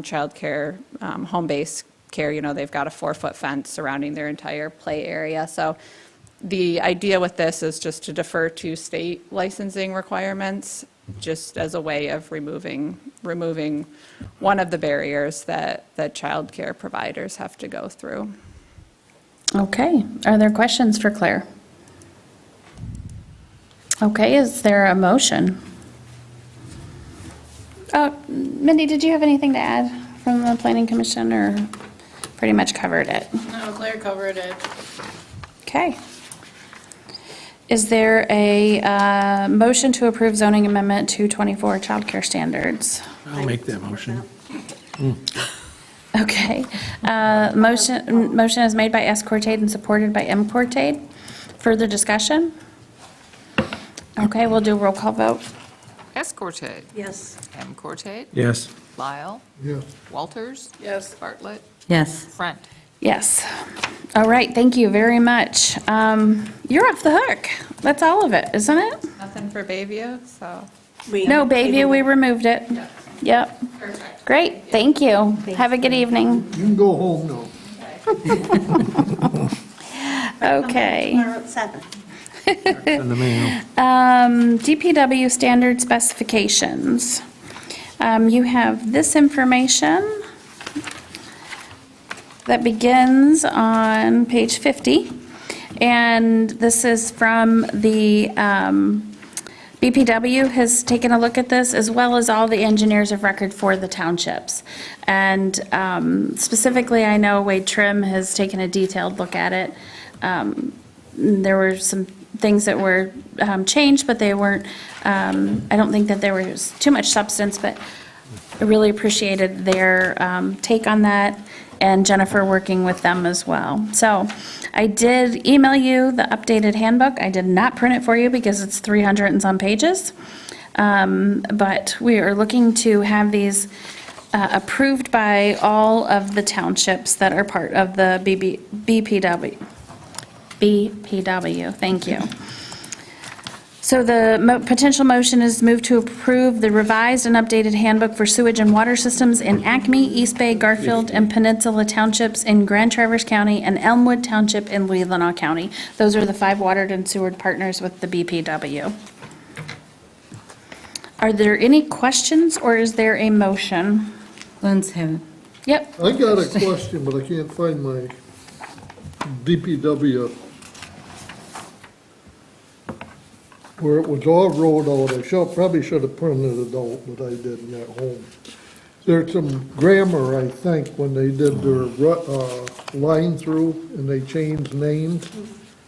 child care, home-based care. They've got a 4-foot fence surrounding their entire play area. So The idea with this is just to defer to state licensing requirements, just as a way of removing one of the barriers that childcare providers have to go through. Okay, are there questions for Claire? Okay, is there a motion? Mindy, did you have anything to add from the Planning Commission, or pretty much covered it? No, Claire covered it. Okay. Is there a motion to approve zoning amendment 224 childcare standards? I'll make that motion. Okay. Motion is made by S. Cortade and supported by M. Cortade. Further discussion? Okay, we'll do a roll call vote. Escorted. Yes. M. Cortade. Yes. Lyle. Yes. Walters. Yes. Bartlett. Yes. Front. Yes. All right, thank you very much. You're off the hook. That's all of it, isn't it? Nothing for Bayview, so. No, Bayview, we removed it. Yep. Perfect. Great, thank you. Have a good evening. You can go home now. Okay. Tomorrow at 7. In the mail. DPW standard specifications. You have this information that begins on page 50, and this is from the BPW has taken a look at this, as well as all the engineers of record for the townships. And specifically, I know Wade Trim has taken a detailed look at it. There were some things that were changed, but they weren't, I don't think that there was too much substance, but I really appreciated their take on that, and Jennifer working with them as well. So I did email you the updated handbook. I did not print it for you because it's 300 and some pages. But we are looking to have these approved by all of the townships that are part of the BPW, thank you. So the potential motion is move to approve the revised and updated handbook for sewage and water systems in Acme, East Bay, Garfield, and Peninsula Townships in Grand Traverse County and Elmwood Township in Leelanau County. Those are the 5 watered and sewered partners with the BPW. Are there any questions, or is there a motion? Lynn's have it. Yep. I got a question, but I can't find my DPW. Where it was all rolled out, probably should have printed it out, but I didn't at home. There's some grammar, I think, when they did their line through and they changed names.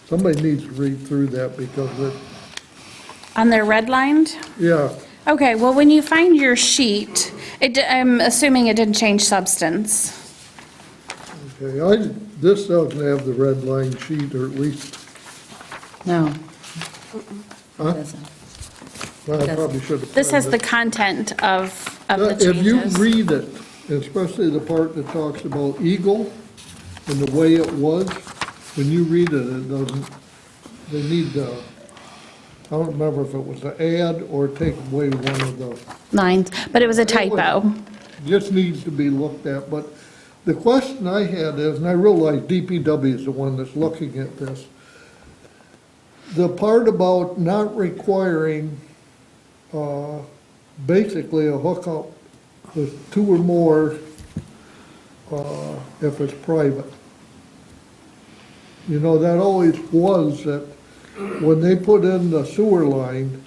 Somebody needs to read through that because On their redlined? yeah. Okay, well, when you find your sheet, I'm assuming it didn't change substance. Okay, this doesn't have the red line sheet, or at least, No. huh? Well, I probably should have. This has the printed content of the it. If you changes. read it, especially the part that talks about Eagle and the way it was, when you read it, it doesn't, they need to, I don't remember if it was to add or take away one of the. Lines, but it was a typo. Just needs to be looked at, but the question I had is, and I realize DPW is the one that's looking at this, the part about not requiring, basically a hookup with 2 or more, if it's private. You know, that always was that when they put in the sewer line,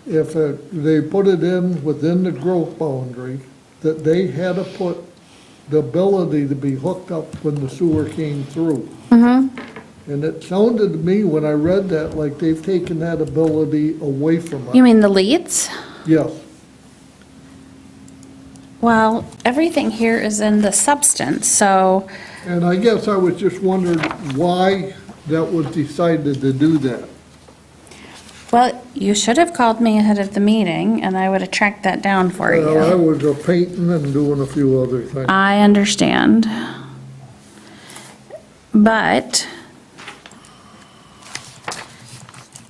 if they put it in within the growth boundary, that they had to put the ability to be hooked up when the sewer came through. And it sounded to me, when I read that, like they've taken that ability away from us. You mean the leads? Yes. Well, everything here is in the substance, so, And I guess I was just wondering why that was decided to do that. well, you should have called me ahead of the meeting, and I would have tracked that down for Well, I you. was painting and doing a few other things. I understand. But,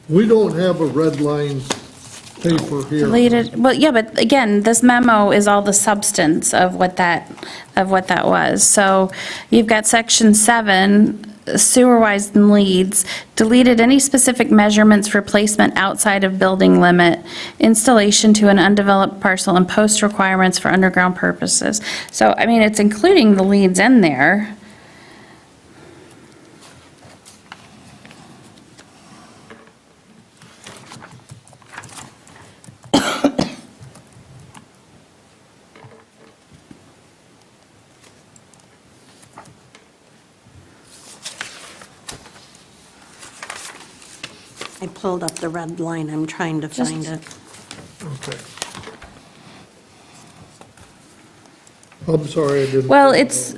We don't have a red line paper here. deleted, well, yeah, but again, this memo is all the substance of what that was. So you've got section 7 sewer-wise leads, deleted any specific measurements for placement outside of building limit, installation to an undeveloped parcel, and post requirements for underground purposes. So, I mean, it's including the leads in there. I pulled up the red line, I'm trying to find it. Okay. I'm sorry, I didn't. Well, it's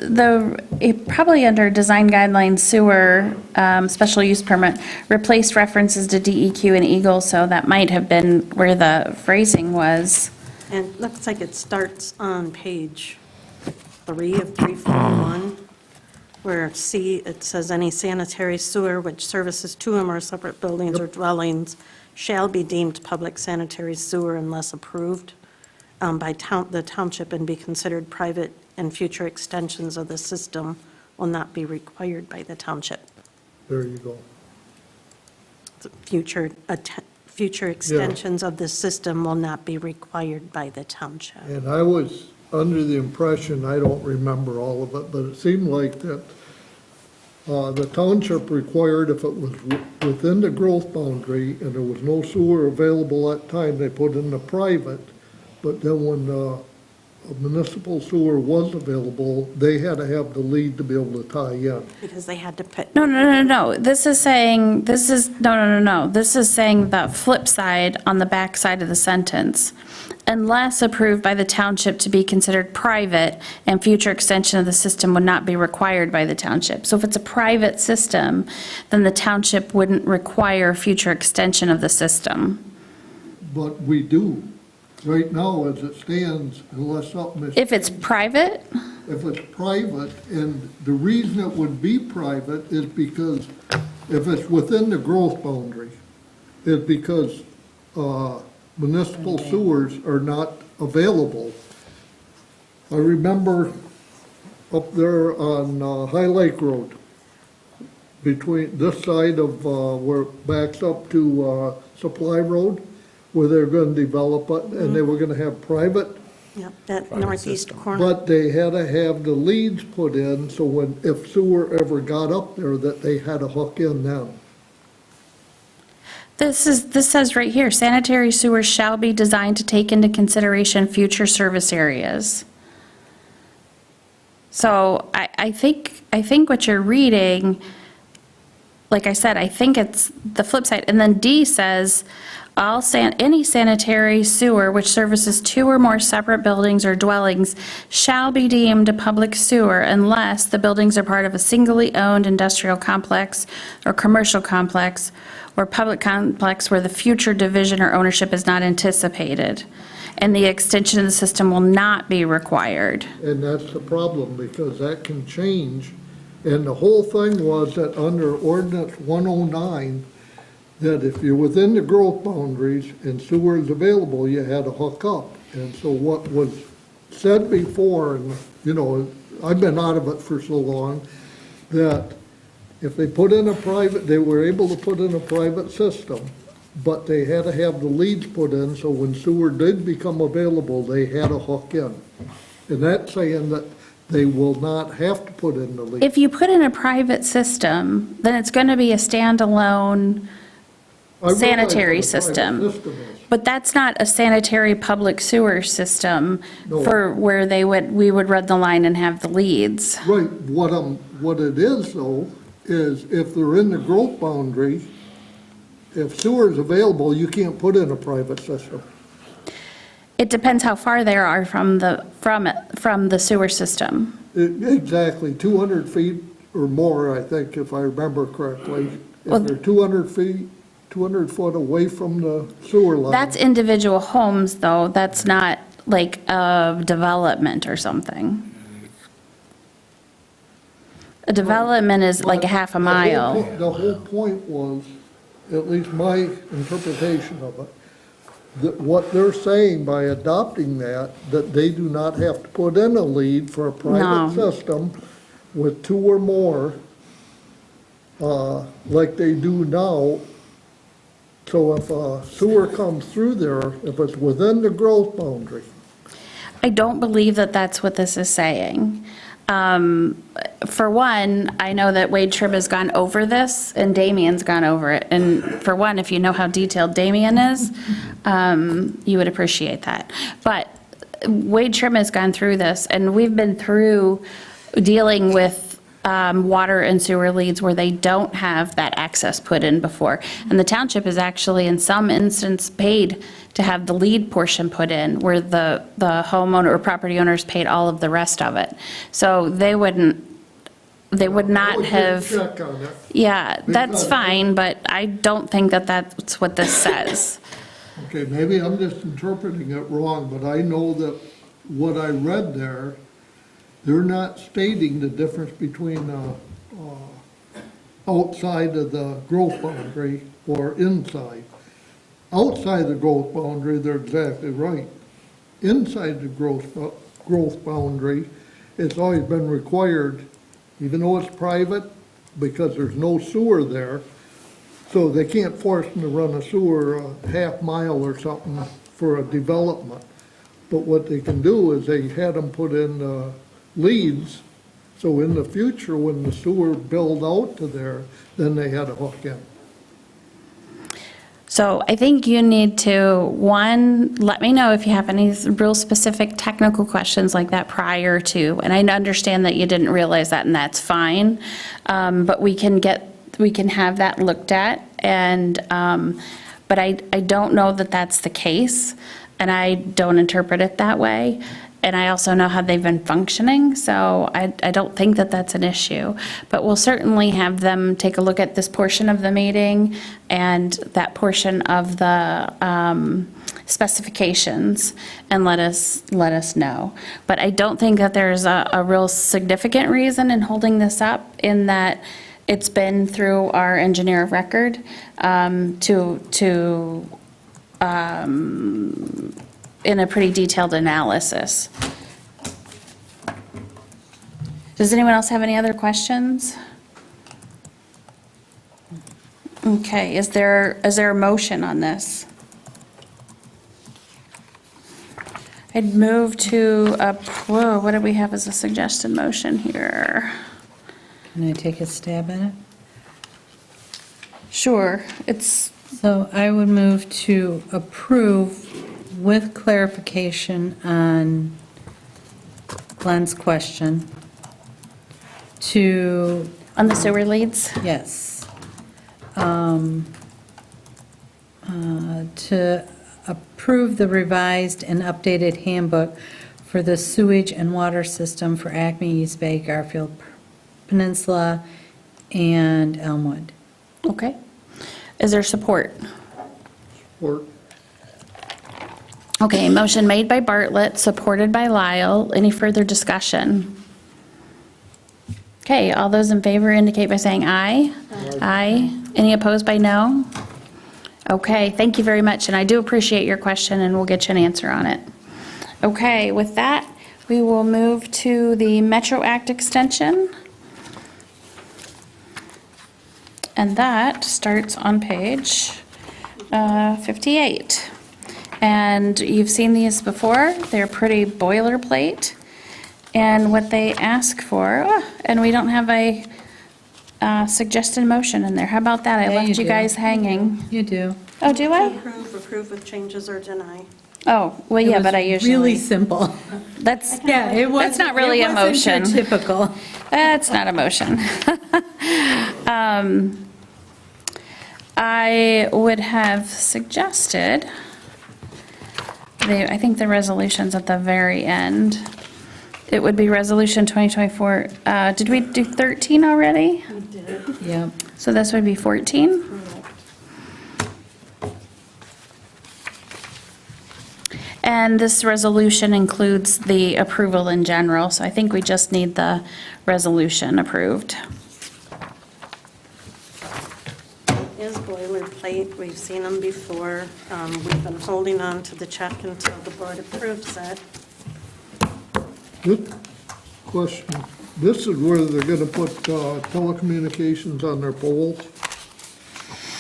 probably under design guidelines sewer, special use permit, replaced references to DEQ and Eagle, so that might have been where the phrasing was. And it looks like it starts on page 3 of 341, where C, it says any sanitary sewer which services two or more separate buildings or dwellings shall be deemed public sanitary sewer unless approved by the township and be considered private, and future extensions of the system will not be required by the township. There you go. Future extensions of the system will not be required by the township. And I was under the impression, I don't remember all of it, but it seemed like that the township required if it was within the growth boundary and there was no sewer available at the time, they put in the private. But then when a municipal sewer was available, they had to have the lead to be able to tie in. Because they had to put. No. This is saying the flip side on the back side of the sentence. Unless approved by the township to be considered private, and future extension of the system would not be required by the township. So if it's a private system, then the township wouldn't require future extension of the system. But we do. Right now, as it stands, unless something is. If it's private? If it's private, and the reason it would be private is because if it's within the growth boundary, is because municipal sewers are not available. I remember up there on High Lake Road, between this side of where it backs up to Supply Road, where they're going to develop it, and they were going to have private. Yep, that northeast corner. But they had to have the leads put in, so if sewer ever got up there, that they had to hook in them. This says right here, sanitary sewers shall be designed to take into consideration future service areas. So I think what you're reading, like I said, I think it's the flip side. And then D says, any sanitary sewer which services two or more separate buildings or dwellings shall be deemed a public sewer unless the buildings are part of a singly owned industrial complex or commercial complex or public complex where the future division or ownership is not anticipated, and the extension of the system will not be required. And that's the problem, because that can change. And the whole thing was that under ordinance 109, that if you're within the growth boundaries and sewer is available, you had to hook up. And so what was said before, and, you know, I've been out of it for so long, that if they put in a private, they were able to put in a private system, but they had to have the leads put in, so when sewer did become available, they had to hook in. And that's saying that they will not have to put in the leads. If you put in a private system, then it's going to be a standalone sanitary system. But that's not a sanitary public sewer system for where we would run the line and have the leads. Right, what it is though, is if they're in the growth boundary, if sewer is available, you can't put in a private system. It depends how far they are from the sewer system. Exactly, 200 feet or more, I think, if I remember correctly. If they're 200 feet, 200 foot away from the sewer line. That's individual homes, though. That's not like a development or something. A development is like a half a mile. The whole point was, at least my interpretation of it, that what they're saying by adopting that they do not have to put in a lead for a private system with two or more like they do now. So if a sewer comes through there, if it's within the growth boundary, I don't believe that that's what this is saying. For one, I know that Wade Tribb has gone over this, and Damien's gone over it. And for one, if you know how detailed Damien is, you would appreciate that. But Wade Tribb has gone through this, and we've been through dealing with water and sewer leads where they don't have that access put in before. And the township is actually, in some instance, paid to have the lead portion put in, where the homeowner or property owners paid all of the rest of it. So they would not have. check on it. Yeah, that's Because- fine, but I don't think that that's what this says. Okay, maybe I'm just interpreting it wrong, but I know that what I read there, they're not stating the difference between outside of the growth boundary or inside. Outside the growth boundary, they're exactly right. Inside the growth boundary, it's always been required, even though it's private, because there's no sewer there, so they can't force them to run a sewer a half mile or something for a development. But what they can do is they had them put in leads, so in the future, when the sewer build out to there, then they had to hook in. So I think you need to, one, let me know if you have any real specific technical questions like that prior to, and I understand that you didn't realize that, and that's fine, but we can have that looked at, and, but I don't know that that's the case, and I don't interpret it that way. And I also know how they've been functioning, so I don't think that that's an issue. But we'll certainly have them take a look at this portion of the meeting and that portion of the specifications and let us know. But I don't think that there's a real significant reason in holding this up, in that it's been through our engineer of record in a pretty detailed analysis. Does anyone else have any other questions? Okay, is there a motion on this? I'd move to approve, what do we have as a suggested motion here? Can I take a stab at it? Sure, So I would move to approve with clarification on Glenn's question to. On the sewer leads? Yes. To approve the revised and updated handbook for the sewage and water system for Acme, East Bay, Garfield Peninsula, and Elmwood. Okay. Is there support? Or Okay, motion made by Bartlett, supported by Lyle. Any further discussion? Okay, all those in favor indicate by saying aye. Aye. Any opposed by no? Okay, thank you very much, and I do appreciate your question, and we'll get you an answer on it. Okay, with that, we will move to the Metro Act extension. And that starts on page 58. And you've seen these before. They're pretty boilerplate. And what they ask for, and we don't have a suggested motion in there. How about that? I Yeah, left you you do. guys hanging. You do. Oh, do I? Approve with changes or deny. Oh, well, It yeah, was but I usually. Really simple. That's, Yeah, it was. that's not really a motion. Typical. That's not a motion. I would have suggested, I think the resolution's at the very end. It would be Resolution 2024, did we do 13 already? We did. Yep. So this would be 14? And this resolution includes the approval in general, so I think we just need the resolution approved. Is boilerplate, we've seen them before. We've been holding on to the check until the board approves it. good question. This is where they're gonna put telecommunications on their poles?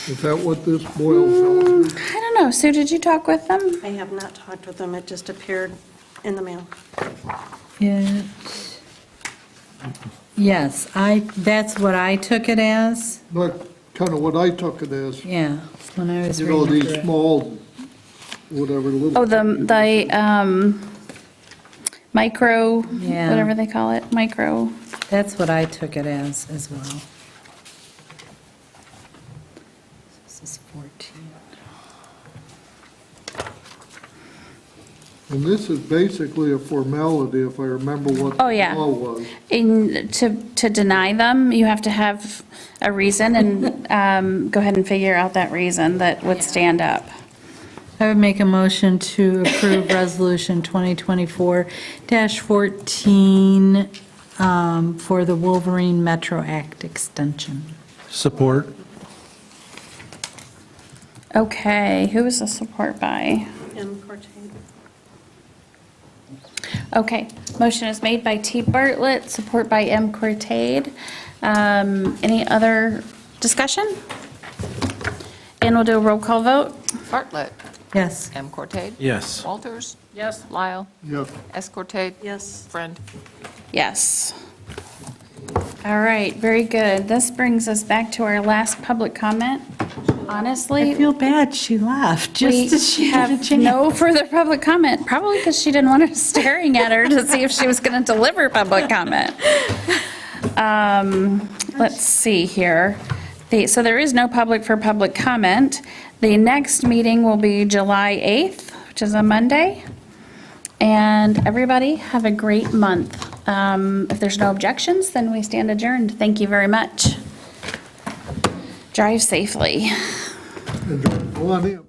Is that what this boils down to? I don't know. Sue, did you talk with them? I have not talked with them, it just appeared in the mail. Yes, that's what I took it as. That's kind of what I took it as. Yeah, when I was You know, reading these through it. small, whatever, little. Oh, the micro, Yeah. whatever they call it, micro. That's what I took it as well. This is 14. And this is basically a formality, if I remember what Oh, the yeah. law was. To deny them, you have to have a reason and go ahead and figure out that reason that would stand up. I would make a motion to approve Resolution 2024-14 for the Wolverine Metro Act extension. Support? Okay, who was the support by? M. Cortez. Okay, motion is made by T. Bartlett, support by M. Cortade. Any other discussion? And we'll do a roll call vote. Bartlett. Yes. M. Cortade. Yes. Walters. Yes. Lyle. Yes. S. Cortade. Yes. Friend. Yes. All right, very good. This brings us back to our last public comment. Honestly, I feel bad she left, we just as she had a have chance. no further public comment, probably because she didn't want us staring at her to see if she was going to deliver public comment. Let's see here. So there is no public for public comment. The next meeting will be July 8th, which is a Monday. And everybody, have a great month. If there's no objections, then we stand adjourned. Thank you very much. Drive safely. And go on in.